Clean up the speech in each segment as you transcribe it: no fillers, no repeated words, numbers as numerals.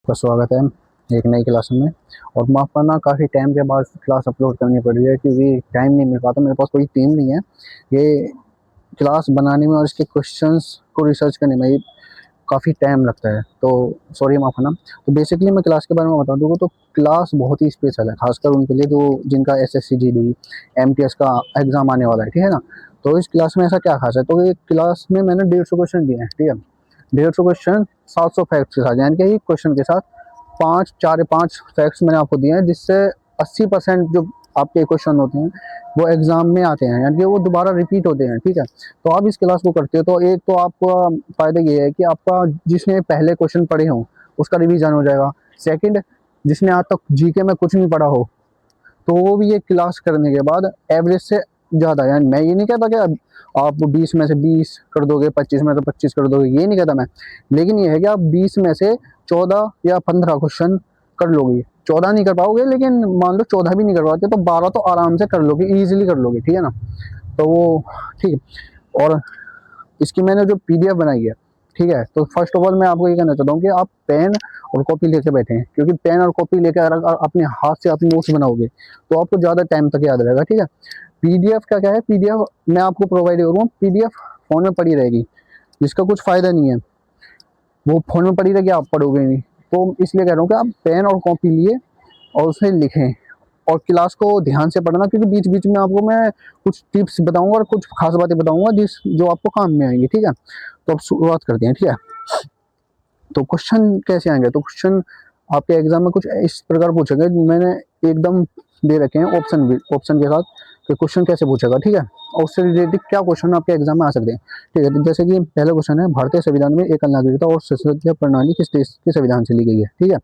का स्वागत है एक नई क्लास में। और माफ़ करना, काफ़ी टाइम के बाद क्लास अपलोड करनी पड़ रही है क्योंकि टाइम नहीं मिल पाता। मेरे पास कोई टीम नहीं है ये क्लास बनाने में और इसके क्वेश्चंस को रिसर्च करने में काफ़ी टाइम लगता है, तो सॉरी, माफ़ करना। तो बेसिकली मैं क्लास के बारे में बता दूँगा तो क्लास बहुत ही स्पेशल है, खासकर उनके लिए जो जिनका SSC GD MTS का एग्ज़ाम आने वाला है, ठीक है ना। तो इस क्लास में ऐसा क्या खास है, तो ये क्लास में मैंने 150 क्वेश्चन दिए हैं, ठीक है। 150 क्वेश्चन 700 फैक्ट्स के साथ, यानी कि एक क्वेश्चन के साथ 5 फैक्ट्स मैंने आपको दिए हैं, जिससे 80% जो आपके क्वेश्चन होते हैं वो एग्जाम में आते हैं, यानी कि वो दोबारा रिपीट होते हैं, ठीक है। तो आप इस क्लास को करते हो तो एक तो आपका फायदा ये है कि आपका जिसने पहले क्वेश्चन पढ़े हों उसका रिवीजन हो जाएगा। सेकंड, जिसने आज तक जीके में कुछ नहीं पढ़ा हो तो वो भी ये क्लास करने के बाद एवरेज से ज़्यादा, यानी मैं ये नहीं कहता कि आप 20 में से 20 कर दोगे, 25 में से 25 कर दोगे, ये नहीं कहता मैं। लेकिन ये है कि आप 20 में से 14 या 15 क्वेश्चन कर लोगे। 14 नहीं कर पाओगे, लेकिन मान लो 14 भी नहीं कर पाते तो 12 तो आराम से कर लोगे, ईजिली कर लोगे, ठीक है ना। तो वो ठीक है। और इसकी मैंने जो PDF बनाई है, ठीक है, तो फर्स्ट ऑफ ऑल मैं आपको ये कहना चाहता हूँ कि आप पेन और कॉपी लेके बैठे हैं, क्योंकि पेन और कॉपी लेकर अगर अपने हाथ से आप नोट्स बनाओगे तो आपको ज़्यादा टाइम तक याद रहेगा, ठीक है। PDF का क्या है, PDF मैं आपको प्रोवाइड करूँगा, PDF फ़ोन में पड़ी रहेगी, जिसका कुछ फ़ायदा नहीं है, वो फ़ोन में पड़ी रहेगी, आप पढ़ोगे नहीं। तो इसलिए कह रहा हूँ कि आप पेन और कॉपी लिए और उसे लिखें और क्लास को ध्यान से पढ़ना, क्योंकि बीच बीच में आपको मैं कुछ टिप्स बताऊंगा और कुछ खास बातें बताऊंगा जिस जो आपको काम में आएंगी, ठीक है। तो अब शुरुआत करते हैं, ठीक है। तो क्वेश्चन कैसे आएंगे, तो क्वेश्चन आपके एग्जाम में कुछ इस प्रकार पूछेंगे, मैंने एकदम दे रखे हैं ऑप्शन भी, ऑप्शन के साथ कि क्वेश्चन कैसे पूछेगा, ठीक है। और उससे रिलेटेड क्या क्वेश्चन आपके एग्जाम में आ सकते हैं, ठीक है। तो जैसे कि पहला क्वेश्चन है, भारतीय संविधान में एकल नागरिकता और संसदीय प्रणाली किस देश के संविधान से ली गई है, ठीक है।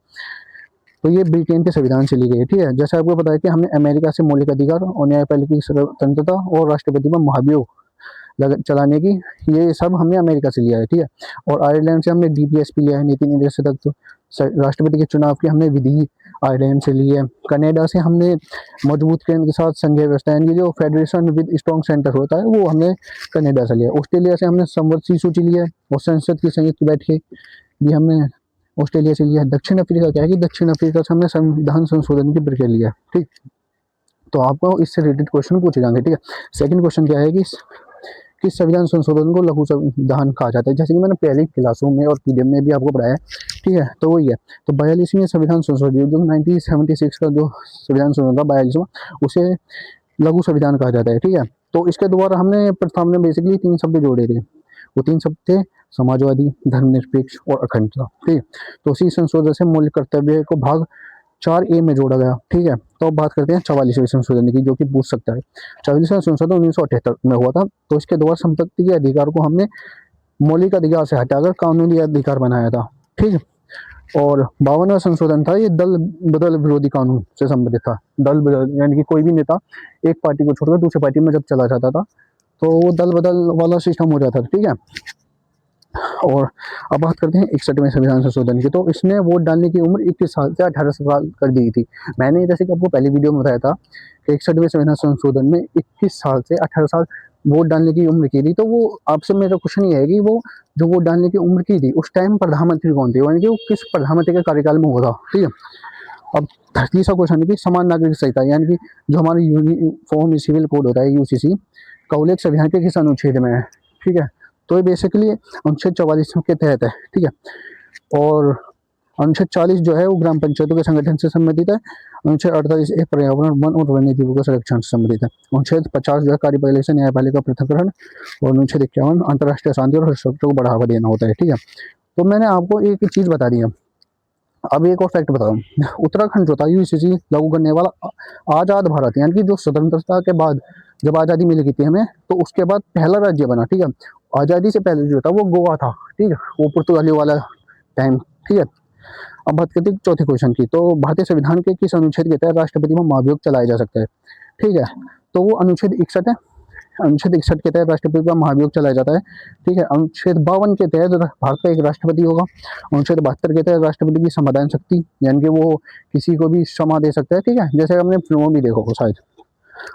तो ये ब्रिटेन के संविधान से ली गई है, ठीक है। जैसे आपको पता है कि हमने अमेरिका से मौलिक अधिकार और न्यायपालिका की स्वतंत्रता और राष्ट्रपति में महाभियोग चलाने की, ये सब हमने अमेरिका से लिया है, ठीक है। और आयरलैंड से हमने DPSP लिया है, नीति निर्देश तत्व। राष्ट्रपति के चुनाव की हमने विधि आयरलैंड से ली है। कनाडा से हमने मजबूत केंद्र के साथ संघीय व्यवस्था, यानी जो फेडरेशन विद स्ट्रॉन्ग सेंटर होता है वो हमने कनाडा से लिया। ऑस्ट्रेलिया से हमने संवत्सरीय सूची लिया है और संसद की संयुक्त बैठकें भी हमने ऑस्ट्रेलिया से लिया है। दक्षिण अफ्रीका क्या है कि दक्षिण अफ्रीका से हमने संविधान संशोधन की प्रक्रिया लिया है, ठीक। तो आपको इससे रिलेटेड क्वेश्चन पूछे जाएंगे, ठीक है। सेकंड क्वेश्चन क्या है कि किस संविधान संशोधन को लघु संविधान कहा जाता है, जैसे कि मैंने पहले क्लासों में और PDF में भी आपको पढ़ाया है, ठीक है। तो वही है, तो 42वें संविधान संशोधन जो 1976 का जो संविधान संशोधन था 42वां, उसे लघु संविधान कहा जाता है, ठीक है। तो इसके द्वारा हमने प्रस्ताव में बेसिकली 3 शब्द जोड़े थे, वो 3 शब्द थे समाजवादी, धर्मनिरपेक्ष और अखंडता, ठीक है। तो उसी संशोधन से मौलिक कर्तव्य को भाग 4A में जोड़ा गया, ठीक है। तो अब बात करते हैं 44वें संशोधन की, जो कि पूछ सकता है। 44वां संशोधन 1978 में हुआ था, तो इसके द्वारा संपत्ति के अधिकार को हमने मौलिक अधिकार से हटाकर कानूनी अधिकार बनाया था, ठीक है। और 52वां संशोधन था, ये दल बदल विरोधी कानून से संबंधित था। दल बदल यानी कि कोई भी नेता एक पार्टी को छोड़कर दूसरी पार्टी में जब चला जाता था तो वो दल बदल वाला सिस्टम हो जाता था, ठीक है। और अब बात करते हैं 61वें संविधान संशोधन की, तो इसने वोट डालने की उम्र 21 साल से 18 साल कर दी थी। मैंने जैसे कि आपको पहले वीडियो में बताया था कि 61वें संविधान संशोधन में 21 साल से 18 साल वोट डालने की उम्र की थी। तो वो आपसे मेरा क्वेश्चन ये है कि वो जो वोट डालने की उम्र की थी उस टाइम प्रधानमंत्री कौन थे, यानी कि वो किस प्रधानमंत्री के कार्यकाल में हुआ था, ठीक है। अब तीसरा क्वेश्चन है कि समान नागरिक संहिता, यानी कि जो हमारा यूनिफॉर्म सिविल कोड होता है UCC का उल्लेख संविधान के किस अनुच्छेद में है, ठीक है। तो ये बेसिकली अनुच्छेद 44 के तहत है, ठीक है। और अनुच्छेद 40 जो है वो ग्राम पंचायतों के संगठन से संबंधित है। अनुच्छेद 48 एक पर्यावरण वन और वन्य जीवों के संरक्षण से संबंधित है। अनुच्छेद 50 जो है कार्यपालिका से न्यायपालिका पृथक्करण। और अनुच्छेद 51 अंतर्राष्ट्रीय शांति और सुरक्षा को बढ़ावा देना होता है, ठीक है। तो मैंने आपको एक चीज बता दी है, अब एक और फैक्ट बता दूं। उत्तराखंड जो था UCC लागू करने वाला आजाद भारत, यानी कि जो स्वतंत्रता के बाद जब आज़ादी मिली थी हमें, तो उसके बाद पहला राज्य बना, ठीक है। आज़ादी से पहले जो था वो गोवा था, ठीक है, वो पुर्तगाली वाला टाइम, ठीक है। अब बात करते हैं चौथे क्वेश्चन की, तो भारतीय संविधान के किस अनुच्छेद के तहत राष्ट्रपति में महाभियोग चलाया जा सकता है, ठीक है। तो वो अनुच्छेद 61 है। अनुच्छेद 61 के तहत राष्ट्रपति का महाभियोग चलाया जाता है, ठीक है। अनुच्छेद 52 के तहत भारत का एक राष्ट्रपति होगा। अनुच्छेद 72 के तहत राष्ट्रपति की समाधान शक्ति, यानी कि वो किसी को भी क्षमा दे सकता है, ठीक है, जैसे हमने फिल्मों में देखा हो शायद।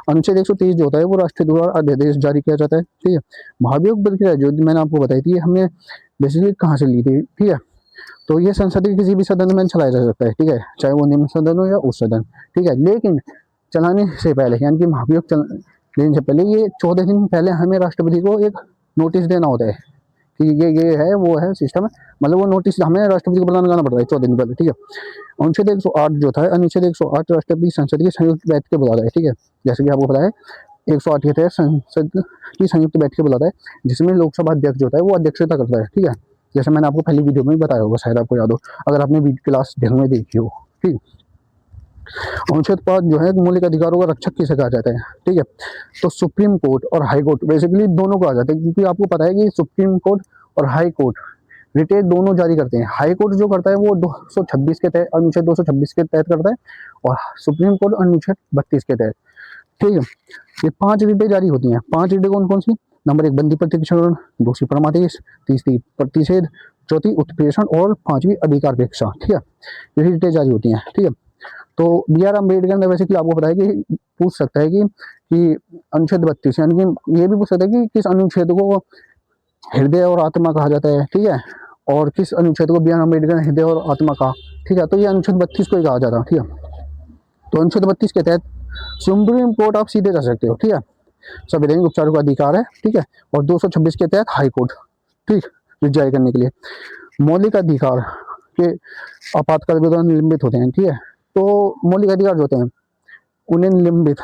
अनुच्छेद 130 जो होता है वो राष्ट्रपति द्वारा अध्यादेश जारी किया जाता है, ठीक है। महाभियोग प्रक्रिया जो मैंने आपको बताई थी हमने बेसिकली कहाँ से ली थी, ठीक है। तो ये संसद के किसी भी सदन में चलाया जा सकता है, ठीक है, चाहे वो निम्न सदन हो या उच्च सदन, ठीक है। लेकिन चलाने से पहले यानी कि महाभियोग लेने से पहले ये 14 दिन पहले हमें राष्ट्रपति को एक नोटिस देना होता है कि ये है वो है सिस्टम है, मतलब वो नोटिस हमें राष्ट्रपति को बुलाना गाना पड़ता है 14 दिन पहले, ठीक है। अनुच्छेद 108 जो था, अनुच्छेद 108 राष्ट्रपति संसद की संयुक्त बैठक के बुलाता है, ठीक है। जैसे कि आपको पता है 108 के तहत संसद की संयुक्त बैठक के बुलाता है, जिसमें लोकसभा अध्यक्ष जो होता है वो अध्यक्षता करता है, ठीक है। जैसे मैंने आपको पहली वीडियो में भी बताया होगा, शायद आपको याद हो अगर आपने क्लास ढंग में देखी हो, ठीक। अनुच्छेद 5 जो है मौलिक अधिकारों का रक्षक किसे कहा जाता है, ठीक है। तो सुप्रीम कोर्ट और हाई कोर्ट बेसिकली दोनों को आ जाता है, क्योंकि आपको पता है कि सुप्रीम कोर्ट और हाई कोर्ट रिटेट दोनों जारी करते हैं। हाई कोर्ट जो करता है वो 226 के तहत, अनुच्छेद 226 के तहत करता है, और सुप्रीम कोर्ट अनुच्छेद 32 के तहत, ठीक है। ये 5 रिटें जारी होती हैं। 5 रिटें कौन कौन सी? नंबर 1 बंदी प्रतिक्षण, दूसरी परमादेश, तीसरी प्रतिषेध, चौथी उत्प्रेषण और 5वीं अधिकारपेक्षा, ठीक है। ये रिटें जारी होती हैं, ठीक है। तो बी आर अम्बेडकर ने वैसे कि आपको पता है कि पूछ सकता है कि अनुच्छेद 32 यानी कि ये भी पूछ सकता है कि किस अनुच्छेद को हृदय और आत्मा कहा जाता है, ठीक है, और किस अनुच्छेद को बी आर अम्बेडकर ने हृदय और आत्मा कहा, ठीक है। तो ये अनुच्छेद 32 को ही कहा जाता है, ठीक है। तो अनुच्छेद 32 के तहत सुप्रीम कोर्ट आप सीधे जा सकते हो, ठीक है, संवैधानिक उपचारों का अधिकार है, ठीक है। और 226 के तहत हाई कोर्ट, ठीक, जारी करने के लिए मौलिक अधिकार के आपातकाल के दौरान निलंबित होते हैं, ठीक है। तो मौलिक अधिकार जो होते हैं उन्हें निलंबित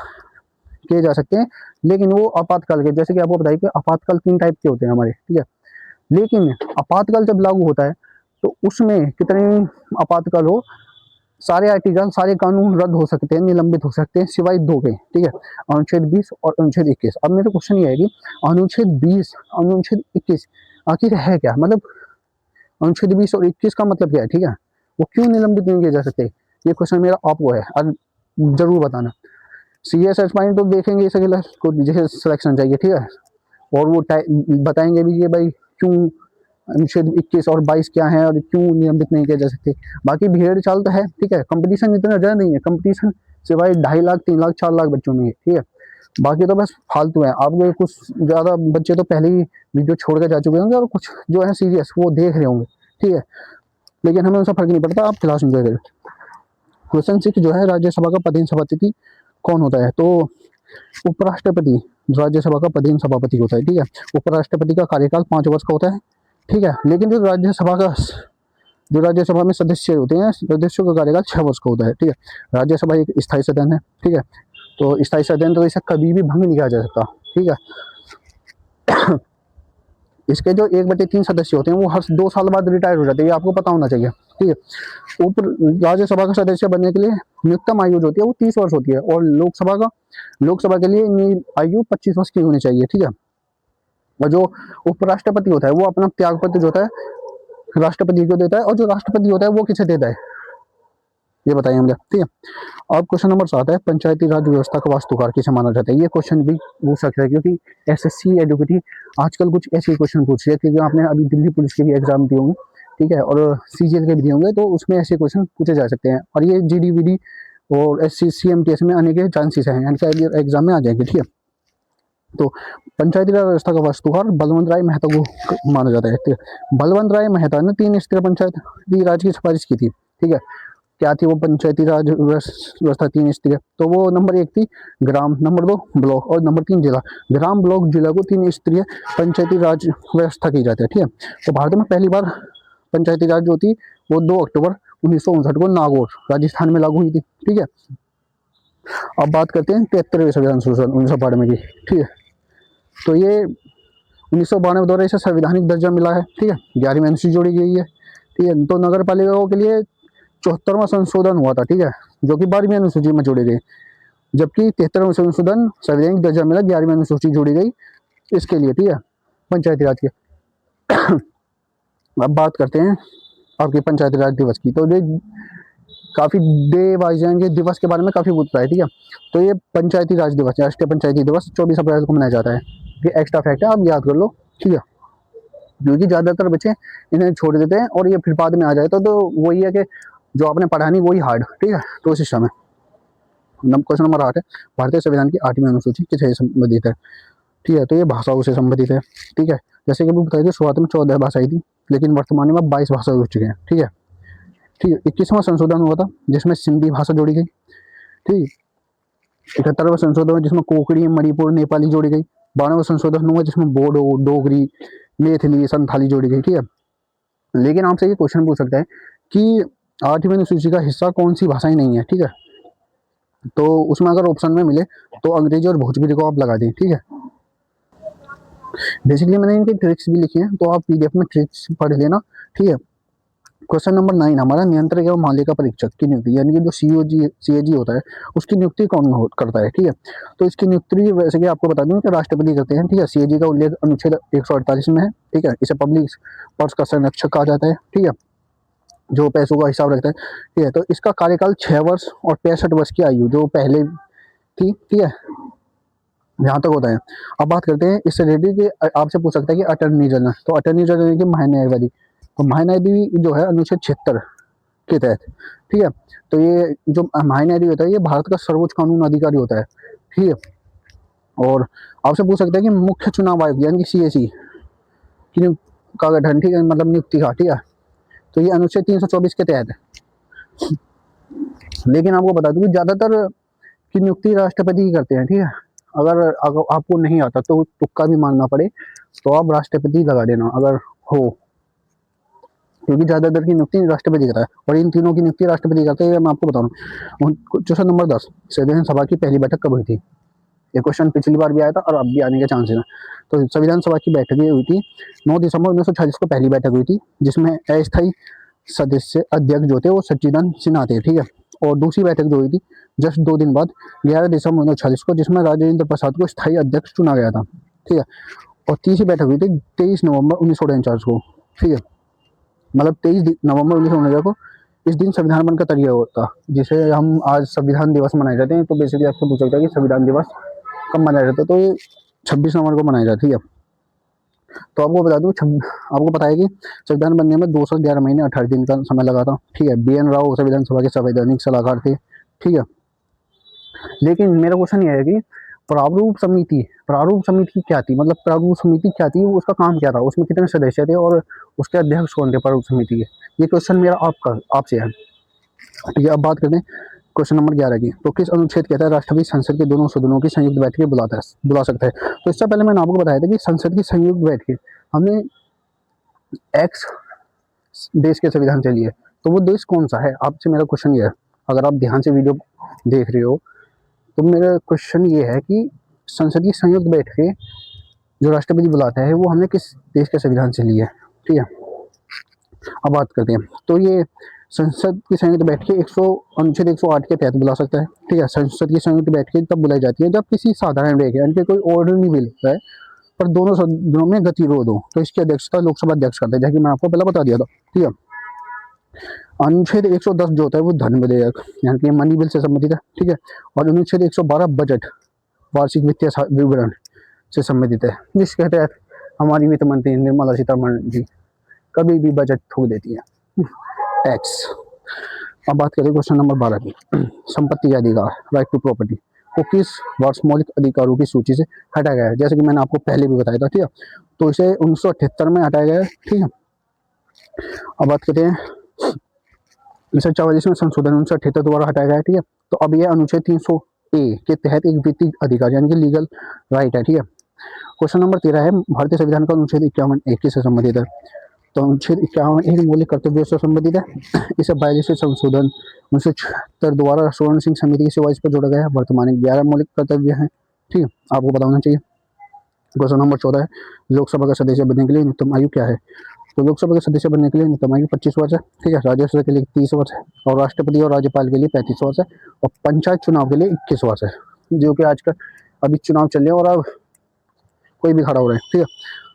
किए जा सकते हैं, लेकिन वो आपातकाल के, जैसे कि आपको बताइए कि आपातकाल 3 टाइप के होते हैं हमारे, ठीक है। लेकिन आपातकाल जब लागू होता है तो उसमें कितने आपातकाल हो, सारे आर्टिकल सारे कानून रद्द हो सकते हैं, निलंबित हो सकते हैं, सिवाय 2 के, ठीक है, अनुच्छेद 20 और अनुच्छेद 21। अब मेरा क्वेश्चन ये है कि अनुच्छेद 20 अनुच्छेद 21 आखिर है क्या, मतलब अनुच्छेद 20 और 21 का मतलब क्या है, ठीक है, वो क्यों निलंबित नहीं किए जा सकते? ये क्वेश्चन मेरा आपको है, और जरूर बताना। CSS पॉइंट तो देखेंगे इस अगला को जैसे सिलेक्शन चाहिए, ठीक है, और वो बताएंगे भी कि भाई क्यों अनुच्छेद 21 और 22 क्या है और क्यों निलंबित नहीं किया जा सकते। बाकी भेड़ चाल तो है, ठीक है, कंपटीशन इतना ज़्यादा नहीं है, कंपटीशन सिवाय 2.5 लाख 3 लाख 4 लाख बच्चों में है, ठीक है। बाकी तो बस फालतू है। आपके कुछ ज़्यादा बच्चे तो पहले ही वीडियो छोड़ कर जा चुके होंगे, और कुछ जो है सीरियस वो देख रहे होंगे, ठीक है, लेकिन हमें उनसे फर्क नहीं पड़ता, आप क्लास एंजॉय करें। क्वेश्चन 6 जो है राज्यसभा का पदेन सभापति कौन होता है? तो उपराष्ट्रपति राज्यसभा का पदेन सभापति होता है, ठीक है। उपराष्ट्रपति का कार्यकाल 5 वर्ष का होता है, ठीक है, लेकिन जो राज्यसभा में सदस्य होते हैं, सदस्यों का कार्यकाल 6 वर्ष का होता है, ठीक है। राज्यसभा एक स्थायी सदन है, ठीक है, तो स्थायी सदन तो इसे कभी भी भंग नहीं किया जा सकता, ठीक है। इसके जो 1/3 सदस्य होते हैं वो हर 2 साल बाद रिटायर हो जाते हैं, ये आपको पता होना चाहिए, ठीक है। राज्यसभा का सदस्य बनने के लिए न्यूनतम आयु जो होती है वो 30 वर्ष होती है, और लोकसभा के लिए आयु 25 वर्ष की होनी चाहिए, ठीक है। और जो उपराष्ट्रपति होता है वो अपना त्यागपत्र जो होता है राष्ट्रपति को देता है, और जो राष्ट्रपति होता है वो किसे देता है, ये बताइए मुझे, ठीक है। अब क्वेश्चन नंबर 7 है, पंचायती राज व्यवस्था का वास्तुकार किसे माना जाता है? ये क्वेश्चन भी पूछ सकता है, क्योंकि SSC एडुकेटी आजकल कुछ ऐसे क्वेश्चन पूछ रही है, क्योंकि आपने अभी दिल्ली पुलिस के भी एग्जाम दिए होंगे, ठीक है, और CGL के भी दिए होंगे, तो उसमें ऐसे क्वेश्चन पूछे जा सकते हैं, और ये GDVD और SCCMTS में आने के चांसेस हैं, यानी कि एग्जाम में आ जाएंगे, ठीक है। तो पंचायती राज व्यवस्था का वास्तुकार बलवंत राय मेहता को माना जाता है, ठीक है। बलवंत राय मेहता ने 3 स्तरीय पंचायती राज की सिफारिश की थी, ठीक है। क्या थी वो पंचायती राज व्यवस्था 3 स्तरीय? तो वो नंबर 1 थी ग्राम, नंबर 2 ब्लॉक, और नंबर 3 जिला। ग्राम, ब्लॉक, जिला को 3 स्तरीय पंचायती राज व्यवस्था की जाती है, ठीक है। तो भारत में पहली बार पंचायती राज जो थी वो 2 अक्टूबर 1959 को नागौर राजस्थान में लागू हुई थी, ठीक है। अब बात करते हैं 73वें संविधान संशोधन 1992 की, ठीक है। तो ये 1992 द्वारा इसे संवैधानिक दर्जा मिला है, ठीक है। 11वीं अनुसूची जोड़ी गई है, ठीक है। तो नगर पालिकाओं के लिए 74वां संशोधन हुआ था, ठीक है, जो कि 12वीं अनुसूची में जोड़े गए, जबकि 73वां संशोधन संवैधानिक दर्जा मिला 11वीं अनुसूची जोड़ी गई इसके लिए, ठीक है, पंचायती राज के। अब बात करते हैं आपके पंचायती राज दिवस की। तो ये काफ़ी डे वाइज हैं, दिवस के बारे में काफ़ी पूछता है, ठीक है। तो ये पंचायती राज दिवस, राष्ट्रीय पंचायती दिवस 24 अप्रैल को मनाया जाता है। ये एक्स्ट्रा फैक्ट है, आप याद कर लो, ठीक है, क्योंकि ज़्यादातर बच्चे इन्हें छोड़ देते हैं और ये फिर बाद में आ जाए, तो वही है कि जो आपने पढ़ा नहीं वही हार्ड, ठीक है। तो उस समय क्वेश्चन नंबर 8 है, भारतीय संविधान की 8वीं अनुसूची किसे संबंधित है? ठीक है, तो ये भाषाओं से संबंधित है। ठीक है, जैसे कि अभी बताइए शुरुआत में 14 भाषाएं थी, लेकिन वर्तमान में 22 भाषा हो चुके हैं। ठीक है, ठीक है, 21वां संशोधन हुआ था जिसमें सिंधी भाषा जोड़ी गई। ठीक, 71वां संशोधन हुआ जिसमें कोंकणी, मणिपुर, नेपाली जोड़ी गई। 12वां संशोधन हुआ जिसमें बोडो, डोगरी, मैथिली, संथाली जोड़ी गई। ठीक है, लेकिन आपसे ये क्वेश्चन पूछ सकता है कि 8वीं अनुसूची का हिस्सा कौन सी भाषाएं नहीं है। ठीक है, तो उसमें अगर ऑप्शन में मिले तो अंग्रेजी और भोजपुरी को आप लगा दें। ठीक है, बेसिकली मैंने इनकी ट्रिक्स भी लिखी हैं, तो आप पीडीएफ में ट्रिक्स पढ़ लेना। ठीक है, क्वेश्चन नंबर 9 हमारा, नियंत्रक एवं मालिका परीक्षक की नियुक्ति, यानी कि जो सीएजी होता है उसकी नियुक्ति कौन करता है। ठीक है, तो इसकी नियुक्ति वैसे कि आपको बता दूं कि राष्ट्रपति करते हैं। ठीक है, सीएजी का उल्लेख अनुच्छेद 148 में है। ठीक है, इसे पब्लिक पर्स का संरक्षक कहा जाता है। ठीक है, जो पैसों का हिसाब रखता है। ठीक है, तो इसका कार्यकाल 6 वर्ष और 65 वर्ष की आयु जो पहले थी। ठीक है, यहाँ तक होता है। अब बात करते हैं इससे रिलेटेड कि आपसे पूछ सकता है कि अटर्नी जनरल, तो अटर्नी जनरल की महान्यायवादी, तो महान्यायवादी जो है अनुच्छेद 76 के तहत। ठीक है, तो ये जो महान्यायवादी होता है ये भारत का सर्वोच्च कानून अधिकारी होता है। ठीक है, और आपसे पूछ सकता है कि मुख्य चुनाव आयोग यानी कि सीएसी की का गठन, ठीक है, मतलब नियुक्ति का। ठीक है, तो ये अनुच्छेद 324 के तहत है। लेकिन आपको बता दूं कि ज्यादातर की नियुक्ति राष्ट्रपति ही करते हैं। ठीक है, अगर आपको नहीं आता तो तुक्का भी मानना पड़े तो आप राष्ट्रपति लगा देना अगर हो, क्योंकि ज्यादातर की नियुक्ति राष्ट्रपति करता है और इन तीनों की नियुक्ति राष्ट्रपति करता है। मैं आपको बता रहा हूँ। क्वेश्चन नंबर 10, संविधान सभा की पहली बैठक कब हुई थी? ये क्वेश्चन पिछली बार भी आया था और अब भी आने के चांसेस हैं। तो संविधान सभा की बैठक ये हुई थी 9 दिसंबर 1946 को पहली बैठक हुई थी, जिसमें अस्थायी सदस्य अध्यक्ष जो थे वो सच्चिदानंद सिन्हा थे। ठीक है, और दूसरी बैठक जो हुई थी जस्ट 2 दिन बाद 11 दिसंबर 1946 को, जिसमें राजेंद्र प्रसाद को स्थायी अध्यक्ष चुना गया था। ठीक है, और तीसरी बैठक हुई थी 23 नवंबर 1949 को। ठीक है, मतलब 23 नवंबर 1949 को इस दिन संविधान बनकर तैयार होता, जिसे हम आज संविधान दिवस मनाए जाते हैं। तो बेसिकली आपसे पूछ सकता है कि संविधान दिवस कब मनाया जाता है, तो ये 26 नवंबर को मनाया जाता है। ठीक है, तो आपको बता दूं आपको पता है कि संविधान बनने में 211 महीने 18 दिन का समय लगा था। ठीक है, बीएन राव संविधान सभा के संवैधानिक सलाहकार थे। ठीक है, लेकिन मेरा क्वेश्चन ये है कि प्रारूप समिति क्या थी, मतलब प्रारूप समिति क्या थी, वो उसका काम क्या था, उसमें कितने सदस्य थे और उसके अध्यक्ष कौन थे प्रारूप समिति के? ये क्वेश्चन मेरा आपसे है। ठीक है, अब बात करते हैं क्वेश्चन नंबर 11 की। तो किस अनुच्छेद कहता है राष्ट्रपति संसद के दोनों सदनों की संयुक्त बैठकें बुला सकता है? तो इससे पहले मैंने आपको बताया था कि संसद की संयुक्त बैठकें हमने एक्स देश के संविधान से लिए, तो वो देश कौन सा है? आपसे मेरा क्वेश्चन ये है, अगर आप ध्यान से वीडियो देख रहे हो तो मेरा क्वेश्चन ये है कि संसद की संयुक्त बैठकें जो राष्ट्रपति बुलाता है वो हमने किस देश के संविधान से ली है? ठीक है, अब बात करते हैं। तो ये संसद की संयुक्त बैठकें अनुच्छेद 108 के तहत बुला सकता है। ठीक है, संसद की संयुक्त बैठकें तब बुलाई जाती है जब किसी साधारण विधेयक यानी कि कोई ऑर्डर नहीं मिलता है पर दोनों सदनों में गतिरोध हो, तो इसकी अध्यक्षता लोकसभा अध्यक्ष करते हैं, जैसे कि मैं आपको पहले बता दिया था। ठीक है, अनुच्छेद 110 जो होता है वो धन विधेयक यानी कि मनी बिल से संबंधित है। ठीक है, और अनुच्छेद 112 बजट वार्षिक वित्तीय विवरण से संबंधित है, जिसके तहत हमारी वित्त मंत्री निर्मला सीतारमण जी कभी भी बजट थूक देती है टैक्स। अब बात करें क्वेश्चन नंबर 12 की। संपत्ति का अधिकार, राइट टू प्रॉपर्टी, को किस वर्ष मौलिक अधिकारों की सूची से हटाया गया है? जैसे कि मैंने आपको पहले भी बताया था। ठीक है, तो इसे 1978 में हटाया गया है। ठीक है, अब बात करते हैं 1944 में संशोधन 1978 द्वारा हटाया गया है। ठीक है, तो अब यह अनुच्छेद 300A के तहत एक वित्तीय अधिकार यानी कि लीगल राइट है। ठीक है, क्वेश्चन नंबर 13 है, भारतीय संविधान का अनुच्छेद 51 से संबंधित है। तो अनुच्छेद 51 मौलिक कर्तव्यों से संबंधित है। इसे 42 संशोधन 1976 द्वारा स्वर्ण सिंह समिति की सेवा इस पर जोड़ा गया है। वर्तमान में 11 मौलिक कर्तव्य हैं। ठीक है, आपको पता होना चाहिए। क्वेश्चन नंबर 14 है, लोकसभा का सदस्य बनने के लिए न्यूनतम आयु क्या है? तो लोकसभा के सदस्य बनने के लिए न्यूनतम आयु 25 वर्ष है। ठीक है, राज्यसभा के लिए 30 वर्ष है और राष्ट्रपति और राज्यपाल के लिए 35 वर्ष है और पंचायत चुनाव के लिए 21 वर्ष है, जो कि आजकल अभी चुनाव चल रहे हैं और अब कोई भी खड़ा हो रहा है। ठीक है,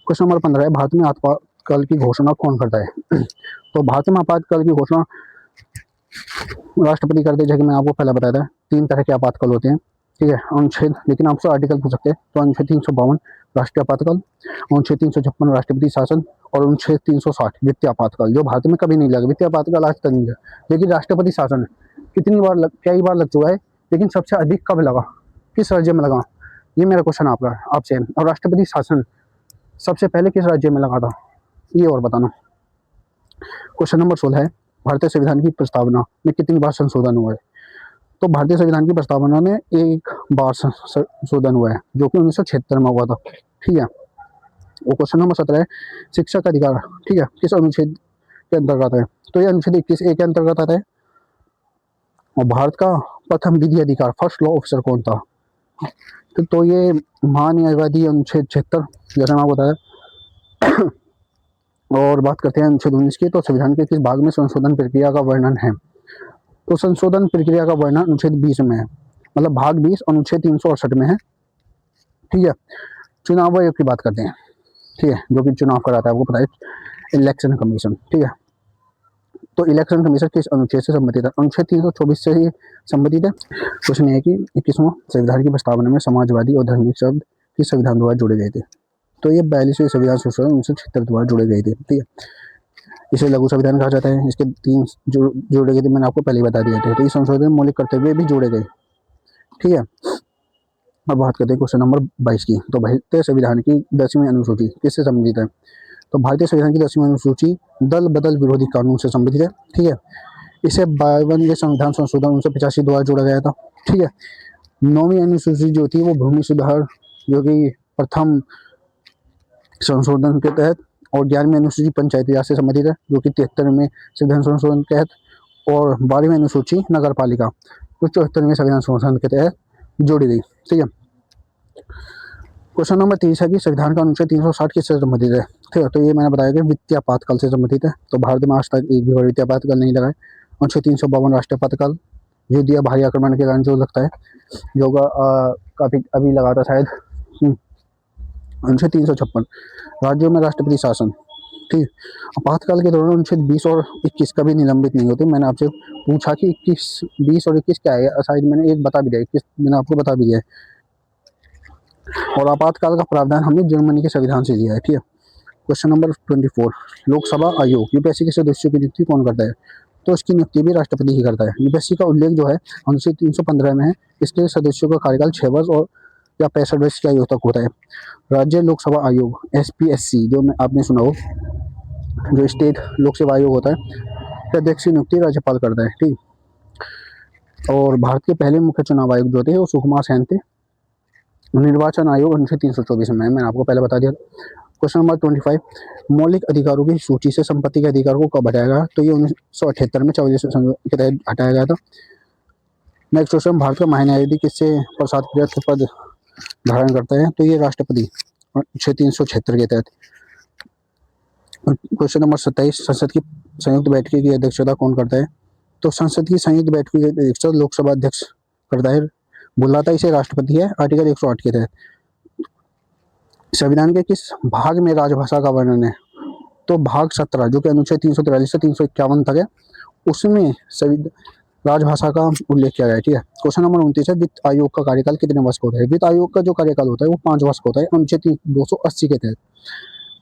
क्वेश्चन नंबर 15 है, भारत में आपातकाल की घोषणा कौन करता है? तो भारत में आपातकाल की घोषणा राष्ट्रपति करते हैं, जैसे मैं आपको पहले बताया था। 3 तरह के आपातकाल होते हैं। ठीक है, अनुच्छेद, लेकिन आपसे आर्टिकल पूछ सकते हैं, तो अनुच्छेद 352 राष्ट्रीय आपातकाल, अनुच्छेद 356 राष्ट्रपति शासन और अनुच्छेद 360 वित्तीय आपातकाल, जो भारत में कभी नहीं लगा। वित्तीय आपातकाल आज तक नहीं लगा, लेकिन राष्ट्रपति शासन कितनी बार कई बार लग चुका है, लेकिन सबसे अधिक कब लगा, किस राज्य में लगा? ये मेरा क्वेश्चन आपका आपसे। और राष्ट्रपति शासन सबसे पहले किस राज्य में लगा था, ये और बताना। क्वेश्चन नंबर 16 है, भारतीय संविधान की प्रस्तावना में कितनी बार संशोधन हुआ है? तो भारतीय संविधान की प्रस्तावना में एक बार संशोधन हुआ है, जो कि 1976 में हुआ था। ठीक है। और क्वेश्चन नंबर 17 है, शिक्षा का अधिकार, ठीक है, किस अनुच्छेद के अंतर्गत है? तो ये अनुच्छेद 21A के अंतर्गत आता है। और भारत का प्रथम विधि अधिकार, फर्स्ट लॉ ऑफिसर कौन था? तो ये महान्यायवादी अनुच्छेद 76, जैसे मैं बताया। और बात करते हैं अनुच्छेद 19 की, तो संविधान के किस भाग में संशोधन प्रक्रिया का वर्णन है? तो संशोधन प्रक्रिया का वर्णन अनुच्छेद 20 में है, मतलब भाग 20 अनुच्छेद 368 में है। ठीक है। चुनाव आयोग की बात करते हैं, ठीक है, जो कि चुनाव कराता है, आपको पता है, इलेक्शन कमीशन। ठीक है। तो इलेक्शन कमीशन किस अनुच्छेद से संबंधित है? अनुच्छेद 324 से ही संबंधित है। क्वेश्चन है कि 21वां संविधान की प्रस्तावना में समाजवादी और धार्मिक शब्द किस संविधान द्वारा जोड़े गए थे? तो ये 42वें संविधान संशोधन 1976 द्वारा जोड़े गए थे। ठीक है। इसे लघु संविधान कहा जाता है। इसके 3 जोड़े गए थे, मैंने आपको पहले ही बता दिए थे। तो ये संशोधन मौलिक कर्तव्य भी जोड़े गए। ठीक है। अब बात करते हैं क्वेश्चन नंबर 22 की। तो भारतीय संविधान की 10वीं अनुसूची किससे संबंधित है? तो भारतीय संविधान की 10वीं अनुसूची दल बदल विरोधी कानून से संबंधित है। ठीक है। इसे 52वें संविधान संशोधन 1985 द्वारा जोड़ा गया था। ठीक है। 9वीं अनुसूची जो थी वो भूमि सुधार, जो कि प्रथम संशोधन के तहत, और 11वीं अनुसूची पंचायती राज से संबंधित है, जो कि 73वें संविधान संशोधन के तहत, और 12वीं अनुसूची नगर पालिका, जो 74वें संविधान संशोधन के तहत जोड़ी गई। ठीक है। क्वेश्चन नंबर 30 है कि संविधान का अनुच्छेद 360 किससे संबंधित है? ठीक है। तो ये मैंने बताया कि वित्तीय आपातकाल से संबंधित है। तो भारत में आज तक एक भी वित्तीय आपातकाल नहीं लगा है। अनुच्छेद 352 राष्ट्रीय आपातकाल, युद्ध या भारी आक्रमण के कारण जो लगता है, जो काफी अभी लगा था शायद। अनुच्छेद 356 राज्यों में राष्ट्रपति शासन। ठीक। आपातकाल के दौरान अनुच्छेद 20 और 21 कभी निलंबित नहीं होते। मैंने आपसे पूछा कि 21, 20 और 21 क्या है, शायद मैंने एक बता भी दिया, 21 मैंने आपको बता भी दिया है। और आपातकाल का प्रावधान हमने जर्मनी के संविधान से लिया है। ठीक है। क्वेश्चन नंबर 24, लोकसभा आयोग यूपीएससी के सदस्यों की नियुक्ति कौन करता है? तो इसकी नियुक्ति भी राष्ट्रपति ही करता है। यूपीएससी का उल्लेख जो है अनुच्छेद 315 में है। इसके सदस्यों का कार्यकाल 6 वर्ष और या 65 वर्ष के आयु तक होता है। राज्य लोकसभा आयोग एसपीएससी, जो आपने सुना हो, जो स्टेट लोक सेवा आयोग होता है, अध्यक्ष की नियुक्ति राज्यपाल करता है। ठीक। और भारत के पहले मुख्य चुनाव आयोग जो थे वो सुकुमार सेन थे। निर्वाचन आयोग अनुच्छेद 324 में, मैंने आपको पहले बता दिया। क्वेश्चन नंबर 25, मौलिक अधिकारों की सूची से संपत्ति के अधिकार को कब हटाया गया? तो ये 1978 में 44 के तहत हटाया गया था। नेक्स्ट क्वेश्चन, भारत का महान्यायवादी किससे प्रसाद प्रिय पद धारण करता है? तो ये राष्ट्रपति, अनुच्छेद 376 के तहत। क्वेश्चन नंबर 27, संसद की संयुक्त बैठक की अध्यक्षता कौन करता है? तो संसद की संयुक्त बैठक की अध्यक्षता लोकसभा अध्यक्ष करता है, बुलाता इसे राष्ट्रपति है, आर्टिकल 108 के तहत। संविधान के किस भाग में राजभाषा का वर्णन है? तो भाग 17, जो कि अनुच्छेद 343 से 351 तक है, उसमें राजभाषा का उल्लेख किया गया है। ठीक है। क्वेश्चन नंबर 29 है, वित्त आयोग का कार्यकाल कितने वर्ष का होता है? वित्त आयोग का जो कार्यकाल होता है वो 5 वर्ष का होता है, अनुच्छेद 280 के तहत।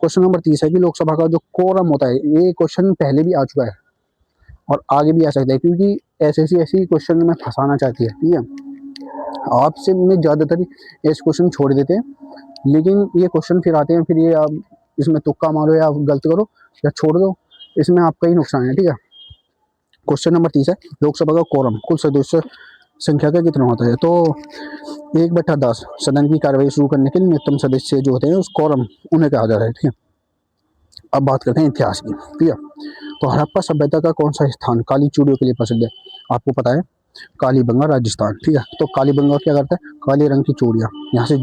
क्वेश्चन नंबर 30 है कि लोकसभा का जो कोरम होता है, ये क्वेश्चन पहले भी आ चुका है और आगे भी आ सकता है, क्योंकि एसएससी ऐसी क्वेश्चन में फंसाना चाहती है। ठीक है। आपसे में ज्यादातर ऐसे क्वेश्चन छोड़ देते हैं, लेकिन ये क्वेश्चन फिर आते हैं, फिर ये आप इसमें तुक्का मारो या गलत करो या छोड़ दो, इसमें आपका ही नुकसान है। ठीक है। क्वेश्चन नंबर 30 है, लोकसभा का कोरम कुल सदस्य संख्या का कितना होता है? तो 1/10 सदन की कार्यवाही शुरू करने के लिए न्यूनतम सदस्य जो होते हैं उस कोरम, उन्हें कहा जाता है। ठीक है। अब बात करते हैं इतिहास की। ठीक है। तो हड़प्पा सभ्यता का कौन सा स्थान काली चूड़ियों के लिए प्रसिद्ध है? आपको पता है, कालीबंगा, राजस्थान। ठीक है। तो कालीबंगा क्या करता है? काले रंग की चूड़ियां, यहाँ से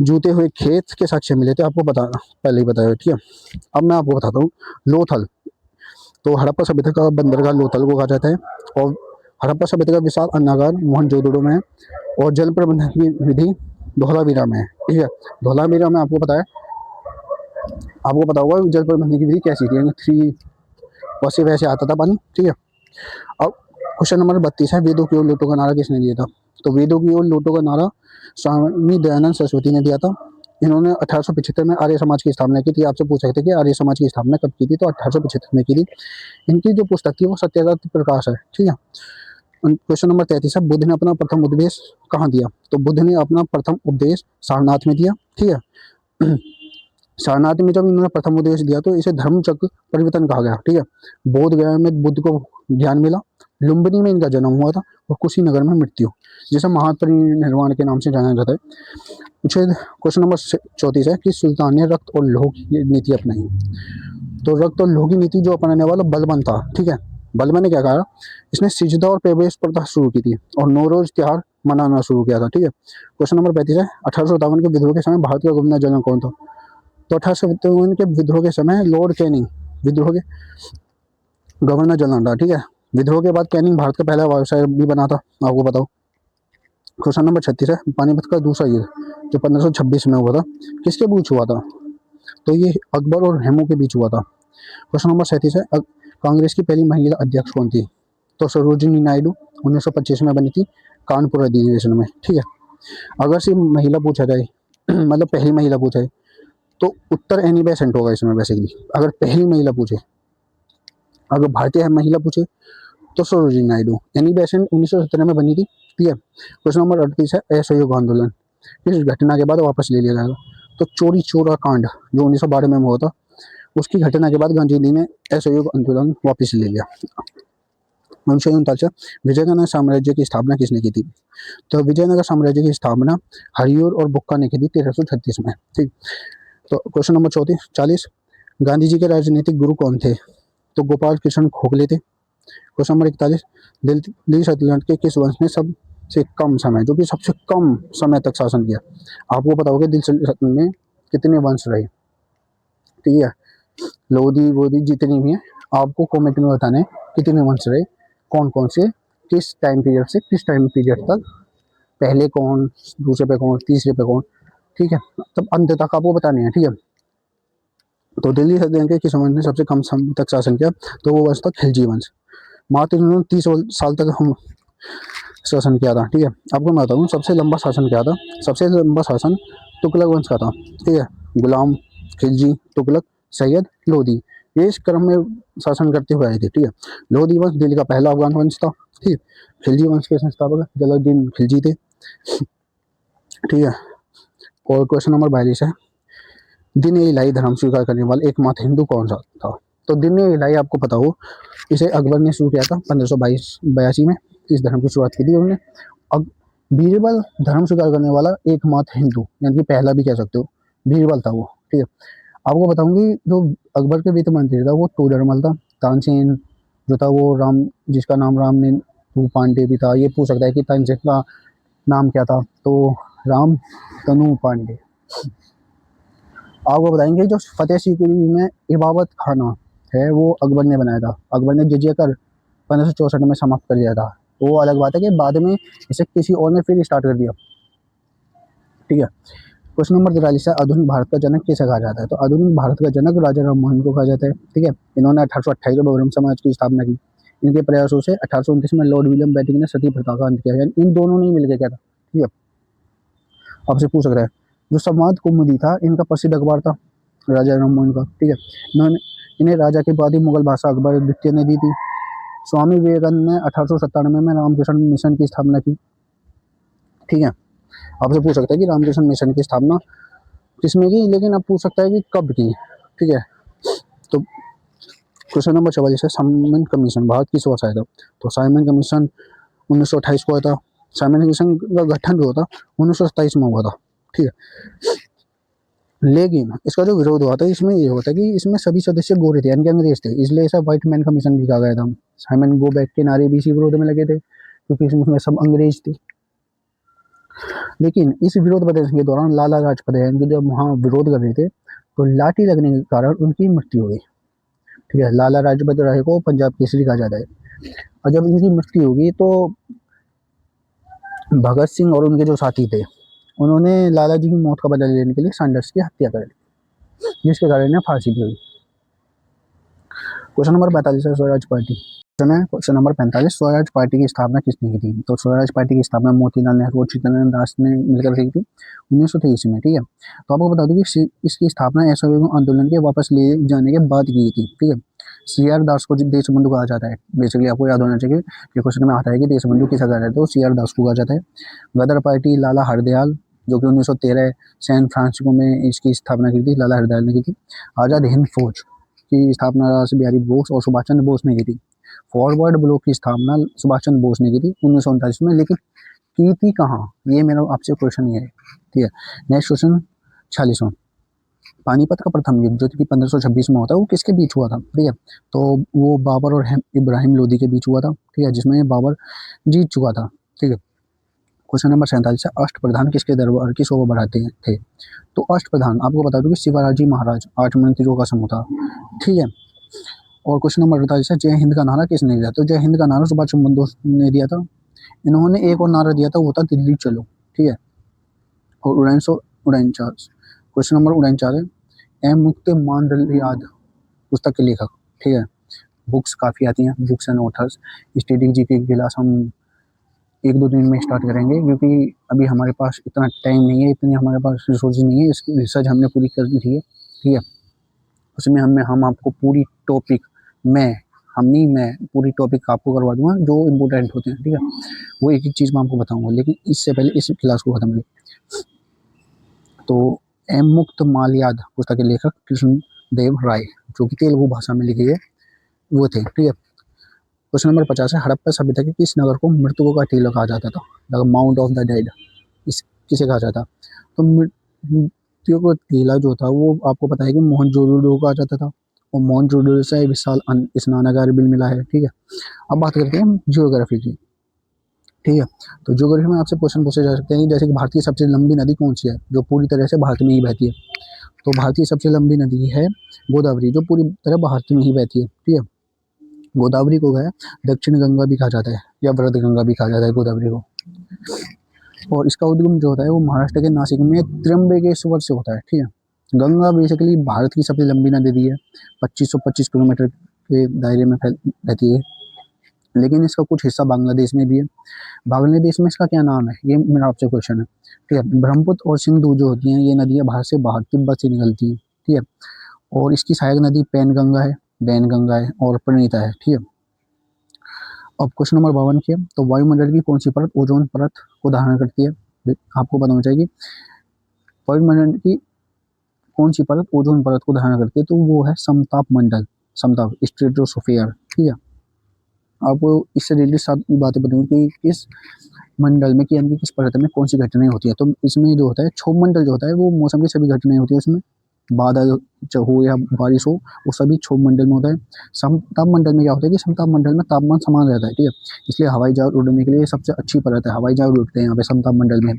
जूते हुए खेत के साथ मिले थे, आपको पहले ही बताया। ठीक है। अब मैं आपको बताता हूँ लोथल। तो हड़प्पा सभ्यता का बंदरगाह लोथल को कहा जाता है, और हड़प्पा सभ्यता का विशाल अन्नागार मोहनजोदड़ो में है, और जल प्रबंधन की विधि धोलावीरा में है। ठीक है। धोलावीरा में आपको पता होगा जल प्रबंधन की विधि कैसी थी, 3 वैसे वैसे आता था पानी। ठीक है। अब क्वेश्चन नंबर 32 है, वेदों की ओर लौटो का नारा किसने दिया था? तो वेदों की ओर लौटो का नारा स्वामी दयानंद सरस्वती ने दिया था। इन्होंने 1875 में आर्य समाज की स्थापना की थी। आपसे पूछ सकते थे कि आर्य समाज की स्थापना कब की थी? तो 1875 में की थी। इनकी जो पुस्तक थी वो सत्याग्रह प्रकाश है। ठीक है। क्वेश्चन नंबर 33 है, बुद्ध ने अपना प्रथम उपदेश कहाँ दिया? तो बुद्ध ने अपना प्रथम उपदेश सारनाथ में दिया। ठीक है। सारनाथ में जब इन्होंने प्रथम उपदेश दिया तो इसे धर्म चक्र परिवर्तन कहा गया। ठीक है। बोध गया में बुद्ध को ज्ञान मिला, लुम्बिनी में इनका जन्म हुआ था और कुशीनगर में मृत्यु, जिसे महापरिनिर्वाण के नाम से जाना जाता है। क्वेश्चन नंबर 34 है कि सुल्तान ने रक्त और लौह की नीति अपनाई। तो रक्त और लौह की नीति जो अपनाने वाला बलबन था। ठीक है। बलबन ने क्या कहा, इसने सिजदा और प्रवेश प्रथा शुरू की थी और नौरोज त्योहार मनाना शुरू किया था। ठीक है। क्वेश्चन नंबर 35 है, 1857 के विद्रोह के समय भारत का गवर्नर जनरल कौन था? तो 1857 के विद्रोह के समय लॉर्ड कैनिंग विद्रोह के गवर्नर जनरल था। ठीक है। विद्रोह के बाद कैनिंग भारत का पहला वायसराय भी बना था, आपको बताओ। क्वेश्चन नंबर 36 है, पानीपत का दूसरा युद्ध जो 1526 में हुआ था, किसके बीच हुआ था? तो ये अकबर और हेमू के बीच हुआ था। क्वेश्चन नंबर 37 है, कांग्रेस की पहली महिला अध्यक्ष कौन थी? तो सरोजिनी नायडू 1925 में बनी थी, कानपुर अधिवेशन में। ठीक है। अगर से महिला पूछा जाए मतलब पहली महिला पूछा जाए तो उत्तर एनी बेसेंट होगा इसमें बेसिकली। अगर पहली महिला पूछे, अगर भारतीय महिला पूछे तो सरोजिनी नायडू। एनी बेसेंट 1917 में बनी थी। ठीक है। क्वेश्चन नंबर 38 है, असहयोग आंदोलन किस घटना के बाद वापस ले लिया जाएगा? तो चोरी चोरा कांड जो 1912 में हुआ था, उसकी घटना के बाद गांधी जी ने असहयोग आंदोलन वापस ले लिया। 1939 विजयनगर साम्राज्य की स्थापना किसने की थी? तो विजयनगर साम्राज्य की स्थापना हरियूर और बुक्का ने की थी 1336 में। ठीक। तो क्वेश्चन नंबर 40 गांधी जी के राजनीतिक गुरु कौन थे? तो गोपाल कृष्ण गोखले थे। क्वेश्चन नंबर 41 दिल्ली सल्तनत के किस वंश ने सबसे कम समय, जो कि सबसे कम समय तक शासन किया? आपको पता होगा दिल्ली सल्तनत में कितने वंश रहे। ठीक है। लोधी वोधी जितनी भी है, आपको कमेंट में बताना है कितने वंश रहे, कौन कौन से, किस टाइम पीरियड से किस टाइम पीरियड तक, पहले कौन, दूसरे पे कौन, तीसरे पे कौन। ठीक है। तब अंत तक आपको बताने हैं। ठीक है। तो दिल्ली सल्तनत के किस वंश ने सबसे कम समय तक शासन किया? तो वो वंश था खिलजी वंश। मात्र इन्होंने 30 साल तक हम शासन किया था। ठीक है। आपको मैं बताऊँ सबसे लंबा शासन क्या था? सबसे लंबा शासन तुगलक वंश का था। ठीक है। गुलाम, खिलजी, तुगलक, सैयद, लोधी, ये इस क्रम में शासन करते हुए आए थे। ठीक है। लोधी वंश दिल्ली का पहला अफगान वंश था। ठीक। खिलजी वंश के संस्थापक जलालुद्दीन खिलजी थे। ठीक है। और क्वेश्चन नंबर 42 है, दिन ए इलाही धर्म स्वीकार करने वाला एकमात्र हिंदू कौन सा था? तो दिन ए इलाही आपको पता हो, इसे अकबर ने शुरू किया था 1582 में। इस धर्म की शुरुआत की थी उन्होंने। अब बीरबल धर्म स्वीकार करने वाला एकमात्र हिंदू, यानी कि पहला भी कह सकते हो, बीरबल था वो। ठीक है। आपको बताऊंगी जो अकबर के वित्त मंत्री था वो टोडरमल था। तानसेन जो था वो राम, जिसका नाम राम ने पांडे भी था। ये पूछ सकता है कि तानसेन का नाम क्या था? तो राम तनु पांडे। आपको बताएंगे जो फतेह सीकरी में इबादत खाना है वो अकबर ने बनाया था। अकबर ने जजिया कर 1564 में समाप्त कर दिया था। तो वो अलग बात है कि बाद में इसे किसी और ने फिर स्टार्ट कर दिया। ठीक है। क्वेश्चन नंबर 43 है, आधुनिक भारत का जनक किसे कहा जाता है? तो आधुनिक भारत का जनक राजा राम मोहन को कहा जाता है। ठीक है। इन्होंने 1828 में ब्रह्म समाज की स्थापना की। इनके प्रयासों से 1829 में लॉर्ड विलियम बेंटिंक ने सती प्रथा का अंत किया। यानी इन दोनों ने ही मिलकर किया था। ठीक है। आपसे पूछ सकता है, जो संवाद कौमुदी था इनका प्रसिद्ध अखबार था राजा राम मोहन का। ठीक है। इन्होंने इन्हें राजा के बाद ही मुगल बादशाह अकबर द्वितीय ने दी थी। स्वामी विवेकानंद ने 1897 में रामकृष्ण मिशन की स्थापना की। ठीक है। आपसे पूछ सकता है कि रामकृष्ण मिशन की स्थापना किसमें की, लेकिन अब पूछ सकता है कि कब की। ठीक है। तो क्वेश्चन नंबर 44 है, साइमन कमीशन भारत किस वर्ष आया था? तो साइमन कमीशन 1928 को आया था। साइमन कमीशन का गठन जो था 1927 में हुआ था। ठीक है। लेकिन इसका जो विरोध हुआ था इसमें ये होता है कि इसमें सभी सदस्य गोरे थे, यानी कि अंग्रेज थे, इसलिए ऐसा व्हाइट मैन कमीशन भी कहा गया था। साइमन गो बैक के नारे भी इसी विरोध में लगे थे, क्योंकि इसमें सब अंग्रेज थे। लेकिन इस विरोध प्रदर्शन के दौरान लाला लाजपत राय जब वहाँ विरोध कर रहे थे तो लाठी लगने के कारण उनकी मृत्यु हो गई। ठीक है। लाला लाजपत राय को पंजाब केसरी कहा जाता है। और जब इनकी मृत्यु होगी तो भगत सिंह और उनके जो साथी थे उन्होंने लाला जी की मौत का बदला लेने के लिए सैंडर्स की हत्या कर दी, जिसके कारण इन्हें फांसी भी हुई। क्वेश्चन नंबर 45 है, Swaraj party. Question number 45, Swaraj party की स्थापना किसने की थी? तो स्वराज पार्टी की स्थापना मोतीलाल नेहरू और चित्तरंजन दास ने मिलकर की थी 1923 में। ठीक है। तो आपको बता दूं कि इसकी स्थापना असहयोग आंदोलन के वापस ले जाने के बाद की थी। ठीक है। सीआर दास को देश बंधु कहा जाता है। बेसिकली आपको याद होना चाहिए कि क्वेश्चन में आता है कि देश बंधु किसे कहा जाता है, तो सीआर दास को कहा जाता है। गदर पार्टी लाला हरदयाल, जो कि 1913 सैन फ्रांसिस्को में इसकी स्थापना की थी, लाला हरदयाल ने की थी। आज़ाद हिंद फौज की स्थापना राष्ट्र बिहारी बोस और सुभाष चंद्र बोस ने की थी। फॉरवर्ड ब्लॉक की स्थापना सुभाष चंद्र बोस ने की थी 1939 में, लेकिन की थी कहाँ, ये मेरा आपसे क्वेश्चन ये है। ठीक है, नेक्स्ट क्वेश्चन 46वां, पानीपत का प्रथम युद्ध जो कि 1526 में होता है, वो किसके बीच हुआ था? ठीक है, तो वो बाबर और इब्राहिम लोदी के बीच हुआ था। ठीक है, जिसमें बाबर जीत चुका था। ठीक है, क्वेश्चन नंबर 47 है, अष्टप्रधान किसके दरबार की शोभा बढ़ाते थे? तो अष्टप्रधान आपको बता दूं कि शिवाजी महाराज 8 मंत्रियों का समूह था। ठीक है, और क्वेश्चन नंबर 48 है, जय हिंद का नारा किसने दिया? तो जय हिंद का नारा सुभाष चंद्र बोस ने दिया था। इन्होंने एक और नारा दिया था, वो था दिल्ली चलो। ठीक है, और 1949 क्वेश्चन नंबर 49 है, एम मुक्त मांडलियाद पुस्तक के लेखक। ठीक है, बुक्स काफ़ी आती हैं, books and authors. Study GK की क्लास हम 1-2 दिन में स्टार्ट करेंगे, क्योंकि अभी हमारे पास इतना टाइम नहीं है, इतनी हमारे पास रिसोर्स नहीं है। इसकी रिसर्च हमने पूरी कर ली है। ठीक है, उसमें हम आपको पूरी टॉपिक में, हम नहीं मैं पूरी टॉपिक आपको करवा दूंगा जो इम्पोर्टेंट होते हैं। ठीक है, वो एक एक चीज़ मैं आपको बताऊंगा, लेकिन इससे पहले इस क्लास को खत्म करें। तो एम मुक्त माल्याद पुस्तक के लेखक कृष्ण देव राय, जो कि तेलुगु भाषा में लिखी है, वो थे। ठीक है, क्वेश्चन नंबर 50 है, हड़प्पा सभ्यता के किस नगर को मृतकों का टीला कहा जाता था? The mount of the dead, इस किसे कहा जाता? तो मृतकों का टीला जो था वो आपको पता है कि मोहनजोदड़ो कहा जाता था, और मोहनजोदड़ो से विशाल स्नानागार भी मिला है। ठीक है, अब बात करते हैं जियोग्राफी की। ठीक है, तो जियोग्राफी में आपसे क्वेश्चन पूछे जा सकते हैं, जैसे कि भारत की सबसे लंबी नदी कौन सी है, जो पूरी तरह से भारत में ही बहती है? तो भारत की सबसे लंबी नदी है गोदावरी, जो पूरी तरह भारत में ही बहती है। ठीक है, गोदावरी को है दक्षिण गंगा भी कहा जाता है, या वृद्ध गंगा भी कहा जाता है गोदावरी को। और इसका उद्गम जो होता है वो महाराष्ट्र के नासिक में त्र्यंबकेश्वर से होता है। ठीक है, गंगा बेसिकली भारत की सबसे लंबी नदी है, 2525 किलोमीटर के दायरे में रहती है, लेकिन इसका कुछ हिस्सा बांग्लादेश में भी है। बांग्लादेश में इसका क्या नाम है, ये मेरा आपसे क्वेश्चन है। ठीक है, ब्रह्मपुत्र और सिंधु जो होती हैं, ये नदियाँ भारत से बाहर तिब्बत से निकलती हैं। ठीक है, और इसकी सहायक नदी पैनगंगा है, बैनगंगा है और प्रणीता है। ठीक है, अब क्वेश्चन नंबर 52 की है, तो वायुमंडल की कौन सी परत ओजोन परत को धारण करती है? आपको पता होना चाहिए वायुमंडल की कौन सी परत ओजोन परत को धारण करती है, तो वो है समताप मंडल, समताप स्ट्रेटोस्फीयर। ठीक है, आपको इससे रिलेटेड सारी बातें बताऊंगी कि इस मंडल में कि यानी कि किस परत में कौन सी घटनाएं होती है। तो इसमें जो होता है क्षोभ मंडल जो होता है, वो मौसम की सभी घटनाएं होती है उसमें, बादल हो या बारिश हो, वो सभी क्षोभ मंडल में होता है। समताप मंडल में क्या होता है कि समताप मंडल में तापमान समान रहता है। ठीक है, इसलिए हवाई जहाज उड़ने के लिए सबसे अच्छी परत है, हवाई जहाज उड़ते हैं यहाँ पे समताप मंडल में।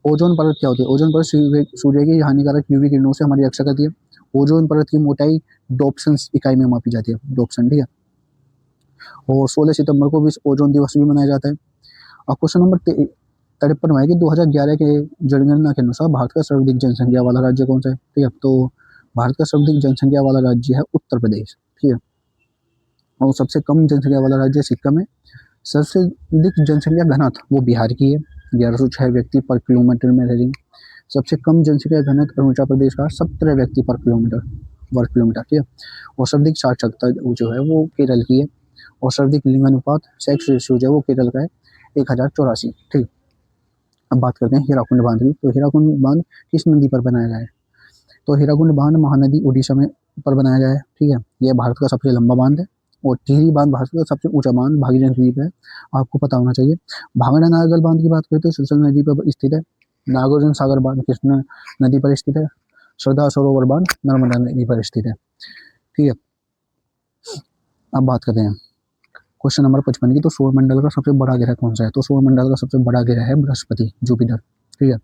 ओजोन परत क्या होती है? ओजोन परत सूर्य की हानिकारक यूवी किरणों से हमारी रक्षा करती है। ओजोन परत की मोटाई डॉप्सन इकाई में मापी जाती है, डॉप्सन। ठीक है, और 16 सितंबर को विश्व ओजोन दिवस भी मनाया जाता है। और क्वेश्चन नंबर 53 है कि 2011 के जनगणना के अनुसार भारत का सर्वाधिक जनसंख्या वाला राज्य कौन सा है? ठीक है, तो भारत का सर्वाधिक जनसंख्या वाला राज्य है उत्तर प्रदेश। ठीक है, और सबसे कम जनसंख्या वाला राज्य सिक्किम है। सबसे अधिक जनसंख्या घनत्व वो बिहार की है, 1106 व्यक्ति पर किलोमीटर में रह रही। सबसे कम जनसंख्या घनत्व अरुणाचल प्रदेश का 17 व्यक्ति पर किलोमीटर वर्ग किलोमीटर। ठीक है, और सर्वाधिक साक्षरता जो है वो केरल की है, और सर्वाधिक लिंगानुपात सेक्स रेशियो जो है वो केरल का है 1084। ठीक, अब बात करते हैं हीराकुंड बांध की। तो हीराकुंड बांध किस नदी पर बनाया गया है? तो हीराकुंड बांध महानदी उड़ीसा में पर बनाया गया है। ठीक है, यह भारत का सबसे लंबा बांध है, और टिहरी बांध भारत का सबसे ऊंचा बांध भागीरथी नदी पर है, आपको पता होना चाहिए। भांगड़ा नारगल बांध की बात करें तो सुरसल नदी पर स्थित है। नागार्जुन सागर बांध कृष्णा नदी पर स्थित है। सरदार सरोवर बांध नर्मदा नदी पर स्थित है। ठीक है, अब बात करते हैं क्वेश्चन नंबर 55 की, तो सौरमंडल का सबसे बड़ा ग्रह कौन सा है? तो सौरमंडल का सबसे बड़ा ग्रह है बृहस्पति, जुपिटर। ठीक है,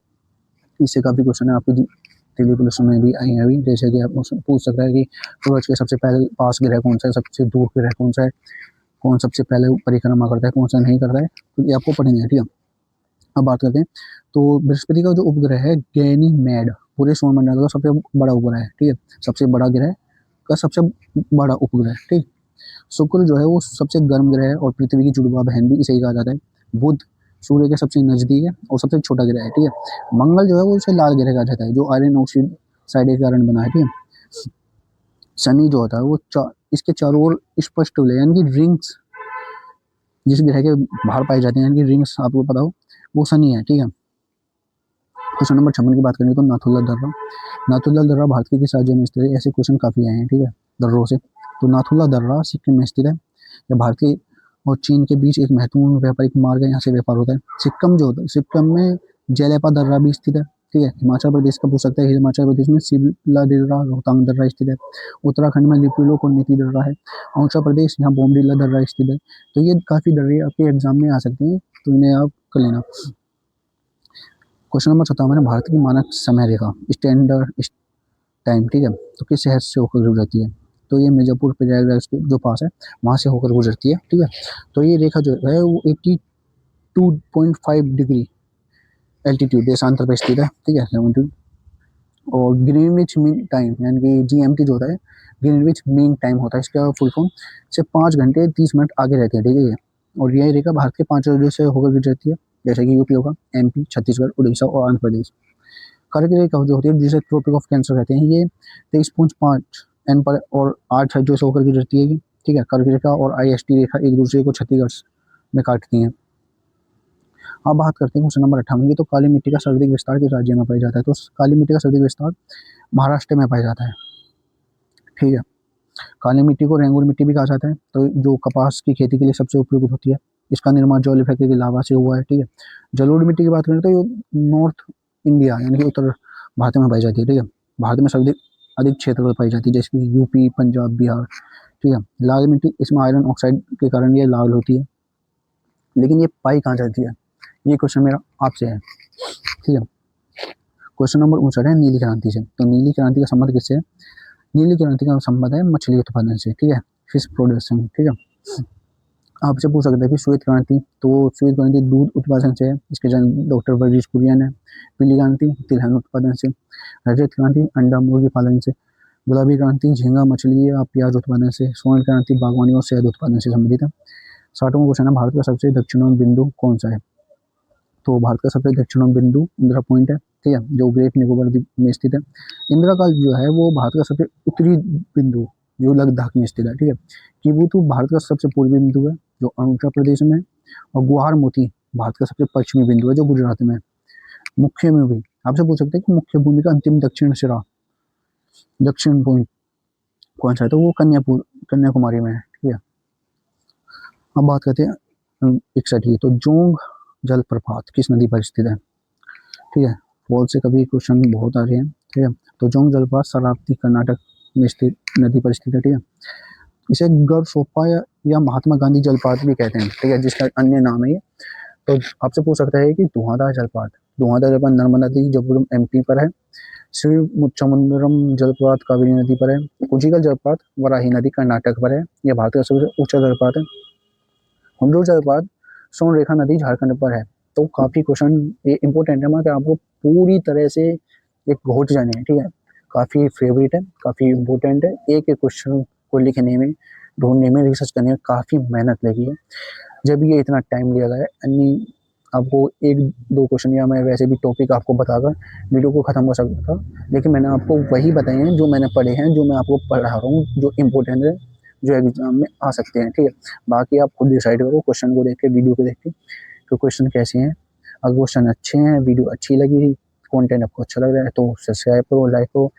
इससे काफी क्वेश्चन है आपकी दिल्ली पुलिस में भी आई है अभी, जैसे कि आप पूछ सकता है कि सूरज के सबसे पहले पास ग्रह कौन सा है, सबसे दूर ग्रह कौन सा है, कौन सबसे पहले परिक्रमा करता है, कौन सा नहीं करता है, तो ये आपको पढ़ेंगे। ठीक है, अब बात करते हैं, तो बृहस्पति का जो उपग्रह है गैनीमेड पूरे सौरमंडल का सबसे बड़ा उपग्रह है। ठीक है, सबसे बड़ा ग्रह का सबसे बड़ा उपग्रह। ठीक, शुक्र जो है वो सबसे गर्म ग्रह है, और पृथ्वी की जुड़वा बहन भी इसे ही कहा जाता है। बुध सूर्य के सबसे नजदीक है और सबसे छोटा ग्रह है। ठीक है, मंगल जो है वो उसे लाल ग्रह कहा जाता है, जो आयरन ऑक्साइड के कारण बना है। ठीक है, शनि जो होता है वो इसके चारों ओर स्पष्ट हो यानी कि रिंग्स जिस ग्रह के बाहर पाई जाती हैं, यानी कि रिंग्स आपको पता हो, वो शनि है, ठीक है। क्वेश्चन नंबर 56 की बात करें तो नाथुल्ला दर्रा, नाथुल्ला दर्रा भारत के किस राज्य में स्थित है? ऐसे क्वेश्चन काफी आए हैं, ठीक है, दर्रों से। तो नाथुल्ला दर्रा सिक्किम में स्थित है। यह भारत के और चीन के बीच एक महत्वपूर्ण व्यापारिक मार्ग है, यहाँ से व्यापार होता है। सिक्किम जो होता है, सिक्किम में जेलेपा दर्रा भी स्थित है, ठीक है। हिमाचल प्रदेश का पूछ सकता है, हिमाचल प्रदेश में सिमला दर्रा, रोहतांग दर्रा स्थित है। उत्तराखंड में लिपुलेख और नीति दर्रा है। अरुणाचल प्रदेश, यहाँ बोमडिला दर्रा स्थित है। तो ये काफी दर्रे आपके एग्जाम में आ सकते हैं, तो इन्हें आप कर लेना। क्वेश्चन नंबर 57 है, भारत की मानक समय रेखा स्टैंडर्ड टाइम, ठीक है, तो किस शहर से होकर गुजरती है? तो ये मिर्जापुर प्रयागराज के जो पास है वहां से होकर गुजरती है, ठीक है। तो ये रेखा जो है वो 82.5 डिग्री एल्टीट्यूड देशांतर पर स्थित है, ठीक है। 72 और ग्रीनविच मीन टाइम यानी कि जीएमटी जो होता है, ग्रीनविच मीन टाइम होता है, इसका फुल फॉर्म से 5 घंटे 30 मिनट आगे रहते हैं, ठीक है ये। और यह रेखा भारत के 5 राज्यों से होकर गुजरती है, जैसे कि यूपी होगा, एमपी, छत्तीसगढ़, उड़ीसा और आंध्र प्रदेश। कर्क रेखा जो होती है जिसे ट्रॉपिक ऑफ कैंसर कहते हैं, ये 23.5 एन पर और 8 राज्यों से होकर गुजरती है, ठीक है। कर्क रेखा और आईएसटी रेखा एक दूसरे को छत्तीसगढ़ में काटती हैं। अब बात करते हैं क्वेश्चन नंबर 58 की, तो काली मिट्टी का सर्वाधिक विस्तार किस राज्य में पाया जाता है? तो काली मिट्टी का सर्वाधिक विस्तार महाराष्ट्र में पाया जाता है, ठीक है। काली मिट्टी को रेंगुर मिट्टी भी कहा जाता है, तो जो कपास की खेती के लिए सबसे उपयुक्त होती है। इसका निर्माण जॉली फैक्ट्री की लावा से हुआ है, ठीक है। जलोढ़ मिट्टी की बात करें तो ये नॉर्थ इंडिया यानी कि उत्तर भारत में पाई जाती है, ठीक है। भारत में सर्वाधिक अधिक क्षेत्र में पाई जाती है, जैसे कि यूपी, पंजाब, बिहार, ठीक है। लाल मिट्टी, इसमें आयरन ऑक्साइड के कारण ये लाल होती है, लेकिन ये पाई कहाँ जाती है, ये क्वेश्चन मेरा आपसे है, ठीक है। क्वेश्चन नंबर 59 है नीली क्रांति से, तो नीली क्रांति का संबंध किससे है? नीली क्रांति का संबंध है मछली उत्पादन से, ठीक है, फिश प्रोडक्शन, ठीक है। आपसे पूछ सकते हैं कि श्वेत क्रांति, तो श्वेत क्रांति दूध उत्पादन से है, इसके जन्म डॉक्टर वर्गीस कुरियन है। पीली क्रांति तिलहन उत्पादन से। रजत क्रांति अंडा मुर्गी पालन से। गुलाबी क्रांति झींगा मछली या प्याज उत्पादन से। स्वर्ण क्रांति बागवानी और शहद उत्पादन से संबंधित है। 60वां क्वेश्चन है, भारत का सबसे दक्षिणी बिंदु कौन सा है? तो भारत का सबसे दक्षिणी बिंदु इंदिरा पॉइंट है, ठीक है, जो ग्रेट निकोबार द्वीप में स्थित है। इंदिरा का जो है वो भारत का सबसे उत्तरी बिंदु जो लद्दाख में स्थित है, ठीक है। किबुतु भारत का सबसे पूर्वी बिंदु है जो अरुणाचल प्रदेश में है। और गुहार मोती भारत का सबसे पश्चिमी बिंदु है जो गुजरात में है। मुख्य में भी आपसे पूछ सकते हैं कि मुख्य भूमि का अंतिम दक्षिण सिरा दक्षिण पॉइंट कौन सा है? तो वो कन्याकुमारी में है, ठीक है। अब बात करते हैं 61 की, तो जोंग जलप्रपात किस नदी पर स्थित है? ठीक है, बोल से कभी क्वेश्चन बहुत आ रहे हैं, ठीक है। तो जोंग जलप्रपात शरावती कर्नाटक में स्थित नदी पर स्थित है, ठीक है। इसे गढ़सोपा या महात्मा गांधी जलप्रपात भी कहते हैं, ठीक है, जिसका अन्य नाम है ये। तो आपसे पूछ सकता है कि धुआंधार जलप्रपात, धुआंधार जलप्रपात नर्मदा नदी जबलपुर एमपी पर है। श्री मुच्चमुंदरम जलप्रपात कावेरी नदी पर है। कुंचिकल जलप्रपात वराही नदी कर्नाटक पर है। यह भारत का सबसे ऊंचा जलप्रपात है। हुंडूर जलप्रपात सोनरेखा नदी झारखंड पर है। तो काफी क्वेश्चन ये इंपॉर्टेंट है कि आपको पूरी तरह से एक घोट जाने हैं, ठीक है। काफी फेवरेट है, काफी इंपॉर्टेंट है। एक एक क्वेश्चन को लिखने में, ढूंढने में, रिसर्च करने में काफी मेहनत लगी है। जब ये इतना टाइम लिया गया है, यानी आपको एक दो क्वेश्चन या मैं वैसे भी टॉपिक आपको बताकर वीडियो को खत्म कर सकता था, लेकिन मैंने आपको वही बताए हैं जो मैंने पढ़े हैं, जो मैं आपको पढ़ा रहा हूँ, जो इम्पोर्टेंट है, जो एग्जाम में आ सकते हैं, ठीक है। बाकी आप खुद डिसाइड करो क्वेश्चन को देख के, वीडियो को देख के, तो क्वेश्चन कैसे हैं। अगर क्वेश्चन अच्छे हैं, वीडियो अच्छी लगी, कंटेंट आपको अच्छा लग रहा है, तो सब्सक्राइब करो, लाइक करो।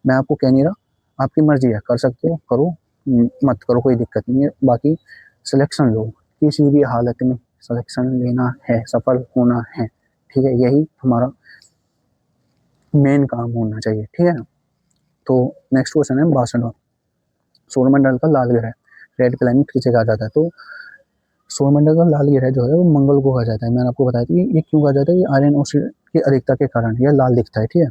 मैं आपको कह नहीं रहा, आपकी मर्जी है, कर सकते हो करो, मत करो, कोई दिक्कत नहीं है। बाकी सिलेक्शन लो, किसी भी हालत में सिलेक्शन लेना है, सफल होना है, ठीक है, यही हमारा मेन काम होना चाहिए, ठीक है ना। तो नेक्स्ट क्वेश्चन है 62वां, सौरमंडल का लाल ग्रह रेड प्लैनेट किसे कहा जाता है? तो सौरमंडल का लाल ग्रह जो है वो मंगल को कहा जाता है। मैंने आपको बताया था कि ये क्यों कहा जाता है, ये आयरन ऑक्साइड की अधिकता के कारण यह लाल दिखता है, ठीक है।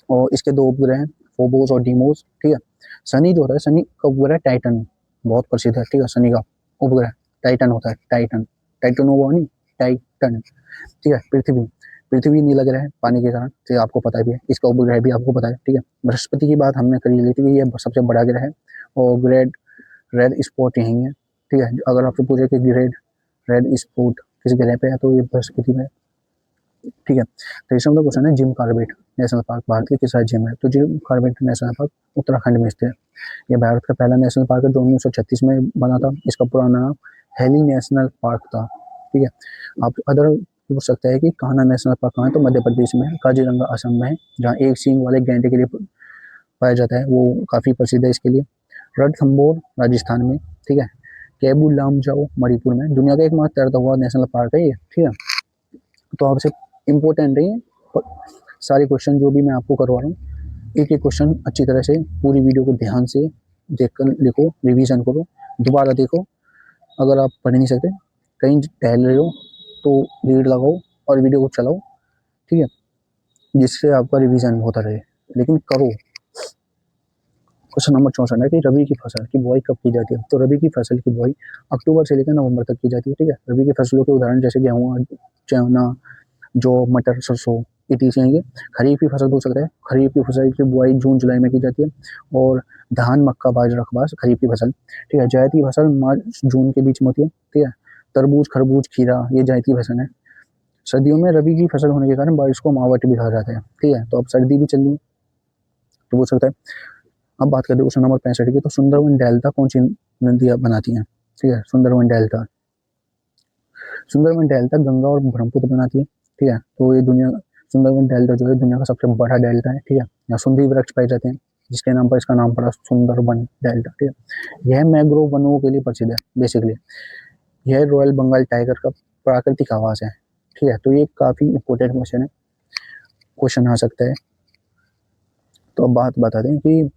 और इसके दो उपग्रह हैं, फोबोस और डीमोस, ठीक है। शनि जो होता है, शनि का उपग्रह टाइटन बहुत प्रसिद्ध है, ठीक है। शनि का उपग्रह टाइटन होता है, टाइटन, टाइटनोवा नहीं, टाइटन, ठीक है। पृथ्वी, पृथ्वी नीला ग्रह है पानी के कारण, ठीक है, आपको पता भी है। इसका उपग्रह भी आपको पता है, ठीक है। बृहस्पति की बात हमने कर ली थी कि ये सबसे बड़ा ग्रह है और रेड रेड स्पॉट यही है, ठीक है। अगर आपसे पूछे कि रेड रेड स्पॉट किस ग्रह पे है, तो ये बृहस्पति में है। ठीक है। 23वां क्वेश्चन है Jim Corbett national park Bharat के किस राज्य में है? तो Jim Corbett national park Uttarakhand में स्थित है। ये भारत का पहला नेशनल पार्क है जो 1936 में बना था। इसका पुराना नाम हेली नेशनल पार्क था। ठीक है। आप अदर पूछ सकते हैं कि कान्हा नेशनल पार्क कहाँ है? तो मध्य प्रदेश में है। काजीरंगा असम में है, जहाँ एक सींग वाले गैंडे के लिए पाया जाता है, वो काफी प्रसिद्ध है इसके लिए। रणथंभौर राजस्थान में, ठीक है। केबू लामजाओ मणिपुर में। दुनिया का एकमात्र तैरता हुआ नेशनल पार्क है ये, ठीक है। तो आपसे इम्पोर्टेंट है सारे क्वेश्चन जो भी मैं आपको करवा रहा हूँ। एक एक क्वेश्चन अच्छी तरह से पूरी वीडियो को ध्यान से देखकर लिखो, रिवीजन करो, दोबारा देखो। अगर आप पढ़ नहीं सकते, कहीं टहल रहे हो तो रीड लगाओ और वीडियो को चलाओ, ठीक है, जिससे आपका रिवीजन होता रहे, लेकिन करो। क्वेश्चन नंबर 64 है कि रबी की फसल की बुआई कब की जाती है? तो रबी की फसल की बुआई अक्टूबर से लेकर नवंबर तक की जाती है, ठीक है। रबी की फसलों के उदाहरण जैसे गेहूँ, चना, जौ, मटर, सरसों, इटीसी हैं ये। खरीफ की फसल पूछ सकते हैं। खरीफ की फसल की बुआई जून जुलाई में की जाती है। और धान, मक्का, बाजरा, कपास खरीफ की फसल, ठीक है। जायद की फसल मार्च जून के बीच में होती है, ठीक है। तरबूज, खरबूज, खीरा ये जायद की फसल है। सर्दियों में रबी की फसल होने के कारण बारिश को मावट भी कहा जाता है, ठीक है। तो अब सर्दी भी चल रही है तो पूछ सकता है। अब बात करते हैं क्वेश्चन नंबर 65 की। तो सुंदरवन डेल्टा कौन सी नदियां बनाती हैं? ठीक है, सुंदरवन डेल्टा। सुंदरवन डेल्टा गंगा और ब्रह्मपुत्र बनाती है, ठीक है। तो ये दुनिया सुंदरवन डेल्टा जो है दुनिया का सबसे बड़ा डेल्टा है, ठीक है। यहाँ सुंदरी वृक्ष पाए जाते हैं, जिसके नाम पर इसका नाम पड़ा सुंदरवन डेल्टा, ठीक है। यह मैंग्रोव वनों के लिए प्रसिद्ध है बेसिकली। यह रॉयल बंगाल टाइगर का प्राकृतिक आवास है, ठीक है। तो ये काफी इंपॉर्टेंट क्वेश्चन है, क्वेश्चन आ सकता है। तो अब बात बता दें कि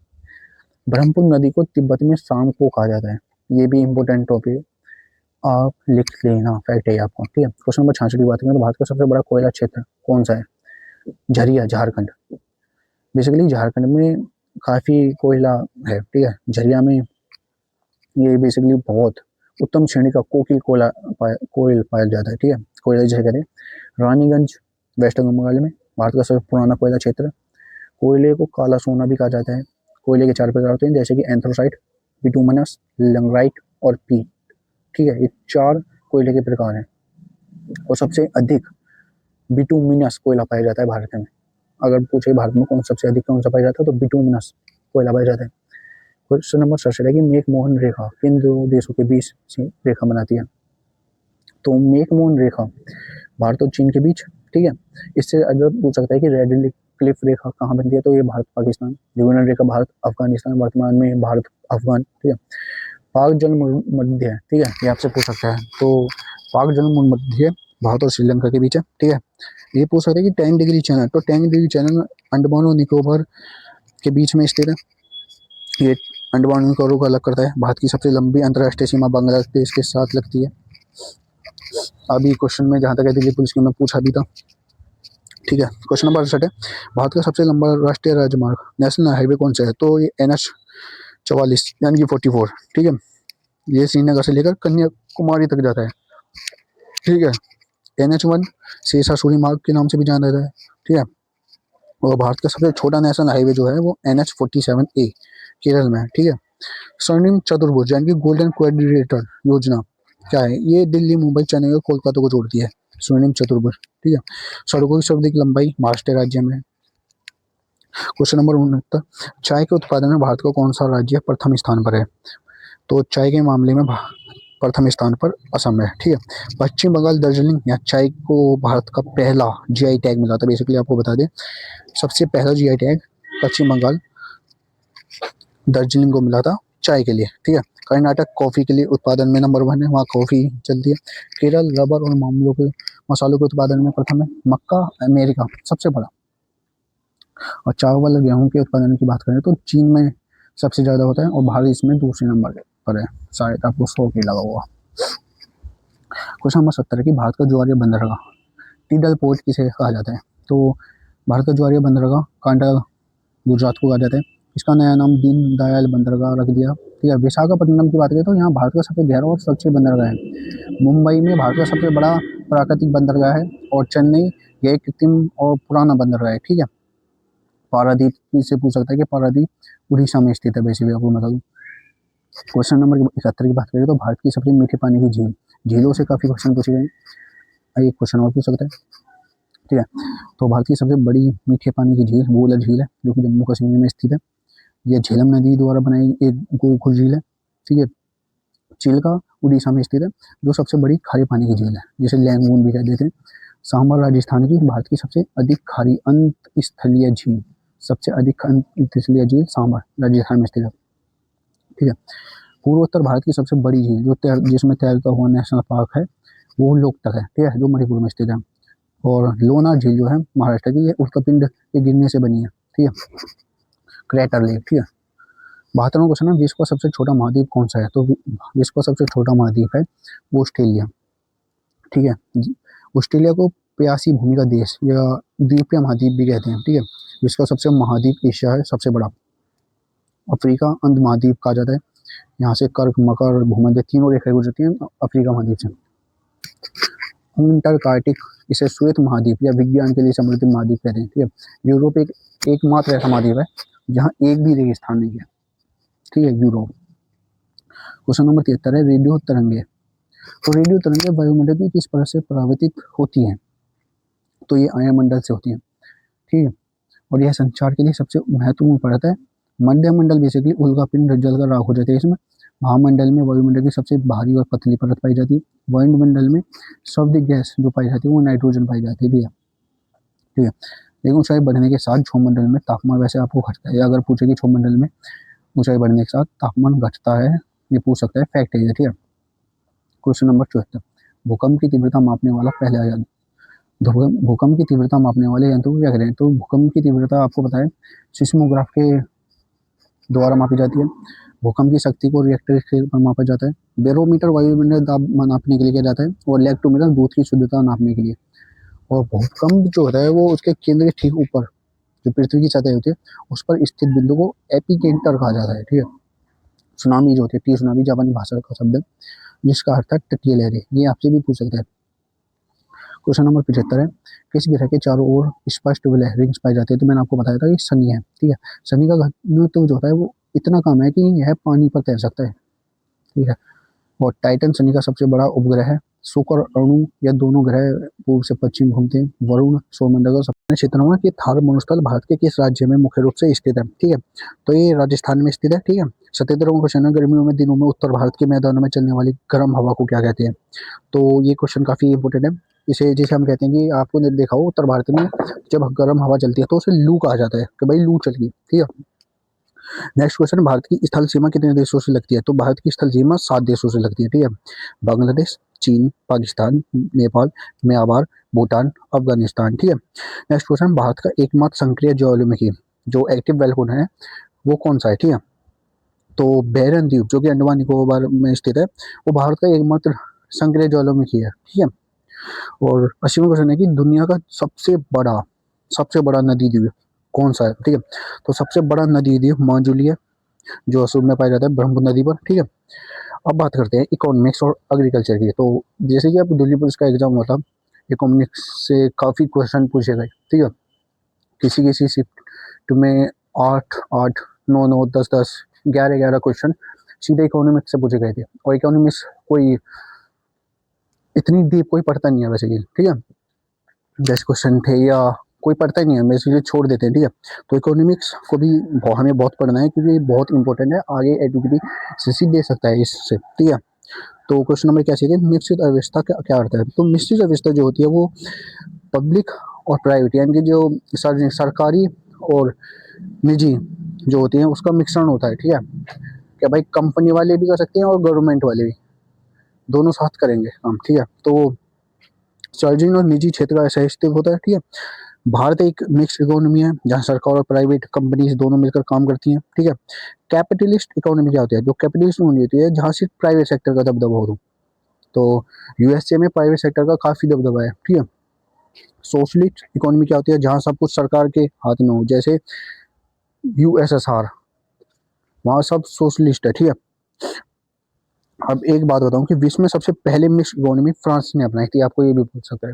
ब्रह्मपुत्र नदी को तिब्बत में शाम को कहा जाता है। ये भी इंपॉर्टेंट टॉपिक है, आप लिख लेना, फैक्ट है आपको, ठीक है। क्वेश्चन नंबर 66 की बात करें तो भारत का सबसे बड़ा कोयला क्षेत्र कौन सा है? झरिया, झारखंड। बेसिकली झारखंड में काफी कोयला है, ठीक है। झरिया में ये बेसिकली बहुत उत्तम श्रेणी का कोकिल कोयल पाया जाता है, ठीक है। कोयला जैसे करें रानीगंज वेस्ट बंगाल में भारत का सबसे पुराना कोयला क्षेत्र। कोयले को काला सोना भी कहा जाता है। कोयले के 4 प्रकार होते हैं, जैसे कि एंथ्रोसाइट, बिटुमिनस, लैंगराइट और पीट, ठीक है। ये 4 कोयले के प्रकार हैं और सबसे अधिक बिटुमिनस कोयला पाया जाता है भारत में। अगर पूछे भारत में सबसे अधिक कौन सा पाया जाता है तो बिटुमिनस कोयला पाया जाता है। क्वेश्चन नंबर 67 है कि मैकमोहन रेखा किन दो देशों के बीच से रेखा बनाती है? तो मैकमोहन रेखा भारत और चीन के बीच, ठीक है। इससे अगर पूछ सकता है कि रेड क्लिफ रेखा कहाँ बनती है? तो ये भारत पाकिस्तान। ड्यूरन रेखा भारत अफगानिस्तान, वर्तमान में भारत अफगान, ठीक है। पाक जल मध्य है, ठीक है, ये आपसे पूछ सकता है। तो पाक जल मध्य भारत और श्रीलंका के बीच है, ठीक है। ये पूछ सकते हैं कि 10 डिग्री चैनल, तो 10 डिग्री चैनल अंडमान और निकोबार के बीच में स्थित है। ये अंडमान और निकोबार को अलग करता है। भारत की सबसे लंबी अंतर्राष्ट्रीय सीमा बांग्लादेश के साथ लगती है। अभी क्वेश्चन में जहाँ तक है दिल्ली पुलिस की मैं पूछा भी था, ठीक है। क्वेश्चन नंबर 68 है भारत का सबसे लंबा राष्ट्रीय राजमार्ग नेशनल हाईवे कौन सा है? तो ये NH 44 यानी कि 44, ठीक है। ये श्रीनगर से लेकर कन्याकुमारी तक जाता है, ठीक है। NH 1 शेषा सूरी मार्ग के नाम से भी जाना जाता है, ठीक है। और भारत का सबसे छोटा नेशनल हाईवे जो है वो NH 47A केरल में है, ठीक है। स्वर्णिम चतुर्भुज यानी कि गोल्डन क्वाड्रिलेटरल योजना क्या है? ये दिल्ली, मुंबई, चेन्नई और कोलकाता को जोड़ती है, स्वर्णिम चतुर्भुज, ठीक है। सड़कों की सर्वाधिक लंबाई महाराष्ट्र राज्य में है। क्वेश्चन नंबर 69, चाय के उत्पादन में भारत का कौन सा राज्य प्रथम स्थान पर है? तो चाय के मामले में प्रथम स्थान पर असम है, ठीक है। पश्चिम बंगाल दार्जिलिंग या चाय को भारत का पहला GI टैग मिला था। बेसिकली आपको बता दें सबसे पहला GI टैग पश्चिम बंगाल दार्जिलिंग को मिला था चाय के लिए, ठीक है। कर्नाटक कॉफी के लिए उत्पादन में नंबर 1 है, वहाँ कॉफी चलती है। केरल रबर और मसालों के उत्पादन में प्रथम है। मक्का अमेरिका सबसे बड़ा। और चावल और गेहूं के उत्पादन की बात करें तो चीन में सबसे ज्यादा होता है और भारत इसमें दूसरे नंबर पर है, शायद आपको 100 की लगा हुआ। क्वेश्चन नंबर 70 की भारत का ज्वारीय बंदरगाह टीडल पोर्ट किसे कहा जाता है? तो भारत का ज्वारीय बंदरगाह कांडा गुजरात को कहा जाता है। इसका नया नाम दीनदयाल बंदरगाह रख दिया, ठीक है। विशाखापट्टनम की बात करें तो यहाँ भारत का सबसे गहरा और सबसे बंदरगाह है। मुंबई में भारत का सबसे बड़ा प्राकृतिक बंदरगाह है और चेन्नई यह कृत्रिम और पुराना बंदरगाह है, ठीक है। पारादीप से पूछ सकता है कि पारादीप उड़ीसा में स्थित है, बेसिकली आपको बता दूं। क्वेश्चन नंबर 71 की बात करें तो भारत की सबसे मीठे पानी की झील, झीलों से काफी क्वेश्चन पूछे गए हैं। एक क्वेश्चन और पूछ सकता है ठीक है। तो भारत की सबसे बड़ी मीठे पानी की झील वुलर झील है, जो कि जम्मू कश्मीर में स्थित है। यह झेलम नदी द्वारा बनाई एक गोल झील है, ठीक है। चिल्का उड़ीसा में स्थित है, जो सबसे बड़ी खारे पानी की झील है, जिसे लैंगून भी कह देते हैं। सांभर राजस्थान की भारत की सबसे अधिक खारी अंत स्थलीय झील, सबसे अधिक अंत स्थलीय झील सांभर राजस्थान में स्थित है, ठीक है। पूर्वोत्तर भारत की सबसे बड़ी झील जिसमें तैरता हुआ नेशनल पार्क है, वो लोकतक है, ठीक है, जो मणिपुर में स्थित है। और लोनार झील जो है महाराष्ट्र की, ये उल्कापिंड के गिरने से बनी है, ठीक है, क्रेटर लेक, ठीक है। 72वां क्वेश्चन है, विश्व का सबसे छोटा महाद्वीप कौन सा है? तो विश्व का सबसे छोटा महाद्वीप है वो ऑस्ट्रेलिया, ठीक है। ऑस्ट्रेलिया को प्यासी भूमि का देश या द्वीपीय महाद्वीप भी कहते हैं, ठीक है। विश्व का सबसे महाद्वीप एशिया है, सबसे बड़ा। अफ्रीका अंध महाद्वीप कहा जाता है, यहाँ से कर्क मकर भूमध्य तीनों रेखाएं गुजरती हैं अफ्रीका महाद्वीप से। अंटार्कटिक, इसे श्वेत महाद्वीप या विज्ञान के लिए समृद्ध महाद्वीप कहते हैं, ठीक है। यूरोप एकमात्र ऐसा महाद्वीप है जहाँ एक भी रेगिस्तान नहीं है, ठीक है, यूरोप। क्वेश्चन नंबर 73 है, रेडियो तरंगे। तो रेडियो तरंगे वायुमंडल की किस परत से परावर्तित होती हैं? तो ये आयनमंडल से होती हैं, ठीक है। और यह संचार के लिए सबसे महत्वपूर्ण परत है। मध्य मंडल बेसिकली उल्कापिंड जलकर राख हो जाते हैं इसमें। महामंडल में वायुमंडल की सबसे भारी और पतली परत पाई जाती है। वायुमंडल में शब्द गैस जो पाई जाती है वो नाइट्रोजन पाई जाती है, ठीक है। लेकिन ऊंचाई बढ़ने के साथ छौमंडल में तापमान वैसे आपको घटता है, अगर पूछे कि छौमंडल में ऊंचाई बढ़ने के साथ तापमान घटता है, ये पूछ सकता है, फैक्ट है ये, ठीक है। क्वेश्चन नंबर 74, भूकंप की तीव्रता मापने वाला पहला यंत्र। भूकंप की तीव्रता मापने वाले यंत्र को क्या करें? तो भूकंप की तीव्रता आपको पता है सिस्मोग्राफ के द्वारा मापी जाती है। भूकंप की शक्ति को रिएक्टर स्केल पर मापा जाता है। बैरोमीटर वायुमंडल दाब नापने के लिए किया जाता है, और लेक्टोमीटर दूध की शुद्धता नापने के लिए। और भूकंप जो होता है वो उसके केंद्र के ठीक ऊपर जो पृथ्वी की सतह होती है उस पर स्थित बिंदु को एपिकेंटर कहा जाता है, ठीक है। सुनामी जो होती है, टी सुनामी जापानी भाषा का शब्द है, जिसका अर्थ है तटीय लहरें। ये आपसे भी पूछ सकता है। क्वेश्चन नंबर 75 है, किस ग्रह के चारों ओर स्पष्ट रिंग्स पाई जाती है? तो मैंने आपको बताया था ये शनि है, ठीक है। शनि का घनत्व जो होता है वो इतना कम है कि यह पानी पर तैर सकता है, ठीक है। और टाइटन शनि का सबसे बड़ा उपग्रह है। शुक्र और अणु या दोनों ग्रह पूर्व से पश्चिम घूमते हैं। वरुण सौरमंडल का सबसे क्षेत्र में कि थार मरुस्थल भारत के किस राज्य में मुख्य रूप से स्थित है? ठीक है, तो ये राजस्थान में स्थित है, ठीक है। 77वां क्वेश्चन है, गर्मियों में दिनों में उत्तर भारत के मैदानों में चलने वाली गर्म हवा को क्या कहते हैं? तो ये क्वेश्चन काफी इंपोर्टेंट है। इसे जैसे हम कहते हैं कि आपको देखा हो उत्तर भारत में जब गर्म हवा चलती है तो उसे लू कहा जाता है कि भाई लू चल गई, ठीक है। नेक्स्ट क्वेश्चन, भारत की स्थल सीमा कितने देशों से लगती है? तो भारत की स्थल सीमा 7 देशों से लगती है, ठीक है। बांग्लादेश, चीन, पाकिस्तान, नेपाल, म्यांमार, भूटान, अफगानिस्तान, ठीक है। नेक्स्ट क्वेश्चन, भारत का एकमात्र सक्रिय ज्वालामुखी जो एक्टिव वोल्केनो है वो कौन सा है? ठीक है, तो बैरन द्वीप जो कि अंडमान निकोबार में स्थित है वो भारत का एकमात्र सक्रिय ज्वालामुखी है, ठीक है। और 80वां क्वेश्चन है कि दुनिया का सबसे बड़ा नदी द्वीप कौन सा है? ठीक है, तो सबसे बड़ा नदी द्वीप माजुली है जो असम में पाया जाता है ब्रह्मपुत्र नदी पर, ठीक है। अब बात करते हैं इकोनॉमिक्स और एग्रीकल्चर की। तो जैसे कि आप दिल्ली पुलिस का एग्जाम हुआ था, इकोनॉमिक्स से काफी क्वेश्चन पूछे गए, ठीक है। किसी किसी शिफ्ट में 8 8 9 9 10 10 11 11 क्वेश्चन सीधे इकोनॉमिक्स से पूछे गए थे। और इकोनॉमिक्स कोई इतनी डीप कोई पढ़ता नहीं है वैसे कि, ठीक है। 10 क्वेश्चन थे या कोई पढ़ता ही नहीं है, बेसिकली छोड़ देते हैं, ठीक है। तो इकोनॉमिक्स को भी हमें बहुत पढ़ना है क्योंकि ये बहुत इंपॉर्टेंट है, आगे एडुकेटी दे सकता है इससे, ठीक है। तो क्वेश्चन नंबर क्या चाहिए, मिश्रित अर्थव्यवस्था क्या क्या अर्थ है? तो मिश्रित अर्थव्यवस्था जो होती है वो पब्लिक और प्राइवेट यानी कि जो सरकारी और निजी जो होती है उसका मिश्रण होता है, ठीक है। क्या भाई कंपनी वाले भी कर सकते हैं और गवर्नमेंट वाले भी, दोनों साथ करेंगे काम, ठीक है। तो सार्वजनिक और निजी क्षेत्र का ऐसा स्थित होता है, ठीक है। भारत एक मिक्स्ड इकोनॉमी है जहाँ सरकार और प्राइवेट कंपनीज दोनों मिलकर काम करती हैं, ठीक है। कैपिटलिस्ट इकोनॉमी क्या होती है? जो कैपिटलिस्ट इकोनॉमी होती है जहाँ सिर्फ प्राइवेट सेक्टर का दबदबा हो, तो यूएसए में प्राइवेट सेक्टर का काफी दबदबा है, ठीक है। सोशलिस्ट इकोनॉमी क्या होती है? जहाँ सब कुछ सरकार के हाथ में हो, जैसे यूएसएसआर, वहाँ सब सोशलिस्ट है, ठीक है। अब एक बात बताऊं कि विश्व में सबसे पहले मिक्स्ड इकोनॉमी फ्रांस ने अपनाई थी, आपको ये भी पूछ सकता है,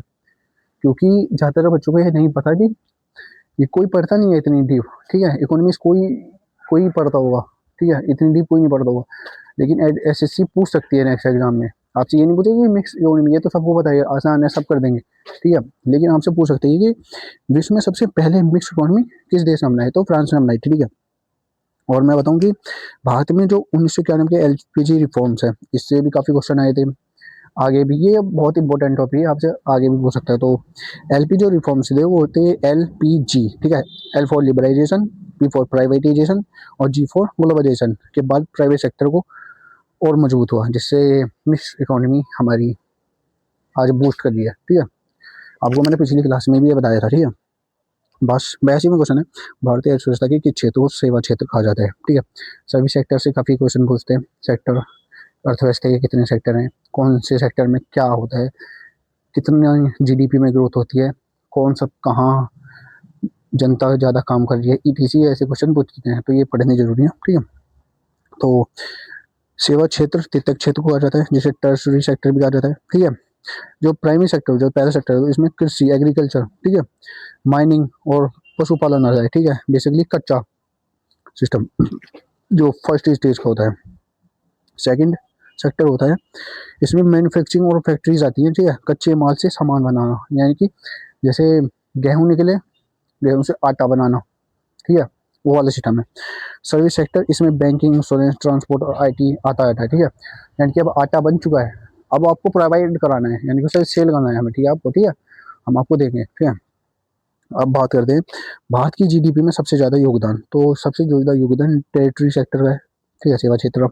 क्योंकि ज्यादातर बच्चों को ये नहीं पता कि ये कोई पढ़ता नहीं है इतनी डीप, ठीक है। इकोनॉमिक्स कोई कोई पढ़ता होगा, ठीक है, इतनी डीप कोई नहीं पढ़ता होगा, लेकिन एसएससी पूछ सकती है नेक्स्ट एग्जाम में आपसे ये नहीं पूछेगा कि मिक्स इकोनॉमी, ये तो सबको पता है, आसान है, सब कर देंगे, ठीक है। लेकिन आपसे पूछ सकते हैं कि विश्व में सबसे पहले मिक्स इकोनॉमी किस देश ने बनाई, तो फ्रांस ने बनाई थी, ठीक है। और मैं बताऊं कि भारत में जो 1991 के एलपीजी रिफॉर्म्स है, इससे भी काफी क्वेश्चन आए थे। आगे भी ये बहुत इंपॉर्टेंट टॉपिक है, आपसे आगे भी पूछ सकता है। तो एलपी जो रिफॉर्म्स थे वो होते हैं एलपीजी, ठीक है। L for liberalization, P for privatization और जी फॉर ग्लोबलाइजेशन के बाद प्राइवेट सेक्टर को और मजबूत हुआ, जिससे मिक्स इकोनॉमी हमारी आज बूस्ट कर दिया, ठीक है। आपको मैंने पिछली क्लास में भी ये बताया था, ठीक है। बस वैसे में क्वेश्चन है, भारतीय अर्थव्यवस्था के किस क्षेत्र को सेवा क्षेत्र कहा जाता है, ठीक है। सभी सेक्टर से काफी क्वेश्चन पूछते हैं। सेक्टर, अर्थव्यवस्था के कितने सेक्टर हैं, कौन से सेक्टर में क्या होता है, कितना जीडीपी में ग्रोथ होती है, कौन सब कहाँ जनता ज़्यादा काम कर रही है, ईटीसी ऐसे क्वेश्चन पूछते हैं, तो ये पढ़ने जरूरी है, ठीक है। तो सेवा क्षेत्र तृतीयक क्षेत्र को कहा जाता है, जिसे टर्शरी सेक्टर भी कहा जाता है, ठीक है। जो प्राइमरी सेक्टर, जो पहला सेक्टर है, इसमें कृषि, एग्रीकल्चर, ठीक है, माइनिंग और पशुपालन आ जाए, ठीक है। बेसिकली कच्चा सिस्टम जो फर्स्ट स्टेज का होता है। सेकंड सेक्टर होता है, इसमें मैन्युफैक्चरिंग और फैक्ट्रीज आती हैं, ठीक है। कच्चे माल से सामान बनाना, यानी कि जैसे गेहूं निकले, गेहूं से आटा बनाना, ठीक है, वो वाला सिस्टम है। सर्विस सेक्टर, इसमें बैंकिंग, इंश्योरेंस, ट्रांसपोर्ट और आईटी आता है, ठीक है। यानी कि अब आटा बन चुका है, अब आपको प्रोवाइड कराना है, यानी कि उसे सेल करना है हमें, ठीक है, आपको, ठीक है, हम आपको देंगे, ठीक है। अब बात करते हैं भारत की जीडीपी में सबसे ज़्यादा योगदान, तो सबसे ज़्यादा योगदान टेरिटरी सेक्टर का है, ठीक है, सेवा क्षेत्र।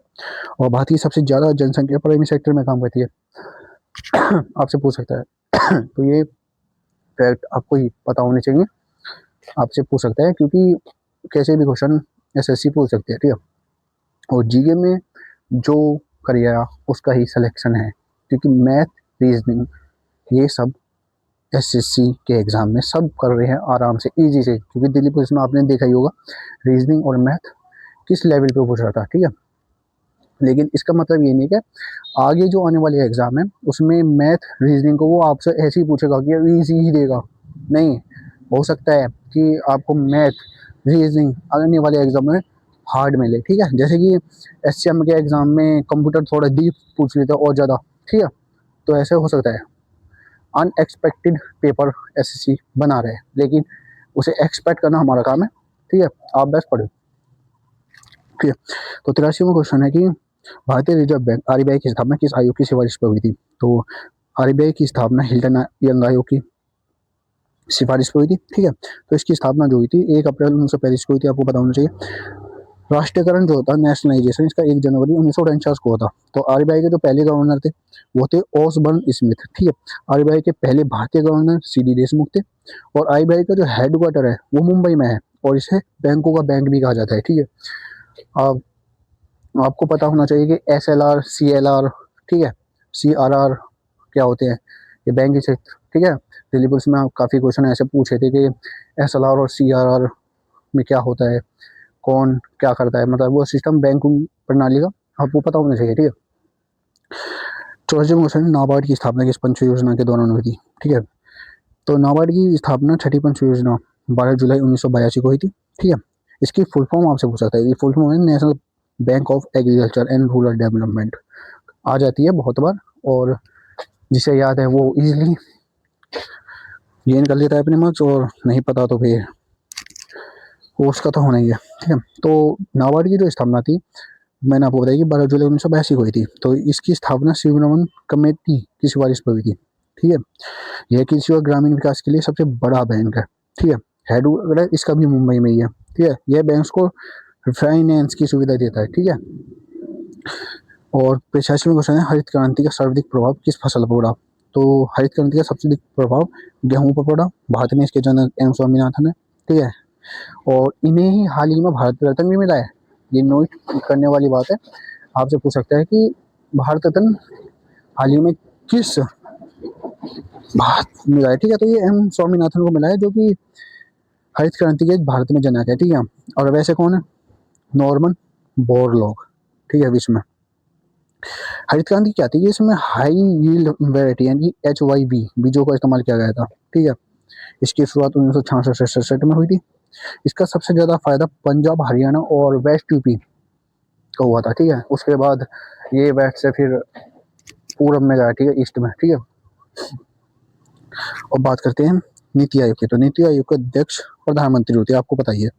और भारत की सबसे ज़्यादा जनसंख्या प्राइमरी सेक्टर में काम करती है। आपसे पूछ सकता है तो ये फैक्ट आपको ही पता होने चाहिए, आपसे पूछ सकता है, क्योंकि कैसे भी क्वेश्चन एसएससी पूछ सकते हैं, ठीक है। और जीके में जो करिएगा उसका ही सिलेक्शन है, क्योंकि मैथ, रीजनिंग, ये सब एसएससी के एग्जाम में सब कर रहे हैं आराम से, इजी से, क्योंकि दिल्ली पुलिस में आपने देखा ही होगा रीजनिंग और मैथ किस लेवल पे पूछ रहा था, ठीक है। लेकिन इसका मतलब ये नहीं कि आगे जो आने वाले एग्जाम है उसमें मैथ, रीजनिंग को वो आपसे ऐसे ही पूछेगा कि इजी ही देगा, नहीं। हो सकता है कि आपको मैथ, रीजनिंग आने वाले एग्जाम में हार्ड मिले, ठीक है। जैसे कि एससीएम के एग्जाम में कंप्यूटर थोड़ा डीप पूछ लेता और ज़्यादा, ठीक है, तो ऐसे हो सकता है। अनएक्सपेक्टेड पेपर एसएससी बना रहे हैं, लेकिन उसे एक्सपेक्ट करना हमारा काम है, ठीक है। आप बस पढ़ो, ठीक है। तो 83वां क्वेश्चन है कि भारतीय रिजर्व बैंक आरबीआई की स्थापना किस आयोग की सिफारिश पर हुई थी, तो आरबीआई की स्थापना हिल्टन यंग आयोग की सिफारिश पर हुई थी, ठीक है। तो इसकी स्थापना जो हुई थी 1 अप्रैल 1945 को हुई थी, आपको पता होना चाहिए। राष्ट्रीयकरण जो होता है, नेशनलाइजेशन, इसका 1 जनवरी 1949 को होता। तो आरबीआई के जो पहले गवर्नर थे वो थे ओसबर्न स्मिथ, ठीक है। आरबीआई के पहले भारतीय गवर्नर सीडी देशमुख थे। और आरबीआई का जो हेडक्वार्टर है वो मुंबई में है, और इसे बैंकों का बैंक भी कहा जाता है, ठीक है। आप आपको पता होना चाहिए कि एसएलआर, सीएलआर, ठीक है, सीआरआर क्या होते हैं, ये बैंक क्षेत्र, ठीक है। दिल्ली पुलिस में काफ़ी क्वेश्चन ऐसे पूछे थे कि एसएलआर और सीआरआर में क्या होता है, कौन क्या करता है, मतलब वो सिस्टम बैंकिंग प्रणाली का आपको पता होना चाहिए, ठीक है। चौदहवें क्वेश्चन, नाबार्ड की स्थापना किस पंच योजना के दौरान हुई थी, ठीक है। तो नाबार्ड की स्थापना छठी पंच योजना 12 जुलाई 1982 को हुई थी, ठीक है। इसकी फुल फॉर्म आपसे पूछ सकता है, ये फुल फॉर्म है national bank of agriculture and rural development, आ जाती है बहुत बार, और जिसे याद है वो इजीली गेन कर लेता है अपने मार्क्स, और नहीं पता तो फिर कोर्स का तो होना ही है, ठीक है। तो नाबार्ड की जो स्थापना थी, मैंने आपको बताया कि 12 जुलाई 1982 को हुई थी। तो इसकी स्थापना शिवरमन कमेटी की सिफारिश पर हुई थी, ठीक है। यह कृषि और ग्रामीण विकास के लिए सबसे बड़ा बैंक है, ठीक है। हेडक्वार्टर इसका भी मुंबई में ही है, ठीक है। यह बैंक को फाइनेंस की सुविधा देता है, ठीक है। और 85वां क्वेश्चन है, हरित क्रांति का सर्वाधिक प्रभाव किस फसल पर पड़ा, तो हरित क्रांति का सबसे अधिक प्रभाव गेहूं पर पड़ा। भारत में इसके जनक एम स्वामीनाथन है, ठीक है। और इन्हें ही हाल ही में भारत रत्न भी मिला है, ये नोट करने वाली बात है। आपसे पूछ सकता है कि भारत रत्न हाल ही में किस भारत मिला है, ठीक है। तो ये एम स्वामीनाथन को मिला है, जो कि हरित क्रांति के भारत में जनक है, ठीक है। और वैसे कौन है, नॉर्मन बोरलॉग, ठीक है, विश्व में। हरित क्रांति क्या थी, इसमें हाई यील्ड वेराइटी यानी HYV बीजों का इस्तेमाल किया गया था, ठीक है। इसकी शुरुआत 1966 में हुई थी। इसका सबसे ज्यादा फायदा पंजाब, हरियाणा और वेस्ट यूपी को हुआ था, ठीक है। उसके बाद ये वेस्ट से फिर पूरब में गया, ठीक है, ईस्ट में, ठीक है। और बात करते हैं नीति आयोग की। तो नीति आयोग के अध्यक्ष प्रधानमंत्री होते हैं, आपको पता ही है।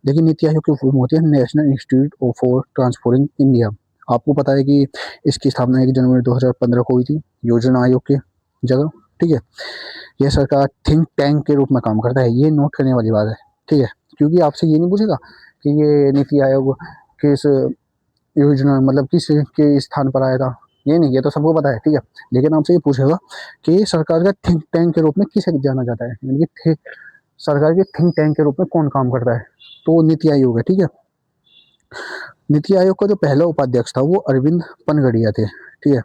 लेकिन नीति आयोग की फुल होती है national institute for transforming India. आपको पता है कि इसकी स्थापना 1 जनवरी 2015 को हुई थी, योजना आयोग की जगह, ठीक है। यह सरकार थिंक टैंक के रूप में काम करता है, ये नोट करने वाली बात है, ठीक है। क्योंकि आपसे ये नहीं पूछेगा कि ये नीति आयोग किस योजना मतलब किस के स्थान पर आया था, ये नहीं, ये तो सबको पता है, ठीक है। लेकिन आपसे ये पूछेगा कि सरकार का थिंक टैंक के रूप में किसे जाना जाता है, यानी कि सरकार के थिंक टैंक के रूप में कौन काम करता है, तो नीति आयोग है, ठीक है। नीति आयोग का जो पहला उपाध्यक्ष था वो अरविंद पनगड़िया थे, ठीक है।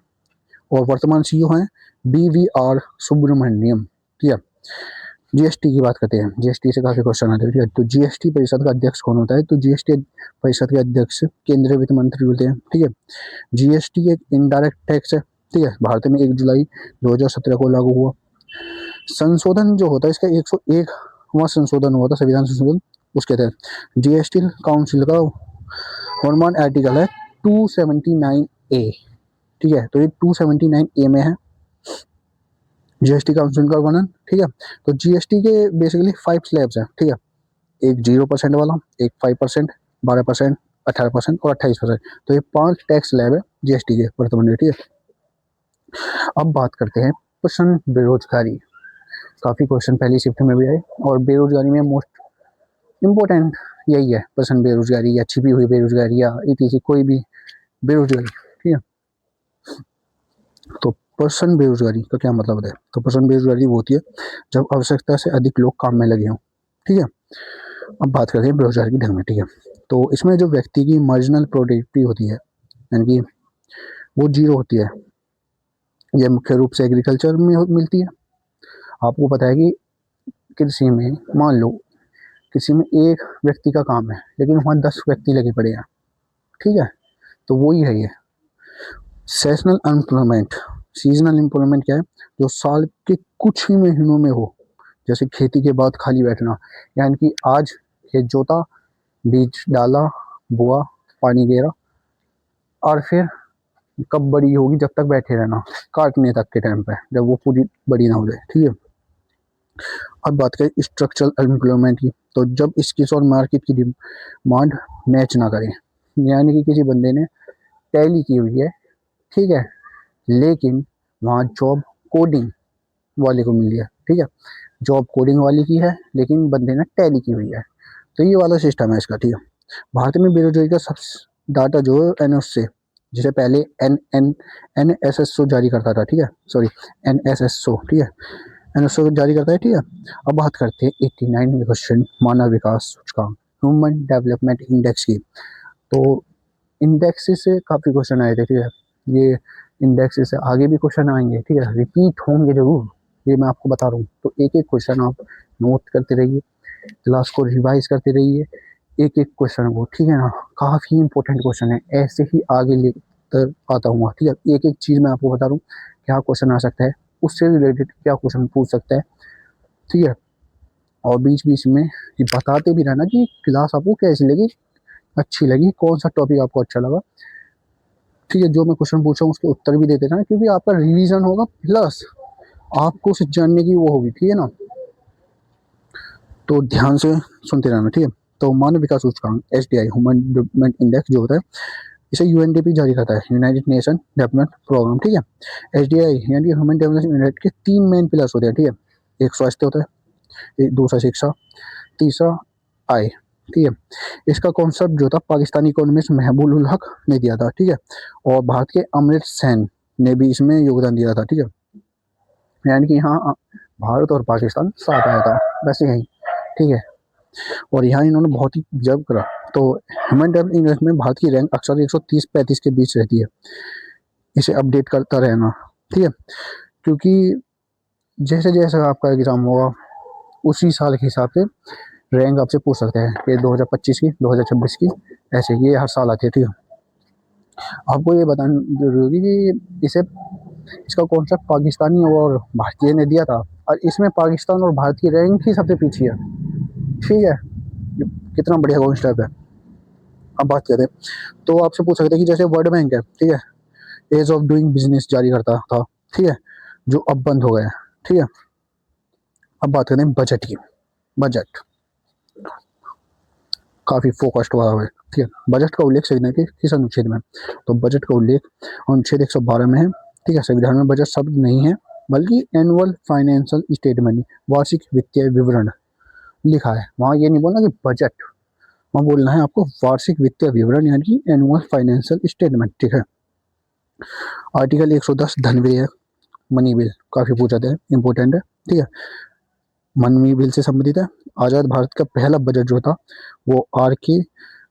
और वर्तमान सीईओ हैं BVR सुब्रमण्यम, ठीक है। जीएसटी की बात करते हैं, जीएसटी से काफी क्वेश्चन आते हैं, ठीक है। तो जीएसटी परिषद का अध्यक्ष कौन होता है, तो जीएसटी परिषद के अध्यक्ष केंद्रीय वित्त मंत्री होते हैं, ठीक है। जीएसटी एक इनडायरेक्ट टैक्स है, ठीक है। भारत में 1 जुलाई 2017 को लागू हुआ। संशोधन जो होता है इसका 101वां संशोधन हुआ था, संविधान संशोधन, उसके तहत जीएसटी काउंसिल का वर्तमान आर्टिकल है 279A, ठीक है। तो ये 279A में है जीएसटी काउंसिल का वर्णन, ठीक है। तो जीएसटी के बेसिकली 5 स्लैब्स हैं, ठीक है। एक 0% वाला, एक 5%, 12%, 18% और 28%। तो ये 5 टैक्स स्लैब है जीएसटी के वर्तमान में, ठीक है। अब बात करते हैं प्रश्न बेरोजगारी। काफी क्वेश्चन पहली शिफ्ट में भी आए, और बेरोजगारी में मोस्ट इम्पोर्टेंट यही है, प्रश्न बेरोजगारी या छिपी हुई बेरोजगारी या इतनी कोई भी बेरोजगारी, ठीक है। तो पर्सन बेरोजगारी का क्या मतलब है, तो पर्सन बेरोजगारी वो होती है जब आवश्यकता से अधिक लोग काम में लगे हों, ठीक है। अब बात करते हैं बेरोजगारी की ढंग में, ठीक है। तो इसमें जो व्यक्ति की मार्जिनल प्रोडक्टिविटी होती है, यानी कि वो 0 होती है। यह मुख्य रूप से एग्रीकल्चर में मिलती है। आपको पता है कि कृषि में मान लो किसी में 1 व्यक्ति का काम है, लेकिन वहाँ 10 व्यक्ति लगे पड़े हैं, ठीक है। तो वही है ये सेशनल अनएम्प्लॉयमेंट। सीजनल एम्प्लॉयमेंट क्या है, जो साल के कुछ ही महीनों में हो, जैसे खेती के बाद खाली बैठना, यानी कि आज खेत जोता, बीज डाला, बोआ, पानी दे रहा, और फिर कब बड़ी होगी जब तक बैठे रहना, काटने तक के टाइम पे जब वो पूरी बड़ी ना हो जाए, ठीक है। अब बात करें स्ट्रक्चरल एम्प्लॉयमेंट की, तो जब स्किल्स और मार्केट की डिमांड मैच ना करें, यानी कि किसी बंदे ने टैली की हुई है, ठीक है, लेकिन वहाँ जॉब कोडिंग वाले को मिल गया, ठीक है। जॉब कोडिंग वाली की है लेकिन बंदे ने टैली की हुई है, तो ये वाला सिस्टम है इसका, ठीक है। भारत में बेरोजगारी का सबसे डाटा जो है एनएसए, जिसे पहले एनएसएसओ जारी करता था, ठीक है, सॉरी एनएसएसओ, ठीक है, एनएसएसओ जारी करता है, ठीक है। अब बात करते हैं 89 क्वेश्चन मानव विकास सूचकांक ह्यूमन डेवलपमेंट इंडेक्स की। तो इंडेक्स से काफी क्वेश्चन आए थे, ठीक है। ये इंडेक्स से आगे भी क्वेश्चन आएंगे, ठीक है, रिपीट होंगे जरूर, ये मैं आपको बता रहा हूँ। तो एक एक क्वेश्चन आप नोट करते रहिए, क्लास को रिवाइज करते रहिए, एक एक क्वेश्चन को, ठीक है ना। काफी इंपॉर्टेंट क्वेश्चन है, ऐसे ही आगे लेकर आता हूँ, ठीक है। एक एक चीज मैं आपको बता रहा हूँ, क्या क्वेश्चन आ सकता है, उससे रिलेटेड क्या क्वेश्चन पूछ सकता है, ठीक है। और बीच बीच में ये बताते भी रहना कि क्लास आपको कैसी लगी, अच्छी लगी, कौन सा टॉपिक आपको अच्छा लगा, ठीक है। जो मैं क्वेश्चन पूछा हूँ उसके उत्तर भी देते रहना, क्योंकि आपका रिवीजन होगा प्लस आपको उसे जानने की वो होगी, ठीक है ना। तो ध्यान से सुनते रहना, ठीक है। तो मानव विकास सूचकांक HDI ह्यूमन डेवलपमेंट इंडेक्स जो होता है, इसे UNDP जारी करता है, यूनाइटेड नेशन डेवलपमेंट प्रोग्राम, ठीक है। HDI यानी ह्यूमन डेवलपमेंट इंडेक्स के 3 मेन पिलर्स होते हैं, ठीक है। एक स्वास्थ्य होता है, एक दूसरा शिक्षा, तीसरा आय, ठीक है। इसका कॉन्सेप्ट जो था पाकिस्तानी इकोनॉमिस्ट महबूब उल हक ने दिया था, ठीक है। और भारत के अमृत सेन ने भी इसमें योगदान दिया था, ठीक है। यानी कि यहाँ भारत और पाकिस्तान साथ आया था वैसे यही, ठीक है। और यहाँ इन्होंने बहुत ही जब करा। तो ह्यूमन डेवलपमेंट इंडेक्स में भारत की रैंक अक्सर 130-35 के बीच रहती है, इसे अपडेट करता रहना, ठीक है। क्योंकि जैसे जैसे आपका एग्जाम होगा उसी साल के हिसाब से रैंक आपसे पूछ सकते हैं कि 2025 की, 2026 की, ऐसे ये हर साल आती है, ठीक है। आपको ये बताना जरूरी कि इसे इसका कॉन्सेप्ट पाकिस्तानी और भारतीय ने दिया था, और इसमें पाकिस्तान और भारत की रैंक ही सबसे पीछे है, ठीक है। कितना बढ़िया कॉन्सेप्ट है। अब बात करें तो आपसे पूछ सकते हैं कि जैसे वर्ल्ड बैंक है, ठीक है, एज ऑफ डूइंग बिजनेस जारी करता था, ठीक है, जो अब बंद हो गया, ठीक है। अब बात करते हैं बजट की। बजट काफी फोकस्ड हुआ है, ठीक है। बजट का उल्लेख संविधान के किस अनुच्छेद में? तो बजट का उल्लेख अनुच्छेद 112 में है, ठीक है। संविधान में बजट शब्द नहीं है, बल्कि एनुअल फाइनेंशियल स्टेटमेंट, वार्षिक वित्तीय विवरण लिखा है। वहां ये नहीं बोलना कि बजट, वहां बोलना है आपको वार्षिक वित्तीय विवरण, यानी कि एनुअल फाइनेंशियल स्टेटमेंट, ठीक है। आर्टिकल 110 धन व्यय मनी बिल काफी पूछा जाता है, इंपॉर्टेंट है, ठीक है। मनी बिल से संबंधित है। आजाद भारत का पहला बजट जो था वो आर के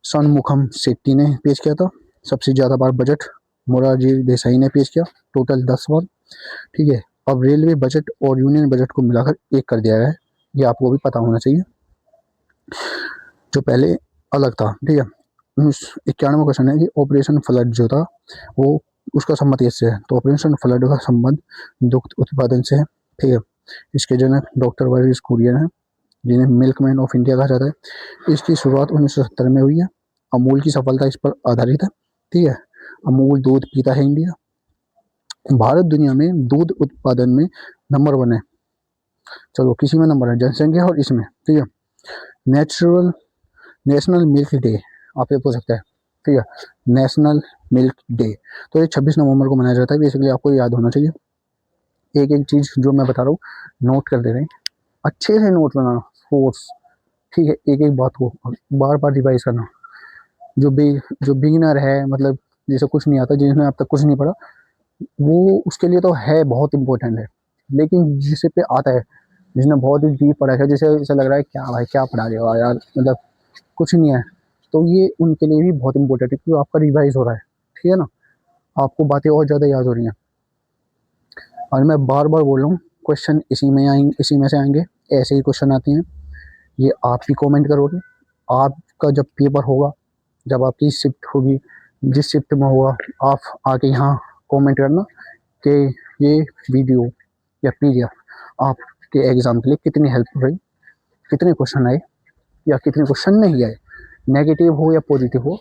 षणमुखम शेट्टी ने पेश किया था। सबसे ज्यादा बार बजट मोरारजी देसाई ने पेश किया, टोटल 10 बार, ठीक है। अब रेलवे बजट और यूनियन बजट को मिलाकर एक कर दिया गया है, ये आपको भी पता होना चाहिए, जो पहले अलग था, ठीक है। 91वां क्वेश्चन है कि ऑपरेशन फ्लड जो था वो उसका संबंध किससे है? तो ऑपरेशन फ्लड का संबंध दुग्ध उत्पादन से है, ठीक है। इसके जनक डॉक्टर वर्गीस कुरियन है, जिन्हें मिल्कमैन ऑफ इंडिया कहा जाता है। इसकी शुरुआत 1970 में हुई है। अमूल की सफलता इस पर आधारित है, ठीक है। अमूल दूध पीता है इंडिया। भारत दुनिया में दूध उत्पादन में नंबर 1 है, चलो किसी में नंबर है, जनसंख्या और इसमें, ठीक है। नेशनल मिल्क डे आप ये पूछ सकते हैं, ठीक है, नेशनल मिल्क डे। तो ये 26 नवंबर को मनाया जाता है, बेसिकली आपको याद होना चाहिए। एक एक चीज जो मैं बता रहा हूँ नोट कर दे रहे हैं, अच्छे से नोट बनाना, फोर्स, ठीक है। एक एक बात को बार बार रिवाइज करना। जो बिगिनर है, मतलब जिसे कुछ नहीं आता, जिसने अब तक कुछ नहीं पढ़ा, वो उसके लिए तो है बहुत इंपॉर्टेंट है। लेकिन जिसे पे आता है, जिसने बहुत ही डीप पढ़ा है, जिसे ऐसा लग रहा है क्या भाई क्या पढ़ा रहे हो यार, मतलब कुछ नहीं है, तो ये उनके लिए भी बहुत इंपॉर्टेंट है, क्योंकि आपका रिवाइज हो रहा है, ठीक है ना। आपको बातें और ज़्यादा याद हो रही हैं। और मैं बार बार बोल रहा हूँ, क्वेश्चन इसी में से आएंगे, ऐसे ही क्वेश्चन आते हैं। ये आप ही कमेंट करोगे, आपका जब पेपर होगा, जब आपकी शिफ्ट होगी, जिस शिफ्ट में होगा, आप आके यहाँ कमेंट करना कि ये वीडियो या पीडीएफ आपके एग्जाम के लिए कितनी हेल्पफुल रही, कितने क्वेश्चन आए या कितने क्वेश्चन नहीं आए, नेगेटिव हो या पॉजिटिव हो,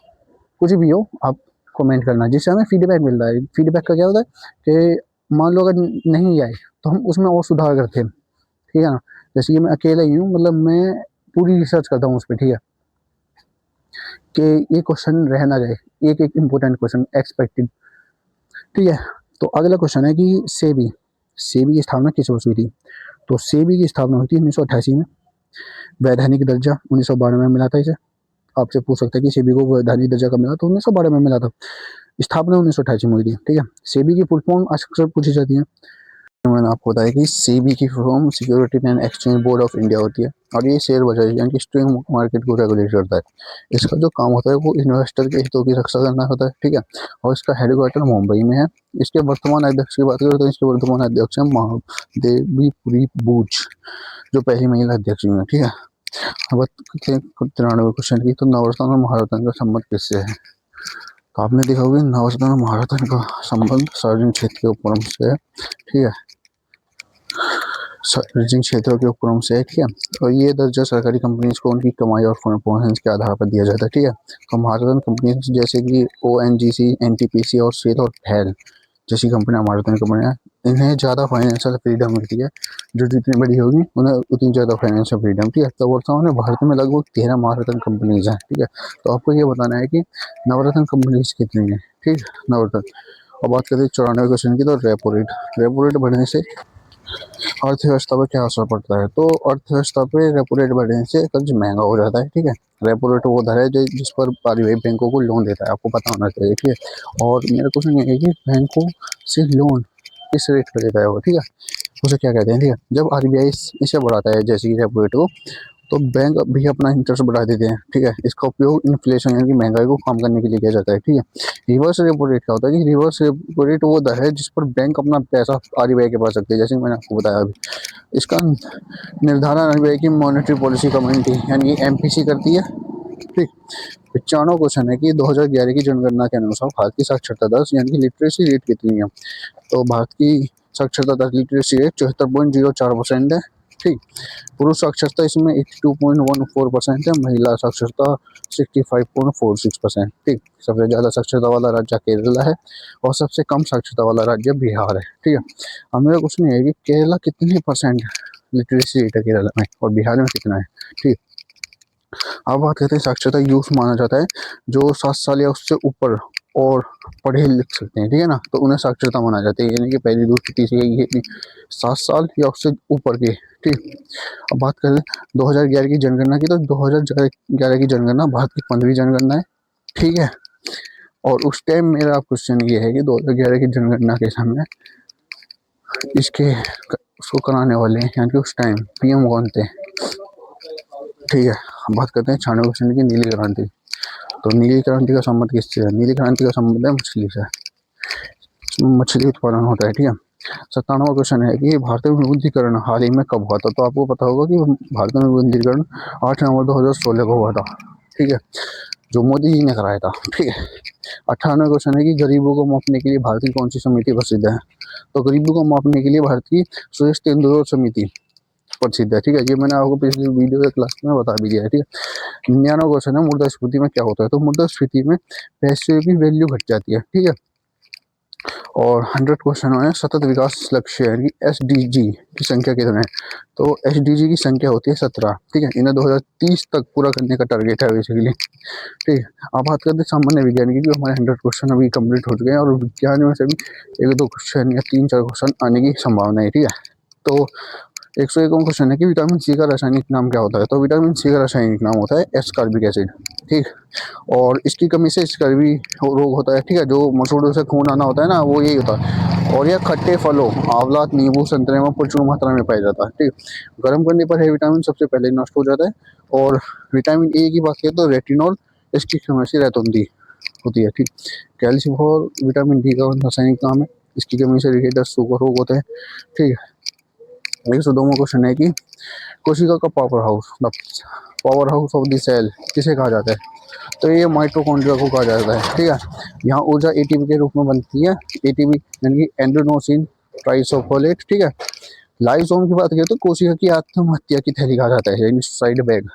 कुछ भी हो, आप कमेंट करना, जिससे हमें फीडबैक मिलता है। फीडबैक का क्या होता है कि मान लो अगर नहीं आए तो हम उसमें और सुधार करते हैं, ठीक है ना। जैसे कि मैं अकेला ही हूँ, मतलब मैं पूरी रिसर्च करता हूँ उस पर, ठीक है, कि ये क्वेश्चन रह ना जाए, एक एक इम्पोर्टेंट क्वेश्चन एक्सपेक्टेड, ठीक है। तो अगला क्वेश्चन है कि सेबी सेबी की स्थापना किस वर्ष हुई थी? तो सेबी की स्थापना हुई थी 1988 में। वैधानिक दर्जा 1992 में मिला था इसे। आपसे पूछ सकते हैं कि सेबी को वैधानिक दर्जा कब मिला, तो 1992 में मिला था। स्थापना 1988 में हुई थी, ठीक है। सेबी की फुल फॉर्म अक्सर पूछी जाती है। मैंने आपको बताया कि सेबी की form security and exchange board of India होती है, और ये शेयर बाजार यानी कि स्टॉक मार्केट को रेगुलेट करता है। इसका जो काम होता है वो इन्वेस्टर के हितों की रक्षा करना होता है, ठीक है। और इसका हेडक्वार्टर मुंबई में है। इसके वर्तमान अध्यक्ष की बात करें तो इसके वर्तमान अध्यक्ष है महादेवीपुरी बूच, जो पहली महिला अध्यक्ष हुई है, ठीक है। अब 93 क्वेश्चन की, तो नवरत्न और महारत्न का संबंध किससे है? तो आपने देखा होगा नवरत्न और महारत्न का संबंध सार्वजनिक क्षेत्र के उपक्रम से है, ठीक है, सार्वजनिक क्षेत्रों के उपक्रम से है, ठीक है। और ये दर्जा सरकारी कंपनीज को उनकी कमाई और परफॉर्मेंस के आधार पर दिया जाता है, ठीक है। तो महारत्न कंपनीज जैसे कि ओएनजीसी, एनटीपीसी और सेल और फैल जैसी कंपनियां महारत्न कंपनियां, इन्हें ज़्यादा फाइनेंशियल फ्रीडम मिलती है। जो जितनी बड़ी होगी उन्हें उतनी ज़्यादा फाइनेंशियल फ्रीडम, ठीक है। तो वर्तमान में भारत में लगभग 13 महारत्न कंपनीज हैं, ठीक है। तो आपको ये बताना है कि नवरत्न कंपनीज कितनी है, ठीक है, नवरत्न। और बात करें 94 क्वेश्चन की, तो रेपो रेट बढ़ने से अर्थव्यवस्था पर क्या असर पड़ता है? तो अर्थव्यवस्था पे रेपो रेट बढ़ने से कर्ज महंगा हो जाता है, ठीक है। रेपो रेट वो दर है जिस पर पारिवारिक बैंकों को लोन देता है, आपको पता होना चाहिए, ठीक है। और मेरा क्वेश्चन ये है कि बैंकों से लोन किस रेट पर देता है वो, ठीक है, उसे क्या कहते हैं, ठीक है। जब आरबीआई इसे बढ़ाता है जैसे कि रेपो रेट को, तो बैंक भी अपना इंटरेस्ट बढ़ा देते हैं, ठीक है। इसका उपयोग इन्फ्लेशन यानी कि महंगाई को कम करने के लिए किया जाता है, ठीक है। रिवर्स रेपो रेट क्या होता है कि रिवर्स रेपो रेट वो दर है जिस पर बैंक अपना पैसा आरबीआई के पास रखते हैं, जैसे मैंने आपको बताया अभी। इसका निर्धारण आरबीआई की मॉनेटरी पॉलिसी कमेटी यानी कि एमपीसी करती है, ठीक। 95 क्वेश्चन है कि 2011 की जनगणना के अनुसार भारत की साक्षरता दर यानी कि लिटरेसी रेट कितनी है? तो भारत की साक्षरता दर लिटरेसी रेट 74.04% है, ठीक। पुरुष साक्षरता इसमें 82.14% है, महिला साक्षरता 65.46%। ठीक। सबसे ज्यादा साक्षरता वाला राज्य केरला है और सबसे कम साक्षरता वाला राज्य बिहार है। ठीक है। अब मेरा क्वेश्चन ये है कि केरला कितने परसेंट लिटरेसी रेट है केरला में और बिहार में कितना है। ठीक। अब बात करते हैं साक्षरता यूथ माना जाता है जो 7 साल या उससे ऊपर और पढ़े लिख सकते हैं। ठीक है ना, तो उन्हें साक्षरता माना जाता है, यानी कि पहली दूसरी तीसरी ये 7 साल या उससे ऊपर के। ठीक। अब बात करें 2011 की जनगणना की, तो 2011 की जनगणना भारत की 15वीं जनगणना है। ठीक है। और उस टाइम मेरा क्वेश्चन ये है कि 2011 की जनगणना के समय इसके उसको कराने वाले यानी कि उस टाइम पीएम कौन थे। ठीक है। हम बात करते हैं 96% की नीली क्रांति। तो नीली क्रांति का संबंध किससे है? नीली क्रांति का संबंध है मछली से, मछली उत्पादन होता है। ठीक है। 97वां क्वेश्चन है कि भारतीय विमुद्रीकरण हाल ही में कब हुआ था। तो आपको पता होगा कि भारतीय विमुद्रीकरण 8 नवंबर 2016 को हुआ था। ठीक है, जो मोदी जी ने कराया था। ठीक है। 98वां क्वेश्चन है कि गरीबों को मापने के लिए भारत की कौन सी समिति प्रसिद्ध है। तो गरीबों को मापने के लिए भारत की सुरेश तेंदुलकर समिति प्रसिद्ध है। ठीक है, ये मैंने आपको पिछली वीडियो के क्लास में बता भी दिया है। ठीक है। 99वां क्वेश्चन है मुद्रास्फीति में क्या होता है। तो मुद्रास्फीति में पैसे की वैल्यू घट जाती है। ठीक है। और 100 क्वेश्चन है सतत विकास लक्ष्य यानी SDG की संख्या कितने है। तो SDG की संख्या होती है 17। ठीक है, इन्हें 2030 तक पूरा करने का टारगेट है बेसिकली। ठीक है। अब बात करते हैं सामान्य विज्ञान की, हमारे 100 क्वेश्चन अभी कंप्लीट हो चुके हैं और विज्ञान में से भी 1-2 क्वेश्चन या 3-4 क्वेश्चन आने की संभावना है। ठीक है। तो 101 क्वेश्चन है कि विटामिन सी का रासायनिक नाम क्या होता है। तो विटामिन सी का रासायनिक नाम होता है एस्कॉर्बिक एसिड। ठीक। और इसकी कमी से स्कर्वी रोग होता है। ठीक है, जो मसूड़ों से खून आना होता है ना, वो यही होता है। और यह खट्टे फलों आंवला नींबू संतरे में प्रचुर मात्रा में पाया जाता है। ठीक। गर्म करने पर यह विटामिन सबसे पहले नष्ट हो जाता है। और विटामिन ए की बात करें तो रेटिनॉल इसकी कमी से रहती होती है। ठीक। कैल्शियम और विटामिन डी का रासायनिक नाम है, इसकी कमी से रिकेटस सुगर रोग होते हैं। ठीक है। 102वां क्वेश्चन है कि कोशिका का power house of the cell किसे कहा जाता है। तो ये माइटोकॉन्ड्रिया को कहा जाता है। ठीक है। यहाँ ऊर्जा एटीपी के रूप में बनती है। एटीपी यानी कि एंडोनोसिन ट्राइसोफोलेट। ठीक है। लाइसोम की बात करें तो कोशिका की आत्महत्या की थैली कहा जाता है, यानी साइड बैग।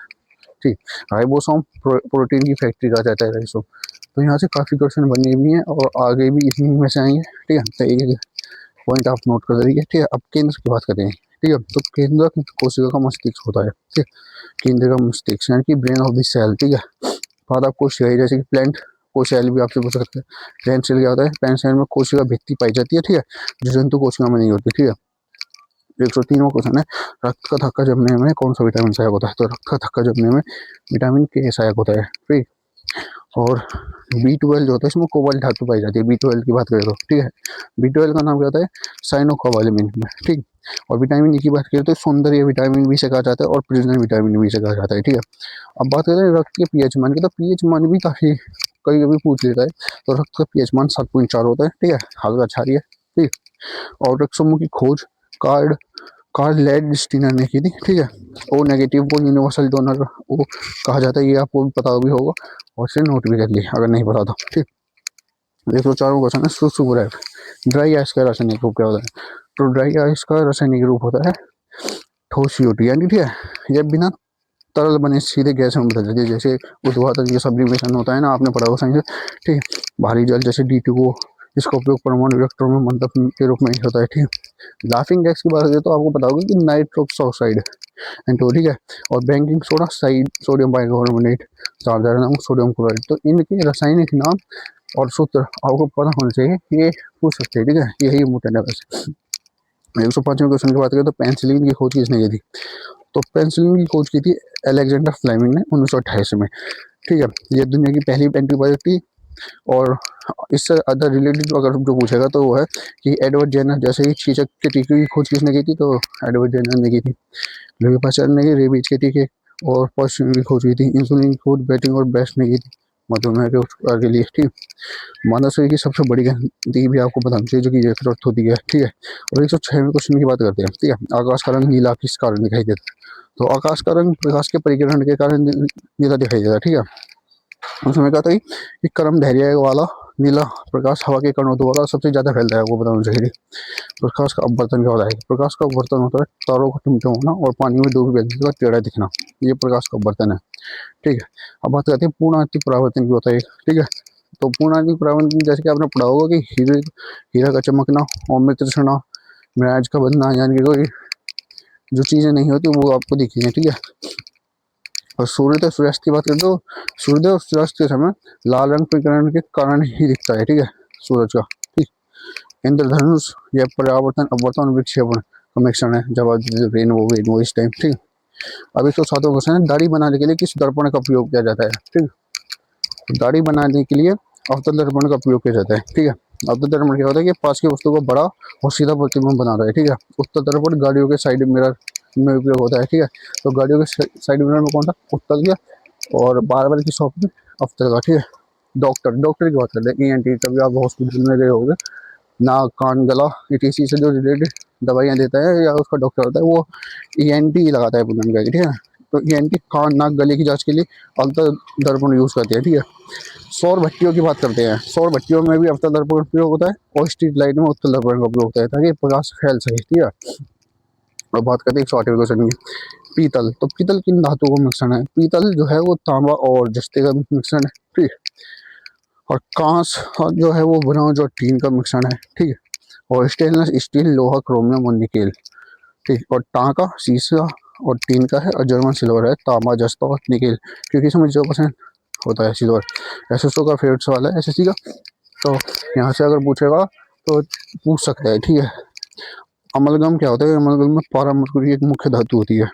ठीक। राइबोसोम प्रोटीन की फैक्ट्री कहा जाता है राइसोम। तो यहाँ से काफी क्वेश्चन बने भी हैं और आगे भी इसी में से आएंगे। ठीक है, तो एक पॉइंट आप नोट कर लीजिए। ठीक है। अब केंद्र की बात करें। ठीक है, तो केंद्र कोशिका का मस्तिष्क होता है। ठीक। केंद्र का मस्तिष्क यानी कि ब्रेन ऑफ द सेल। ठीक है। बाद आपको कोशिका जैसे कि प्लांट कोशिका भी आपसे पूछ सकते हैं। प्लांट सेल क्या होता है। प्लांट सेल में कोशिका भित्ति पाई जाती है। ठीक है, जो जंतु कोशिका में नहीं होती। ठीक है। 103वां क्वेश्चन है रक्त का थक्का जमने में कौन सा विटामिन सहायक होता है। तो रक्त का थक्का जमने में विटामिन के सहायक होता है। ठीक। और B12 जो होता है इसमें कोबाल्ट धातु पाई जाती है। B12 की बात करें तो। ठीक है। B12 का नाम क्या होता है, साइनोकोबालामिन। ठीक। और विटामिन E की बात करें तो सौंदर्य विटामिन बी से कहा जाता है और प्रिजनर विटामिन बी से कहा जाता है। ठीक है। अब बात करें रक्त के पीएच मान की, तो पीएच मान भी काफी कभी कभी पूछ लेता है। तो रक्त का पीएच मान 7.4 होता है। ठीक है, हल्का क्षारीय। ठीक। और रक्त समूह की खोज कार्ड कार्ल लैंडस्टीनर ने की थी। ठीक है। ओ नेगेटिव को यूनिवर्सल डोनर वो कहा जाता है, ये आपको भी पता भी होगा और इसे नोट भी कर लिए अगर नहीं पता तो। ठीक। 104वां क्वेश्चन है सुसुब्रैक ड्राई आइस का रासायनिक रूप क्या होता है। तो ड्राई आइस का रासायनिक रूप होता है ठोस CO2 यानी। ठीक है, यह बिना तरल बने सीधे गैस में बदल जाती है। जैसे ऊर्ध्वाधर ये सब्लिमेशन होता है ना, आपने पढ़ा होगा साइंस में। ठीक है। भारी जल जैसे D2O, इसका उपयोग परमाणु रिएक्टरों में मंडप के रूप में होता है। ठीक है। लाफिंग गैस की बात करें तो आपको पता होगा कि नाइट्रोक्स ऑक्साइड एंड। ठीक है। और baking soda sodium bicarbonate, charger नाम सोडियम क्लोराइड। तो इनके रासायनिक नाम और सूत्र आपको पता होना चाहिए, ये पूछ सकते हैं। ठीक है, यही इम्पोर्टेंट है वैसे। 105वें क्वेश्चन की बात करें तो पेंसिलिन की खोज किसने की थी। तो पेंसिलिन की खोज की थी अलेक्जेंडर फ्लेमिंग ने 1928 में। ठीक है, ये दुनिया की पहली एंटीबायोटिक थी। और इससे अदर रिलेटेड अगर जो पूछेगा तो वो है कि एडवर्ड जेनर, जैसे ही चीचक के टीके की खोज किसने की थी। तो एडवर्ड जेनर ने की थी। लुई पास्चर ने की रेबीज के टीके और पॉइजन की खोज की थी। इंसुलिन की खोज बेटिंग और बेस्ट ने की थी मधुमेह के उपचार के लिए। ठीक। मानव शरीर की सबसे बड़ी ग्रंथि भी आपको बताना चाहिए जो कि यकृत होती है। ठीक है। और 106वें क्वेश्चन की बात करते हैं। ठीक है, आकाश का रंग नीला किस कारण दिखाई देता है। तो आकाश का रंग प्रकाश के परिग्रहण के कारण नीला दिखाई देता है। ठीक है। उसमें कहा था कि क्रम धैर्य वाला नीला प्रकाश हवा के कणों द्वारा सबसे ज्यादा फैलता है, वो बताना चाहिए। प्रकाश का अपवर्तन क्या होता है? प्रकाश का अपवर्तन होता है तारों का टिमटिमाना और पानी में डूबी व्यक्ति का टेढ़ा दिखना, ये प्रकाश का अपवर्तन है। ठीक है, अब बात करते हैं पूर्णांतिक परावर्तन की होता है। ठीक है, तो पूर्णांतिक परावर्तन जैसे कि आपने पढ़ा होगा कि हीरा का चमकना, अमृत तृष्णा, मिराज का बनना, यानी कि कोई जो चीजें नहीं होती वो आपको दिखेंगी। ठीक है, और सूर्योदय सूर्यास्त की बात करें तो सूर्योदय और सूर्यास्त के समय लाल रंग विकिरण के कारण ही दिखता है। ठीक है, सूरज का। ठीक, इंद्रधनुष यह परावर्तन अपवर्तन और विक्षेपण का मिश्रण है, जब रेनबो इस टाइम। ठीक, अब 107वां क्वेश्चन है, दाढ़ी बनाने के लिए किस दर्पण का प्रयोग किया जाता है? ठीक, दाढ़ी बनाने के लिए अवतल दर्पण का प्रयोग किया जाता है। ठीक है, अवतल दर्पण क्या होता है कि पास की वस्तु को बड़ा और सीधा प्रतिबिंब बना रहा है। ठीक है, उत्तल दर्पण गाड़ियों के साइड मिरर में उपयोग होता है। ठीक है, तो गाड़ियों के साइड मिरर में कौन सा? उत्तल का, और बार की शॉप में अवतल का। ठीक है, डॉक्टर की बात करते हैं, ENT। कभी आप हॉस्पिटल में गए होंगे, नाक कान गला ETC से जो रिलेटेड दवाइयाँ देता है या उसका डॉक्टर होता है, वो ENT लगाता है बुलंद का। ठीक है, तो ENT कान नाक गले की जांच के लिए अवतल दर्पण यूज करते हैं। ठीक है, सौर भट्टियों की बात करते हैं। सौर भट्टियों में भी अवतल दर्पण का प्रयोग होता है और स्ट्रीट लाइट में उत्तल दर्पण का प्रयोग होता है ताकि प्रकाश फैल सके। ठीक है, और बात करते हैं 108वें क्वेश्चन की, पीतल। तो पीतल किन धातुओं का मिश्रण है? पीतल जो है वो तांबा और जस्ते का मिश्रण है। ठीक है, और कांस जो है वो ब्रॉन्ज और टीन का मिश्रण है। ठीक है, और स्टेनलेस स्टील लोहा क्रोमियम और निकेल। ठीक, और टांका शीशा और टीन का है, और जर्मन सिल्वर है, तांबा जस्ता और निकेल, क्योंकि इसमें 0% होता है सिल्वर। SSO का फेवरेट सवाल है SSC का, तो यहाँ से अगर पूछेगा तो पूछ सकता है। ठीक है, अमलगम क्या होता है? अमलगम में पारा मरकरी एक मुख्य धातु होती है।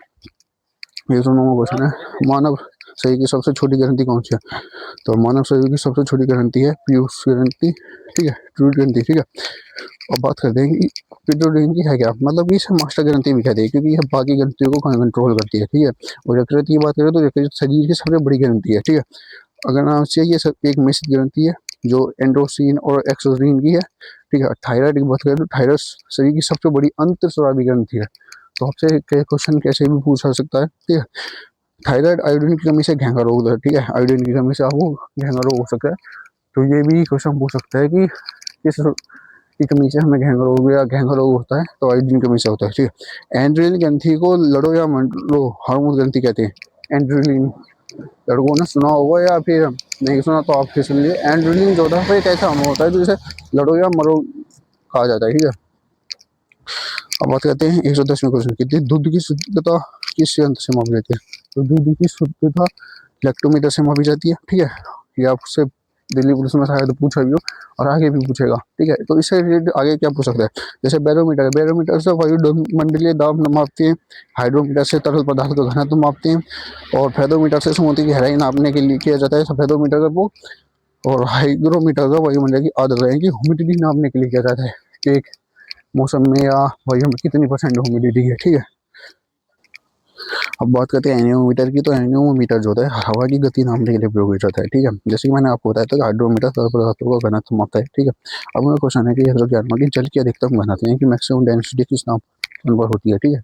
ये सुनो क्वेश्चन है, मानव शरीर की सबसे छोटी ग्रंथि कौन सी है? तो मानव शरीर की सबसे छोटी ग्रंथि है पीयूष ग्रंथि। ठीक है, ट्रूट ग्रंथि। ठीक है, अब बात करते हैं कि पिट्यूटरी ग्रंथि है क्या, मतलब कि इसे मास्टर ग्रंथि भी कहते हैं क्योंकि यह बाकी ग्रंथियों को कंट्रोल करती है। ठीक है, और यकृत की बात करें तो यकृत शरीर की सबसे बड़ी ग्रंथि है। ठीक है, अगर नाम से ये सब एक मिश्रित ग्रंथि है जो एंड्रोसिन और एक्सोसिन की है। ठीक है, थायराइड की बात करें तो थायरस शरीर की सबसे बड़ी अंतःस्रावी ग्रंथि है। तो आपसे क्वेश्चन कैसे भी पूछा सकता है। ठीक है, थायराइड आयोडीन की कमी से घेंगा रोग होता है। ठीक है, आयोडीन की कमी से आपको घेंगा रोग हो सकता है। तो ये भी क्वेश्चन पूछ सकता है कि किस की कमी से हमें घेंगा रोग या घेंगा रोग होता है, तो आयोडीन की कमी से होता है। ठीक है, एंड्रेलिन ग्रंथि को लड़ो या मंडलो हार्मोन ग्रंथि कहते हैं। एंड्रेलिन लड़कों ने सुना होगा या फिर नहीं सुना तो आप फिर सुन लिए। एंड्रेलिन जो होता है वो एक ऐसा हार्मोन होता है जो इसे लड़ो या मरो कहा जाता है। ठीक है, अब बात करते हैं 110वें क्वेश्चन की, दूध की शुद्धता किस यंत्र से मापी जाती है? तो दूध की शुद्धता लैक्टोमीटर से मापी जाती है। ठीक है, ये आपसे दिल्ली पुलिस में शायद पूछा भी हो और आगे भी पूछेगा। ठीक है, तो इससे रिलेटेड आगे क्या पूछ सकता है? जैसे बैरोमीटर है, बैरोमीटर से वायुमंडलीय दाब मापते हैं, हाइड्रोमीटर से तरल पदार्थ का घनत्व मापते हैं, और फेदोमीटर से समुद्र की गहराई नापने के लिए किया जाता है सफेदोमीटर का वो, और हाइग्रोमीटर का वायुमंडल की आर्द्रता यानी कि ह्यूमिडिटी नापने के लिए किया जाता है कि एक मौसम में या वायु में कितनी % ह्यूमिडिटी है। ठीक है, अब बात करते हैं एनियोमीटर की, तो एनियोमीटर जो होता है हवा की गति नापने के लिए प्रयोग किया जाता है। ठीक है, जैसे कि मैंने आपको बताया था हाइड्रोमीटर तरल पदार्थों का घनत्व मापता है। ठीक है, अब मेरा क्वेश्चन है कि 11वां की जल की अधिकतम घनत्व यानी कि मैक्सिमम डेंसिटी किस तापमान पर होती है? ठीक है,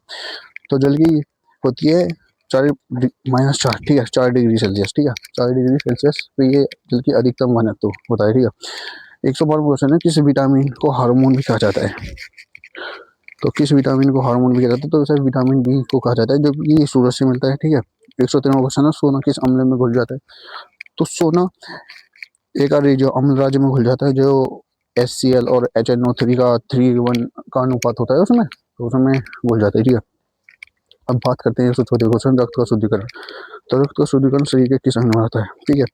तो जल की होती है 4 - 4। ठीक है, 4 डिग्री सेल्सियस। ठीक है, 4 डिग्री सेल्सियस पे ये जल की अधिकतम घनत्व होता है। ठीक है, 112 क्वेश्चन है, किस विटामिन को हार्मोन भी कहा जाता है? तो किस विटामिन को हार्मोन भी कहा जाता है? तो सर विटामिन D को कहा जाता है जो कि सूरज से मिलता है। ठीक है, 113वां क्वेश्चन है, सोना किस अम्ल में घुल जाता है? तो सोना एक जो अम्ल राज्य में घुल जाता है जो HCl और HNO3 का 3:1 का अनुपात होता है उसमें, तो उसमें घुल जाता है। ठीक है, अब बात करते हैं 114 क्वेश्चन, रक्त का शुद्धिकरण। तो रक्त का शुद्धिकरण शरीर के किस अंग में होता है? ठीक है,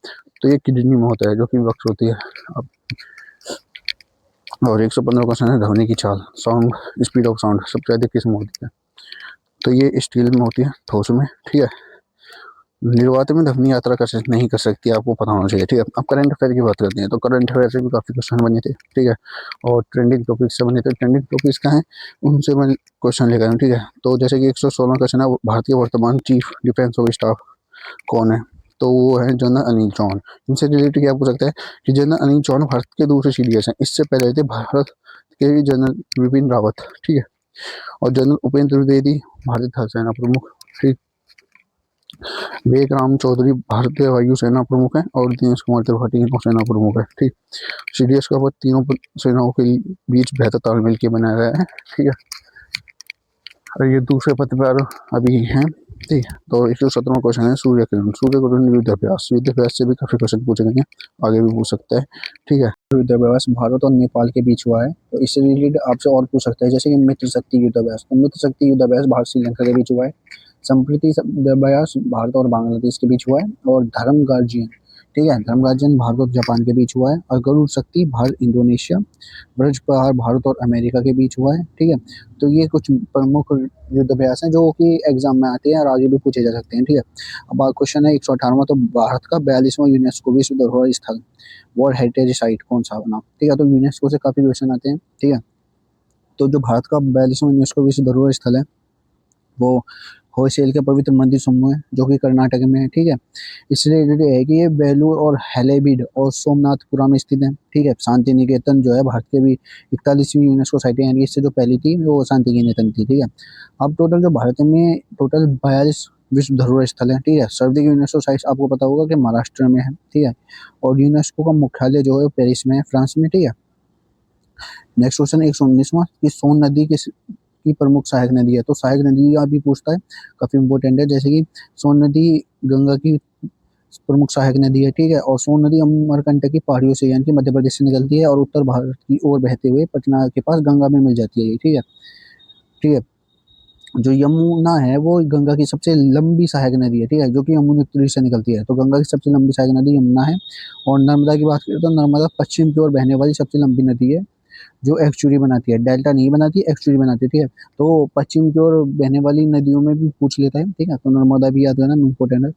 तो ये किडनी में होता है जो कि वक्ष होती है। अब और 115 क्वेश्चन है, ध्वनि की चाल, साउंड स्पीड ऑफ साउंड सबसे अधिक किस में होती है? तो ये स्टील में होती है, ठोस में। ठीक है, निर्वात में ध्वनि यात्रा कर नहीं कर सकती, आपको पता होना चाहिए। ठीक है, अब करंट अफेयर की बात करते हैं, तो करंट अफेयर से भी काफी क्वेश्चन बने थे। ठीक है, और ट्रेंडिंग टॉपिक से बने थे। ट्रेंडिंग टॉपिक्स का है उनसे मैं क्वेश्चन लेकर आया हूँ। ठीक है, तो जैसे कि 116 क्वेश्चन है, भारतीय वर्तमान चीफ डिफेंस ऑफ स्टाफ कौन है? तो वो है जनरल अनिल जौन। इनसे रिलेटेड क्या पूछ सकता है कि जनरल अनिल जौन भारत के दूसरे CDS हैं, इससे पहले थे भारत के जनरल विपिन रावत। ठीक है, और जनरल उपेंद्र द्विवेदी भारतीय थल सेना प्रमुख। ठीक, विवेक राम चौधरी भारतीय वायु सेना प्रमुख हैं और दिनेश कुमार त्रिपाठी नौसेना प्रमुख है। ठीक, सीडीएस का पद तीनों सेनाओं के बीच बेहतर तालमेल के बनाया गया है। ठीक है, और ये दूसरे पद पर अभी हैं। ठीक है, तो 117वां क्वेश्चन है सूर्य किरण। सूर्य किरण युद्धाभ्यास, युद्धाभ्यास से भी काफी क्वेश्चन पूछे गए हैं, आगे भी पूछ सकते हैं। ठीक है, युद्धाभ्यास भारत और नेपाल के बीच हुआ है, तो इससे रिलेटेड आपसे और पूछ सकते हैं, जैसे कि मित्र शक्ति युद्धाभ्यास। तो मित्र शक्ति युद्धाभ्यास भारत श्रीलंका के बीच हुआ है। संप्रति युद्धाभ्यास भारत और बांग्लादेश के बीच हुआ है। और धर्म गार्जियन, ठीक है, धर्म गार्जियन भारत और जापान के बीच हुआ है। और गरुड़ शक्ति भारत इंडोनेशिया, ब्रज प्रहार भारत और अमेरिका के बीच हुआ है। ठीक है, तो ये कुछ प्रमुख युद्धाभ्यास हैं जो कि एग्जाम में आते हैं और आगे भी पूछे जा सकते हैं। ठीक है, अब क्वेश्चन है 118वां, तो भारत का 42वां यूनेस्को विश्व धरोहर स्थल वर्ल्ड हेरिटेज साइट कौन सा बना। ठीक है, तो यूनेस्को से काफी क्वेश्चन आते हैं। ठीक है, तो जो भारत का 42वां यूनेस्को विश्व धरोहर स्थल है वो होयसैल के पवित्र मंदिर समूह है, जो कि कर्नाटक में है। ठीक है, इससे रिलेटेड है कि ये बेलूर और हैलेबीड और सोमनाथपुरा में स्थित है। ठीक है, शांति निकेतन जो है भारत के भी 41वीं यूनेस्को साइट है, यानी इससे जो पहली थी वो शांति निकेतन थी। ठीक है, अब टोटल जो भारत में टोटल 42 विश्व धरोहर स्थल है। ठीक है, सर्वाधिक यूनेस्को साइट आपको पता होगा कि महाराष्ट्र में है। ठीक है, और यूनेस्को का मुख्यालय जो है पेरिस में है, फ्रांस में। ठीक है, नेक्स्ट क्वेश्चन 119वां कि सोन नदी की प्रमुख सहायक नदी है। तो सहायक नदी यहाँ भी पूछता है, काफी इंपॉर्टेंट है। जैसे कि सोन नदी गंगा की प्रमुख सहायक नदी है। ठीक है, और सोन नदी अमरकंटक की पहाड़ियों से यानी कि मध्य प्रदेश से निकलती है और उत्तर भारत की ओर बहते हुए पटना के पास गंगा में मिल जाती है ये। ठीक है, ठीक है, जो यमुना है वो गंगा की सबसे लंबी सहायक नदी है। ठीक है, जो कि यमुनोत्री से निकलती है, तो गंगा की सबसे लंबी सहायक नदी यमुना है। और नर्मदा की बात करें तो नर्मदा पश्चिम की ओर बहने वाली सबसे लंबी नदी है, जो एक्चुअली बनाती है, डेल्टा नहीं बनाती, एक्चुअली बनाती है। ठीक है, तो पश्चिम की ओर बहने वाली नदियों में भी पूछ लेता है। ठीक है, तो नर्मदा भी याद करना इम्पोर्टेंट है।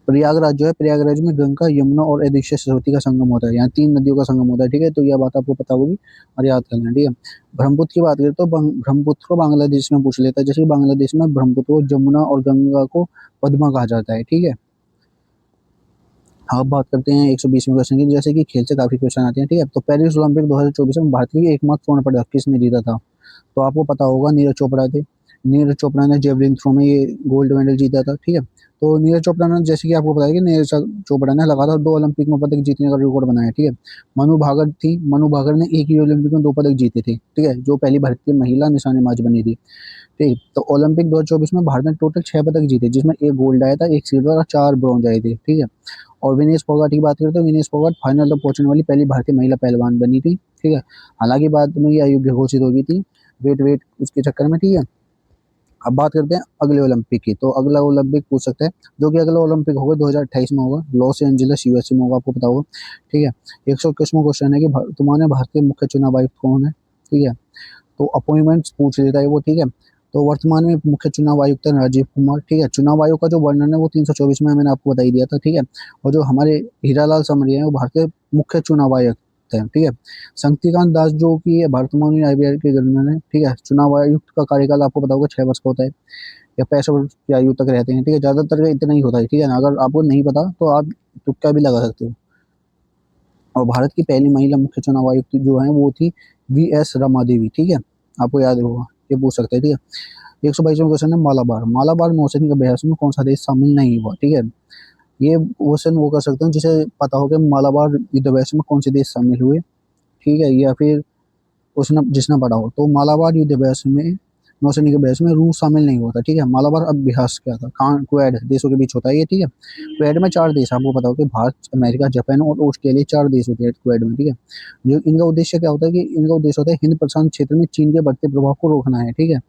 प्रयागराज जो है, प्रयागराज में गंगा, यमुना और एडिशा सरस्वती का संगम होता है, यहाँ 3 नदियों का संगम होता है। ठीक है, तो यह बात आपको पता होगी और याद करना। ठीक है, ब्रह्मपुत्र की बात करें तो ब्रह्मपुत्र को बांग्लादेश में पूछ लेता है, जैसे कि बांग्लादेश में ब्रह्मपुत्र को जमुना और गंगा को पद्मा कहा जाता है। ठीक है, अब बात करते हैं 120वें क्वेश्चन की, जैसे कि खेल से काफी क्वेश्चन आते हैं। ठीक है, तो पेरिस ओलंपिक 2024 में भारत की एकमात्र स्वर्ण पदक किसने जीता था। तो आपको पता होगा नीरज चोपड़ा थे। नीरज चोपड़ा ने जेवलिन थ्रो में ये गोल्ड मेडल जीता था। ठीक है, तो नीरज चोपड़ा ने, जैसे कि आपको पता है कि नीरज चोपड़ा ने लगातार 2 ओलंपिक में पदक जीतने का रिकॉर्ड बनाया। ठीक है, मनु भाकर थी, मनु भाकर ने एक ही ओलंपिक में 2 पदक जीते थे। ठीक है, जो पहली भारतीय महिला निशानेबाज बनी थी। ठीक, तो ओलंपिक 2024 में भारत ने टोटल 6 पदक जीते, जिसमें एक गोल्ड आया था, एक सिल्वर और 4 ब्रॉन्ज आए थे। ठीक है, और विनेश फोगाट की बात करें तो विनेश फोगाट फाइनल तक पहुंचने वाली पहली भारतीय महिला पहलवान बनी थी। ठीक है, हालांकि बाद में ये अयोग्य घोषित हो गई थी वेट वेट उसके चक्कर में। ठीक है, अब बात करते हैं अगले ओलंपिक की, तो अगला ओलंपिक पूछ सकते हैं, जो कि अगला ओलंपिक होगा 2028 में होगा, लॉस एंजलिस यूएसए में होगा, आपको पता होगा। ठीक है, 121वां क्वेश्चन है कि तुम्हारे भारतीय मुख्य चुनाव आयुक्त कौन है। ठीक है, तो अपॉइंटमेंट्स पूछ लेता है वो। ठीक है, तो वर्तमान में मुख्य चुनाव आयुक्त है राजीव कुमार। ठीक है, चुनाव आयोग का जो वर्णन है वो 324 में मैंने आपको बता ही दिया था। ठीक है, और जो हमारे हीरालाल समरिया है वो भारतीय मुख्य चुनाव आयुक्त है। ठीक है, शक्तिकांत दास जो कि वर्तमान में आईबीआर के गवर्नर है। ठीक है, चुनाव आयुक्त का कार्यकाल आपको पता होगा 6 वर्ष का होता है या 65 वर्ष की आयु तक रहते हैं। ठीक है, ज्यादातर का इतना ही होता है। ठीक है ना, अगर आपको नहीं पता तो आप तुक्का भी लगा सकते हो। और भारत की पहली महिला मुख्य चुनाव आयुक्त जो है वो थी वी एस रमा देवी। ठीक है, आपको याद होगा, ये पूछ सकते हैं। ठीक है, 122वां क्वेश्चन है मालाबार। मालाबार नौसैनिक अभ्यास में कौन सा देश शामिल नहीं हुआ। ठीक है, ये क्वेश्चन वो कर सकते हैं जिसे पता हो कि मालाबार युद्ध अभ्यास में कौन से देश शामिल हुए। ठीक है, या फिर उसने जिसने पढ़ा हो, तो मालाबार युद्ध अभ्यास में नौसैनिक अभ्यास में रूस शामिल नहीं होता। ठीक है, मालाबार अभ्यास क्या था, क्वेड देशों के बीच होता है ये। ठीक है, क्वेड में 4 देश आपको पता हो कि भारत, अमेरिका, जापान और ऑस्ट्रेलिया, 4 देश होते हैं क्वेड में। ठीक है, जो इनका उद्देश्य क्या होता है कि इनका उद्देश्य होता है हिंद प्रशांत क्षेत्र में चीन के बढ़ते प्रभाव को रोकना है। ठीक है,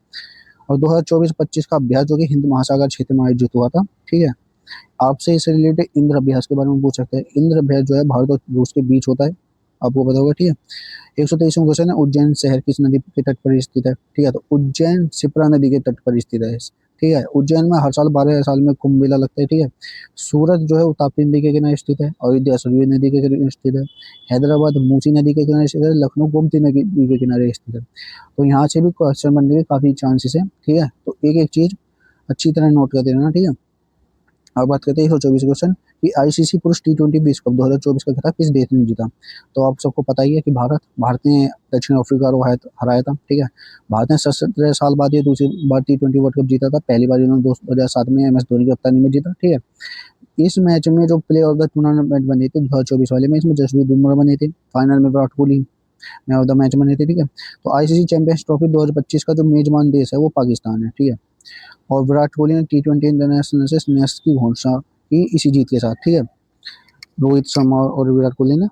और 2024-25 का अभ्यास जो कि हिंद महासागर क्षेत्र में आयोजित हुआ था। ठीक है, आपसे इससे रिलेटेड इंद्र अभ्यास के बारे में पूछ सकते हैं। इंद्र अभ्यास जो है भारत और रूस के बीच होता है, आपको पता होगा। ठीक है, 123वां क्वेश्चन है उज्जैन शहर किस नदी के तट पर स्थित है। ठीक है, तो उज्जैन शिप्रा नदी के तट पर स्थित है। ठीक है, उज्जैन में हर साल 12 साल में कुंभ मेला लगता है। ठीक है, सूरत जो है वो ताप्ती नदी के किनारे स्थित है, अयोध्या सरयू नदी के किनारे स्थित है, हैदराबाद मूसी नदी के किनारे स्थित है, लखनऊ गोमती नदी के किनारे स्थित है। तो यहाँ से भी क्वेश्चन बनने के काफी चांसेस है। ठीक है, तो एक एक चीज अच्छी तरह नोट करते रहना। ठीक है, अब बात करते हैं 124 क्वेश्चन कि आईसीसी पुरुष T20 विश्व कप 2024 का खिताब किस देश ने जीता। तो आप सबको पता ही है कि भारत ने दक्षिण अफ्रीका को हराया था। ठीक है, भारत ने 17 साल बाद ये दूसरी बार T20 वर्ल्ड कप जीता था। पहली बार इन्होंने 2007 में MS धोनी की कप्तानी में जीता। ठीक है, इस मैच में जो प्लेयर ऑफ द टूर्नामेंट बने थे 2024 वाले मैच में जसप्रीत बुमराह बने थे। फाइनल में Virat Kohli man of the match बने थे। ठीक है, तो आईसीसी चैंपियंस ट्रॉफी 2025 का जो मेजबान देश है वो पाकिस्तान है। ठीक है, और विराट कोहली ने T20 इंटरनेशनल से संन्यास की घोषणा की इसी जीत के साथ। ठीक है, रोहित शर्मा और विराट कोहली ने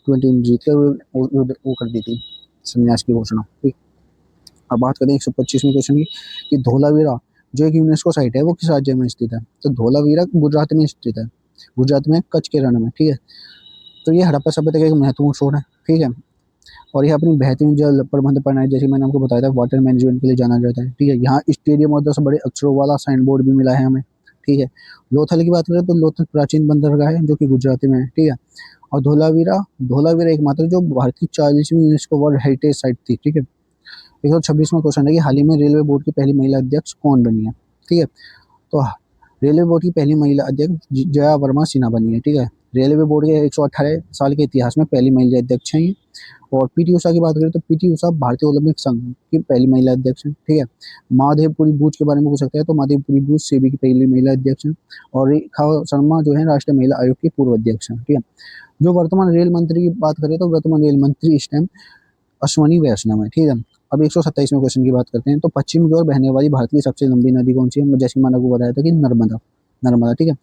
20 जीत के वो कर दी थी संन्यास की घोषणा। ठीक, अब बात करें 125वें क्वेश्चन की कि धोलावीरा जो एक यूनेस्को साइट है वो किस राज्य में स्थित है। तो धोलावीरा गुजरात में स्थित है, गुजरात में कच्छ के रण में। ठीक है, तो ये हड़प्पा सभ्यता का एक महत्वपूर्ण शोध है। ठीक है, और ये अपनी बेहतरीन जल प्रबंध प्रणाली जैसे मैंने आपको बताया था वाटर मैनेजमेंट के लिए जाना जाता है। ठीक है, यहाँ स्टेडियम और 10 बड़े अक्षरों वाला साइन बोर्ड भी मिला है हमें। ठीक है, लोथल की बात करें तो लोथल प्राचीन बंदरगाह है जो कि गुजरात में है। ठीक है, और धोलावीरा धोलावीरा एकमात्र जो भारत की 40वीं यूनेस्को वर्ल्ड हेरिटेज साइट थी। ठीक है, 126वां क्वेश्चन है कि हाल ही में रेलवे बोर्ड की पहली महिला अध्यक्ष कौन बनी है। ठीक है, तो रेलवे बोर्ड की पहली महिला अध्यक्ष जया वर्मा सिन्हा बनी है। ठीक है, रेलवे बोर्ड के 118 साल के इतिहास में पहली महिला अध्यक्ष हैं। और पीटी उषा की बात करें तो पीटी उषा भारतीय ओलंपिक संघ की पहली महिला अध्यक्ष हैं। ठीक है, महादेवपुरी बूच के बारे में पूछ सकते हैं तो महादेवपुरी बूच सेबी की पहली महिला अध्यक्ष हैं। और रेखा शर्मा जो है राष्ट्रीय महिला आयोग की पूर्व अध्यक्ष हैं। ठीक है, जो वर्तमान रेल मंत्री की बात करें तो वर्तमान रेल मंत्री इस टाइम अश्वनी वैष्णव है। ठीक है, अब 127वें क्वेश्चन की बात करते हैं तो पश्चिम की ओर बहने वाली भारत की सबसे लंबी नदी कौन सी है। जैसे मैंने आपको बताया था कि नर्मदा। नर्मदा, ठीक है,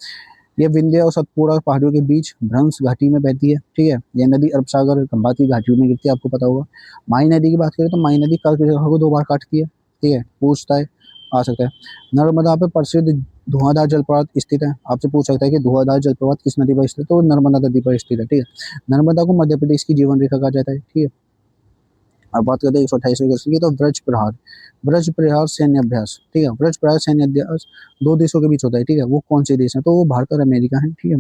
ये विंध्य और सतपुड़ा पहाड़ियों के बीच भ्रंश घाटी में बहती है। ठीक है, यह नदी अरब सागर खंभात की घाटियों में गिरती है, आपको पता होगा। माई नदी की बात करें तो माई नदी कर्क रेखा को 2 बार काटती है। ठीक है, पूछता है आ सकता है। नर्मदा पे प्रसिद्ध धुआंधार जलप्रपात स्थित है। आपसे पूछ सकता है कि धुआंधार जलप्रपात किस नदी पर स्थित है, तो नर्मदा नदी पर स्थित है। ठीक है, नर्मदा को मध्य प्रदेश की जीवन रेखा कहा जाता है। ठीक है, अब बात करते हैं 128वें क्वेश्चन की तो ब्रज प्रहार। ब्रज प्रहार सैन्य अभ्यास। ठीक है, ब्रज प्रहार सैन्य अभ्यास 2 देशों के बीच होता है। ठीक है, वो कौन से देश हैं तो वो भारत और अमेरिका है। ठीक है,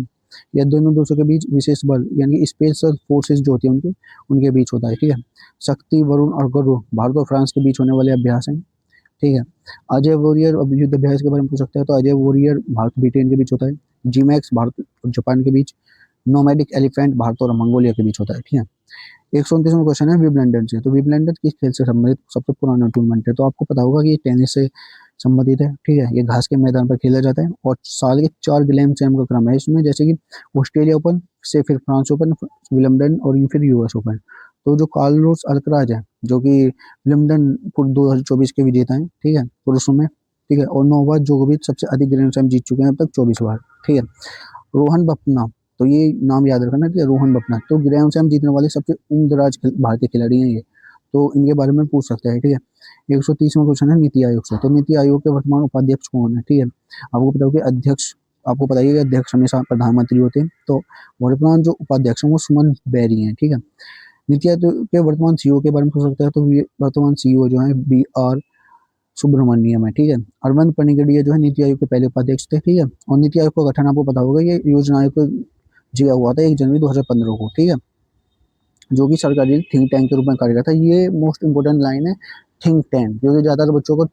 यह दोनों देशों के बीच विशेष बल यानी स्पेशल फोर्सेस जो होती है उनके बीच होता है। ठीक है, शक्ति वरुण और गरुड़ भारत और फ्रांस के बीच होने वाले अभ्यास हैं। ठीक है, अजय वॉरियर अब युद्ध अभ्यास के बारे में पूछ सकते हैं तो अजय वॉरियर भारत ब्रिटेन के बीच होता है। जीमैक्स भारत और जापान के बीच। नोमैडिक एलिफेंट भारत और मंगोलिया के बीच होता है। ठीक है, 129वां क्वेश्चन है विंबलडन से। तो विंबलडन किस खेल से संबंधित सबसे पुराना टूर्नामेंट है। तो आपको पता होगा कि ये टेनिस से संबंधित है। ठीक है, ये घास के मैदान पर खेला जाता है और साल के 4 ग्रैंड स्लैम का क्रम है इसमें, जैसे कि ऑस्ट्रेलिया ओपन से फिर फ्रांस ओपन, विंबलडन और फिर यूएस ओपन। तो जो कार्लोस अल्कराज है जो कि विंबलडन 2024 के विजेता हैं। ठीक है, पुरुषों में। ठीक है, और नोवाक जोकोविच सबसे अधिक ग्रैंड स्लैम जीत चुके हैं अब तक 24 बार। ठीक है, रोहन बपना, तो ये नाम याद रखना कि रोहन बपना तो ग्रैंड स्लैम जीतने वाले सबसे उम्रदराज भारतीय खिलाड़ी हैं ये, तो इनके बारे में पूछ सकते हैं। ठीक है, 130वां क्वेश्चन है नीति आयोग से। तो नीति आयोग के वर्तमान उपाध्यक्ष कौन है। ठीक है, आपको पता होगा कि अध्यक्ष, आपको पता ही है अध्यक्ष हमेशा प्रधानमंत्री होते हैं, तो वर्तमान जो उपाध्यक्ष हैं वो सुमन बेरी हैं। ठीक है, नीति आयोग के वर्तमान सीईओ के बारे में पूछ सकते हैं तो वर्तमान सीईओ जो है BR सुब्रमण्यम है। ठीक है, अरविंद पनिगड़िया जो है नीति आयोग के पहले उपाध्यक्ष थे। ठीक है, और नीति आयोग का गठन आपको पता होगा ये योजना आयोग को जिया हुआ था 1 जनवरी 2015 को। ठीक है, जो कि सरकारी थिंक टैंक के रूप में कार्य करता है। ये मोस्ट इंपोर्टेंट लाइन है, थिंक टैंक, क्योंकि ज़्यादातर बच्चों को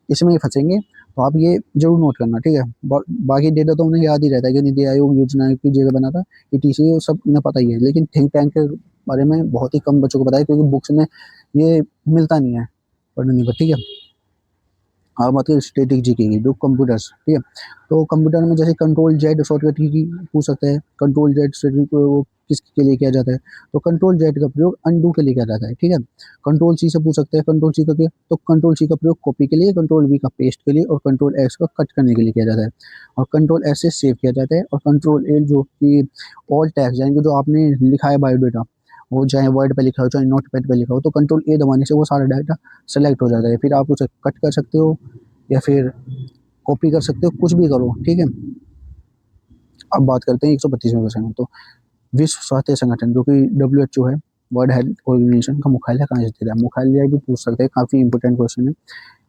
इसमें ही फंसेंगे, तो आप ये जरूर नोट करना। ठीक है, बाकी डेटा तो उन्हें याद ही रहता है कि नीति आयोग योजना आयोग की जगह बना था, ETC सब उन्हें पता ही है, लेकिन थिंक टैंक के बारे में बहुत ही कम बच्चों को पता है क्योंकि बुक्स में ये मिलता नहीं है पढ़ने पर। ठीक है, और मतलब स्टैटिक जीके की जो कंप्यूटर्स। ठीक है, तो कंप्यूटर में जैसे कंट्रोल जेड शॉर्टकट की पूछ सकते हैं। कंट्रोल जेड शॉर्टकट वो किसके लिए किया जाता है, तो कंट्रोल जेड का प्रयोग अनडू के लिए किया जाता है। ठीक है, कंट्रोल सी से पूछ सकते हैं कंट्रोल सी का क्या, तो कंट्रोल सी का प्रयोग कॉपी के लिए, कंट्रोल वी का पेस्ट के लिए और कंट्रोल एक्स का कट करने के लिए किया जाता है। और कंट्रोल एस से सेव किया जाता है। और कंट्रोल एल जो कि ऑल टैक्स यानी कि जो आपने लिखा है बायोडेटा, वो चाहे वर्ड पे लिखा हो चाहे नोट पैड पे लिखा हो, तो कंट्रोल ए दबाने से वो सारा डाटा सेलेक्ट हो जाता है। फिर आप उसे कट कर सकते हो या फिर कॉपी कर सकते हो, कुछ भी करो। ठीक है, अब बात करते हैं 125वें क्वेश्चन। तो विश्व स्वास्थ्य संगठन जो कि WHO है, वर्ल्ड हेल्थ ऑर्गेनाइजेशन का मुख्यालय कहाँ स्थित है। मुख्यालय भी पूछ सकते हैं, काफी इंपोर्टेंट क्वेश्चन है।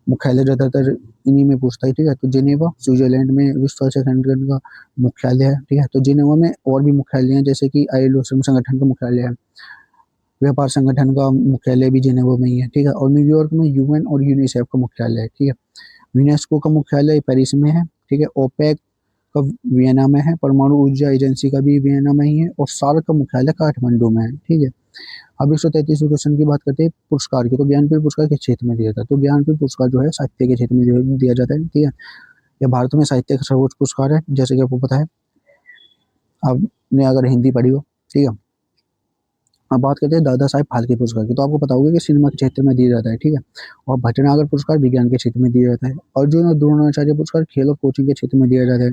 मुख्यालय ज्यादातर इन्हीं में पूछता है। ठीक है, तो जिनेवा स्विट्जरलैंड में विश्व स्वास्थ्य संगठन का मुख्यालय है। ठीक है, तो जिनेवा में और भी मुख्यालय हैं जैसे कि ILO संगठन का मुख्यालय है, व्यापार संगठन का मुख्यालय भी जिनेवा में ही है। ठीक है, और न्यूयॉर्क में UN और यूनिसेफ का मुख्यालय है। ठीक है, यूनेस्को का मुख्यालय पेरिस में है। ठीक है, ओपेक का वियना में है, परमाणु ऊर्जा एजेंसी का भी वियना में ही है, और सार्क का मुख्यालय काठमांडू में है। ठीक है। अब 133 क्वेश्चन की बात करते हैं पुरस्कार की। तो ज्ञानपीठ पुरस्कार किस क्षेत्र में दिया जाता है? तो ज्ञानपीठ पुरस्कार जो है साहित्य के क्षेत्र में दिया जाता है। ठीक है। यह भारत में साहित्य का सर्वोच्च पुरस्कार है, जैसे कि आपको पता है, आपने अगर हिंदी पढ़ी हो। ठीक है। अब बात करते हैं दादा साहेब फाल्के पुरस्कार की। तो आपको पता होगा कि सिनेमा के क्षेत्र में दिया जाता है। ठीक है। और भटनागर पुरस्कार विज्ञान के क्षेत्र में दिया जाता है। अर्जुन और द्रोणाचार्य पुरस्कार खेल और कोचिंग के क्षेत्र में दिया जाता है।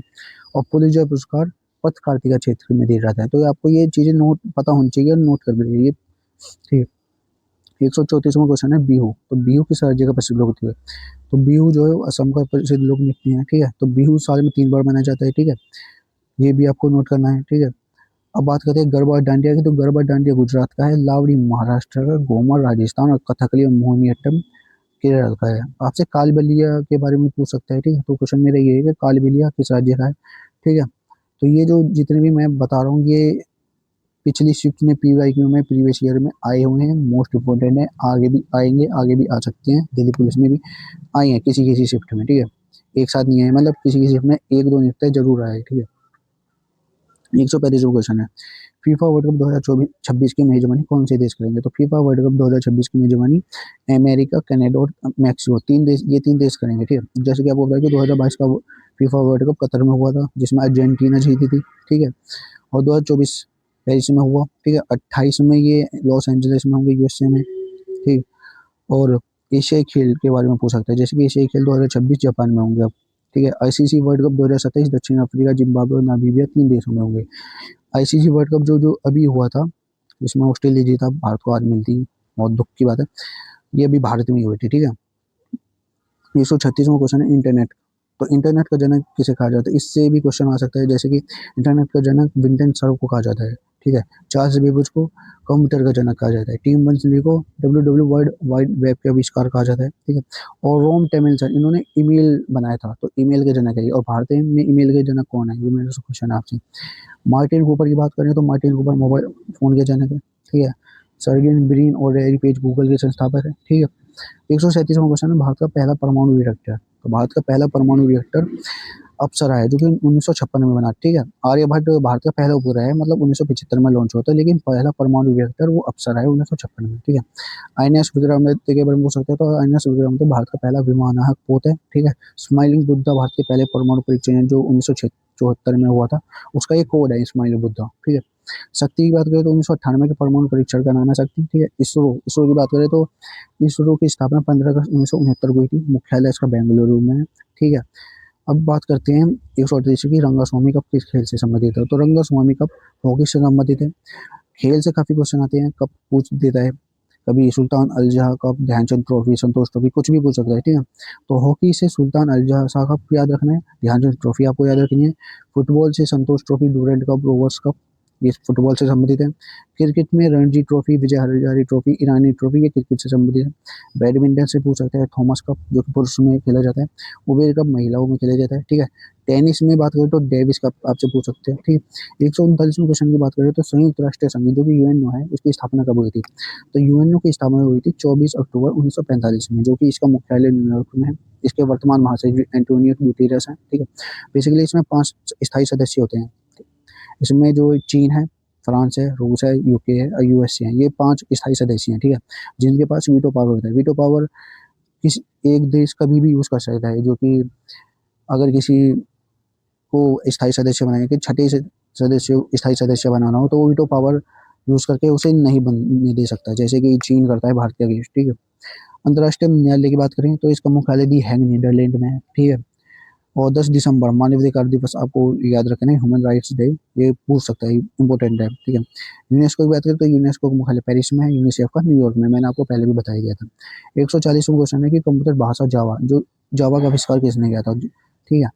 और पुलित्जर पुरस्कार पत्रकारिता क्षेत्र में दिया जाता है। तो आपको ये चीजें नोट पता होनी चाहिए और नोट कर लीजिए। ठीक है। 134वां क्वेश्चन है बिहू। तो बिहू किस राज्य का प्रसिद्ध लोक नृत्य है? तो बिहू जो है असम का प्रसिद्ध लोक नृत्य है। ठीक है। तो बिहू साल में 3 बार मनाया जाता है। ठीक है। ये भी आपको नोट करना है। ठीक है। अब बात करते हैं गरबा डांडिया की। तो गरबा डांडिया गुजरात का है, लावड़ी महाराष्ट्र का, घूमर राजस्थान, और कथकली और मोहिनीअट्टम केरल का है। आपसे कालबलिया के बारे में पूछ सकता है। ठीक है। तो क्वेश्चन मेरा ये है कि कालबलिया किस राज्य का है? ठीक है। तो ये जो जितने भी मैं बता रहा हूँ, ये पिछली शिफ्ट में PYQ में प्रीवियस ईयर में आए हुए हैं, मोस्ट इम्पोर्टेंट है, आगे भी आएंगे, आगे भी आ सकते हैं, दिल्ली पुलिस में भी आए हैं किसी किसी शिफ्ट में। ठीक है। एक साथ नहीं आए, मतलब किसी किसी शिफ्ट में एक दो निकते जरूर आए। ठीक है। 135 क्वेश्चन है, फीफा वर्ल्ड कप 2026 की मेजबानी कौन से देश करेंगे? तो फीफा वर्ल्ड कप 2026 की मेजबानी अमेरिका, कनाडा और मैक्सिको, 3 देश, ये 3 देश करेंगे। ठीक है। जैसे कि आपको पता है कि 2022 का फीफा वर्ल्ड कप कतर में हुआ था, जिसमें अर्जेंटीना जीती थी। ठीक है। और 2024 पेरिस में हुआ। ठीक है। 28 में ये लॉस एंजलिस में होंगे, USA में। ठीक। और एशियाई खेल के बारे में पूछ सकते हैं, जैसे कि एशियाई खेल 2026 जापान में होंगे अब। ठीक है। ICC वर्ल्ड कप 2027 दक्षिण अफ्रीका, जिम्बाब्वे और नामीबिया, 3 देशों में होंगे। ICC वर्ल्ड कप जो जो अभी हुआ था, जिसमें ऑस्ट्रेलिया जीता, भारत को हार मिलती, बहुत दुख की बात है, ये अभी भारत में ही हुई थी। ठीक है। 136वां क्वेश्चन है इंटरनेट। तो इंटरनेट का जनक किसे कहा जाता है? इससे भी क्वेश्चन आ सकता है, जैसे कि इंटरनेट का जनक विंटन सर्व को कहा जाता है। ठीक है। चार्ल्स बेबेज को कंप्यूटर का जनक कहा जाता है। टिम बर्नर्स-ली को WW वर्ल्ड वाइड वेब के आविष्कार कहा जाता है। ठीक है। और रोम टेमिल्सन, इन्होंने ईमेल बनाया था, तो ईमेल के जनक है ये। और भारत में ईमेल के जनक कौन है, ये मेरा क्वेश्चन है आपसे। मार्टिन कूपर की बात करें तो मार्टिन कूपर मोबाइल फोन के जनक है। ठीक है। सर्गेन ब्रिन और लैरी पेज गूगल के संस्थापक है। ठीक है। 137वां क्वेश्चन है, भारत का पहला परमाणु रिएक्टर। तो भारत का पहला परमाणु रिएक्टर अप्सरा है, जो कि 1956 में बना। ठीक है। आर्यभट्ट भारत का पहला उपग्रह है, मतलब 1975 में लॉन्च होता है, लेकिन पहला परमाणु रिएक्टर वो अप्सरा है 1956 में। ठीक है। INS विक्रमादित्य के बारे में पूछ सकते हैं। तो INS विक्रमादित्य भारत का पहला विमानवाहक पोत है। ठीक है। स्माइलिंग बुद्धा भारत के पहले परमाणु परीक्षण है, जो 1974 में हुआ था, उसका ये कोड है स्माइलिंग बुद्धा। ठीक है। शक्ति की बात करें तो 1998 के परमाणु परीक्षण का नाम है शक्ति। ठीक है। इसरो इसरो की बात करें तो इसरो की स्थापना 15 अगस्त 1969 को हुई थी, मुख्यालय इसका बेंगलुरु में है। ठीक है। अब बात करते हैं 138 की, रंगास्वामी कप किस खेल से संबंधित है? तो रंगास्वामी कप हॉकी से संबंधित है। खेल से काफी क्वेश्चन आते हैं, कप पूछ देता है, कभी सुल्तान अल-जहा कप, ध्यानचंद ट्रॉफी, संतोष ट्रॉफी, कुछ भी पूछ सकता है। ठीक है। तो हॉकी से सुल्तान अल-जहा कप याद रखना है, ध्यानचंद ट्रॉफी आपको याद रखनी है। फुटबॉल से Santosh trophy, Durand cup, Rovers cup, ये फुटबॉल से संबंधित है। क्रिकेट में Ranji trophy, Vijay Hazare trophy, Irani trophy, ये क्रिकेट से संबंधित है। बैडमिंटन से पूछ सकते हैं थॉमस कप, जो कि पुरुष में खेला जाता है। उबेर कप महिलाओं में खेला जाता है। ठीक है। टेनिस में बात करें तो डेविस कप आपसे पूछ सकते हैं। ठीक है। 139वें क्वेश्चन की बात करें तो संयुक्त राष्ट्र संघ, जो कि UNO है, उसकी स्थापना कब हुई थी? तो UNO की स्थापना हुई थी 24 अक्टूबर 1945 में, जो कि इसका मुख्यालय न्यूयॉर्क में है। इसके वर्तमान महासचिव एंटोनियो गुटेरेस हैं। ठीक है। बेसिकली इसमें 5 स्थायी सदस्य होते हैं। इसमें जो चीन है, फ्रांस है, रूस है, UK है और USA है, ये 5 स्थायी सदस्य हैं। ठीक है। जिनके पास वीटो पावर होता है। वीटो पावर किसी एक देश कभी भी यूज कर सकता है, जो कि अगर किसी को स्थायी सदस्य बनाने के छठे सदस्य स्थायी सदस्य बनाना हो, तो वो वीटो पावर यूज करके उसे नहीं बनने दे सकता, जैसे कि चीन करता है भारत के अगेंस्ट। ठीक है। अंतर्राष्ट्रीय न्यायालय की बात करें तो इसका मुख्यालय दी हैग नीदरलैंड में है। ठीक है। और 10 दिसंबर मानवाधिकार दिवस आपको याद रखना है, ह्यूमन राइट्स डे, ये पूछ सकता है, इंपॉर्टेंट है। ठीक है। यूनेस्को की बात करें तो यूनेस्को का मुख्यालय पेरिस में है, यूनिसेफ का न्यूयॉर्क में, मैंने आपको पहले भी बताया गया था। 140वां क्वेश्चन है कि कंप्यूटर भाषा जावा, जो जावा का आविष्कार किसने किया था? ठीक है।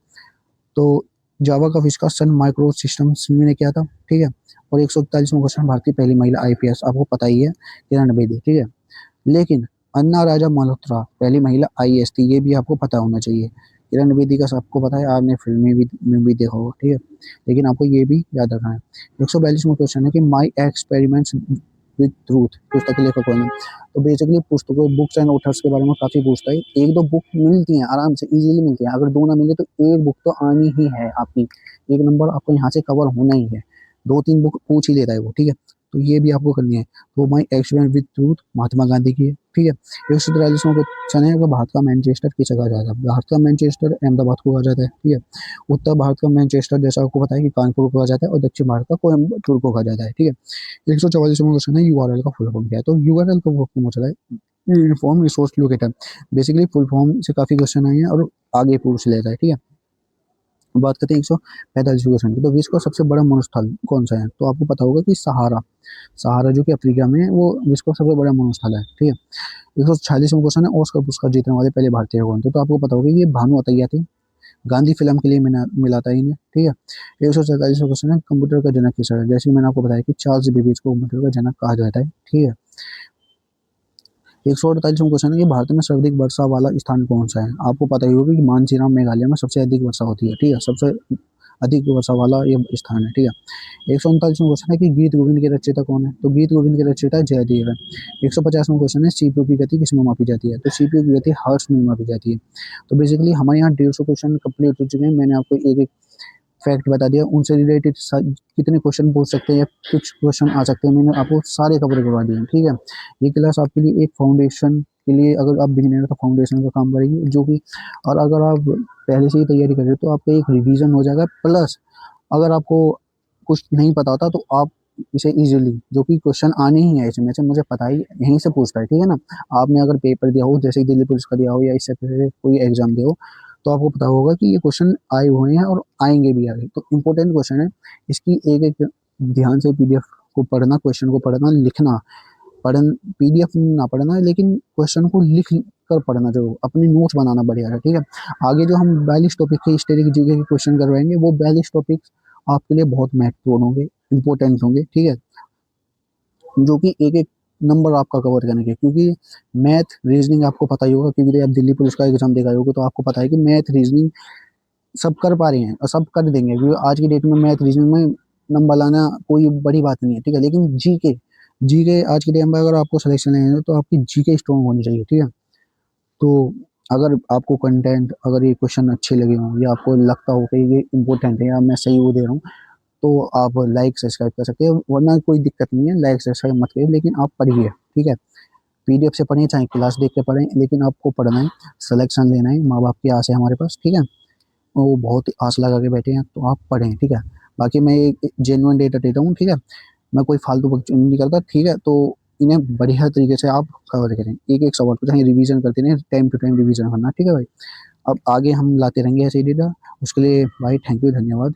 तो जावा का आविष्कार सन माइक्रो सिस्टम्स ने किया था। ठीक है। और 141वां क्वेश्चन, भारत की पहली महिला IPS, आपको पता ही है, किरण बेदी। ठीक है। लेकिन अन्ना राजा मल्होत्रा पहली महिला IAS थी, ये भी आपको पता होना चाहिए। किरण बेदी का सबको पता है, आपने फिल्म में भी देखा होगा। ठीक है। लेकिन आपको ये भी याद रखना है। 142वां क्वेश्चन है कि माई एक्सपेरिमेंट्स विद ट्रूथ, पुस्तक के लेखक कौन है। तो बेसिकली पुस्तकों बुक्स एंड ऑथर्स के बारे में काफी पूछता है। एक दो बुक मिलती हैं आराम से, इजीली मिलती है, अगर दो ना मिले तो एक बुक तो आनी ही है आपकी, एक नंबर आपको यहाँ से कवर होना ही है, दो तीन बुक पूछ ही लेता है वो, ठीक है। तो ये भी आपको करनी है। तो my experience with truth Mahatma Gandhi की है, ठीक है। 143वां क्वेश्चन है कि भारत का मैनचेस्टर किसे कहा जाता है। भारत का मैनचेस्टर अहमदाबाद को कहा जाता है, ठीक है। उत्तर भारत का मैनचेस्टर जैसा आपको पता है कि कानपुर को कहा जाता है, और दक्षिण भारत का कोयम्बटूर को कहा जाता है, ठीक है। 144वां क्वेश्चन है यूआरएल का फुल फॉर्म क्या है। तो यूआरएल का फुल फॉर्म होता है uniform resource locator. Basically full form से काफी क्वेश्चन आए हैं और आगे पूछ लेता है, ठीक है। बात करते हैं 145 क्वेश्चन की। तो विश्व का सबसे बड़ा मरुस्थल कौन सा है। तो आपको पता होगा कि सहारा, सहारा जो कि अफ्रीका में है, वो विश्व का सबसे बड़ा मरुस्थल है, ठीक है। 146वां क्वेश्चन है ऑस्कर पुरस्कार जीतने वाले पहले भारतीय कौन थे। तो आपको पता होगा कि ये भानु अतैया थे, गांधी फिल्म के लिए मिला था इन्हें, ठीक है। 147वां क्वेश्चन है कंप्यूटर का जनक किसे है। जैसे मैंने आपको बताया कि चार्ल्स बेबेज को कंप्यूटर का जनक कहा जाता है, ठीक है। 148वां क्वेश्चन है कि भारत में सर्वाधिक वर्षा वाला स्थान कौन सा है। आपको पता ही होगा कि मानसीराम मेघालय में सबसे अधिक वर्षा होती है, ठीक है, सबसे अधिक वर्षा वाला ये स्थान है, ठीक है। 139वां क्वेश्चन है कि गीत गोविंद के रचयिता कौन है। तो गीत गोविंद के रचयिता जयदेव है। 150वां क्वेश्चन है सीपीयू की गति किस में मापी जाती है। तो सीपीयू की गति हर्ट्ज में मापी जाती है। तो बेसिकली हमारे यहाँ 150 क्वेश्चन कंप्लीट हो चुके हैं। मैंने आपको एक एक फैक्ट बता दिया, उनसे रिलेटेड कितने क्वेश्चन पूछ सकते हैं या कुछ क्वेश्चन आ सकते हैं, मैंने आपको सारे कवर करवा दिए हैं, ठीक है। ये क्लास आपके लिए एक फाउंडेशन के लिए, अगर आप बिगिनर तो फाउंडेशन का काम करेंगे जो कि, और अगर आप पहले से ही तैयारी कर रहे हो तो आपका एक रिवीजन हो जाएगा। प्लस अगर आपको कुछ नहीं पता होता तो आप इसे इजीली, जो कि क्वेश्चन आने ही है इसमें से, मुझे पता ही यहीं से पूछता है, ठीक है ना। आपने अगर पेपर दिया हो, जैसे दिल्ली पुलिस का दिया हो या इससे पहले कोई एग्जाम दिया हो, तो आपको पता होगा कि ये क्वेश्चन आए हुए हैं और आएंगे भी आगे। तो इम्पोर्टेंट क्वेश्चन है, इसकी एक एक ध्यान से पीडीएफ को पढ़ना, क्वेश्चन को पढ़ना, लिखना, पढ़न पीडीएफ ना पढ़ना है, लेकिन क्वेश्चन को लिख कर पढ़ना, जो अपने नोट्स बनाना बढ़िया है, ठीक है। आगे जो हम 42 टॉपिक के हिस्ट्री जीके के क्वेश्चन करवाएंगे, वो 42 टॉपिक आपके लिए बहुत महत्वपूर्ण होंगे, इंपॉर्टेंट होंगे, ठीक है, जो कि एक एक नंबर आपका कवर करेंगे। क्योंकि मैथ रीजनिंग आपको पता ही होगा, क्योंकि आप दिल्ली पुलिस का एग्जाम देखा होगा, तो आपको पता है कि मैथ रीजनिंग सब कर पा रहे हैं और सब कर देंगे, क्योंकि आज की डेट में मैथ रीजनिंग में नंबर लाना कोई बड़ी बात नहीं है, ठीक है। लेकिन जीके, जीके आज के टाइम में अगर आपको सिलेक्शन लेना है तो आपकी जीके स्ट्रॉन्ग होनी चाहिए, ठीक है। तो अगर आपको कंटेंट, अगर ये क्वेश्चन अच्छे लगे हों या आपको लगता हो कि ये इंपॉर्टेंट है या मैं सही वो दे रहा हूँ, तो आप लाइक सब्सक्राइब कर सकते हैं, वरना कोई दिक्कत नहीं है, लाइक सब्सक्राइब मत करिए, लेकिन आप पढ़िए, ठीक है। पीडीएफ से पढ़ें चाहे क्लास देख के पढ़ें, लेकिन आपको पढ़ना है, सिलेक्शन लेना है, माँ बाप की आस है हमारे पास, ठीक है। वो बहुत आस लगा के बैठे हैं, तो आप पढ़ें, ठीक है। बाकी मैं एक जेन्युइन डेटा देता हूँ, ठीक है, मैं कोई फालतू बकचोदी नहीं करता, ठीक है। तो इन्हें बढ़िया तरीके से आप कवर करें, एक एक सवाल को चाहे रिवीजन करते रहें, टाइम टू टाइम रिवीजन करना, ठीक है भाई। अब आगे हम लाते रहेंगे ऐसे ही डेटा, उसके लिए भाई थैंक यू, धन्यवाद।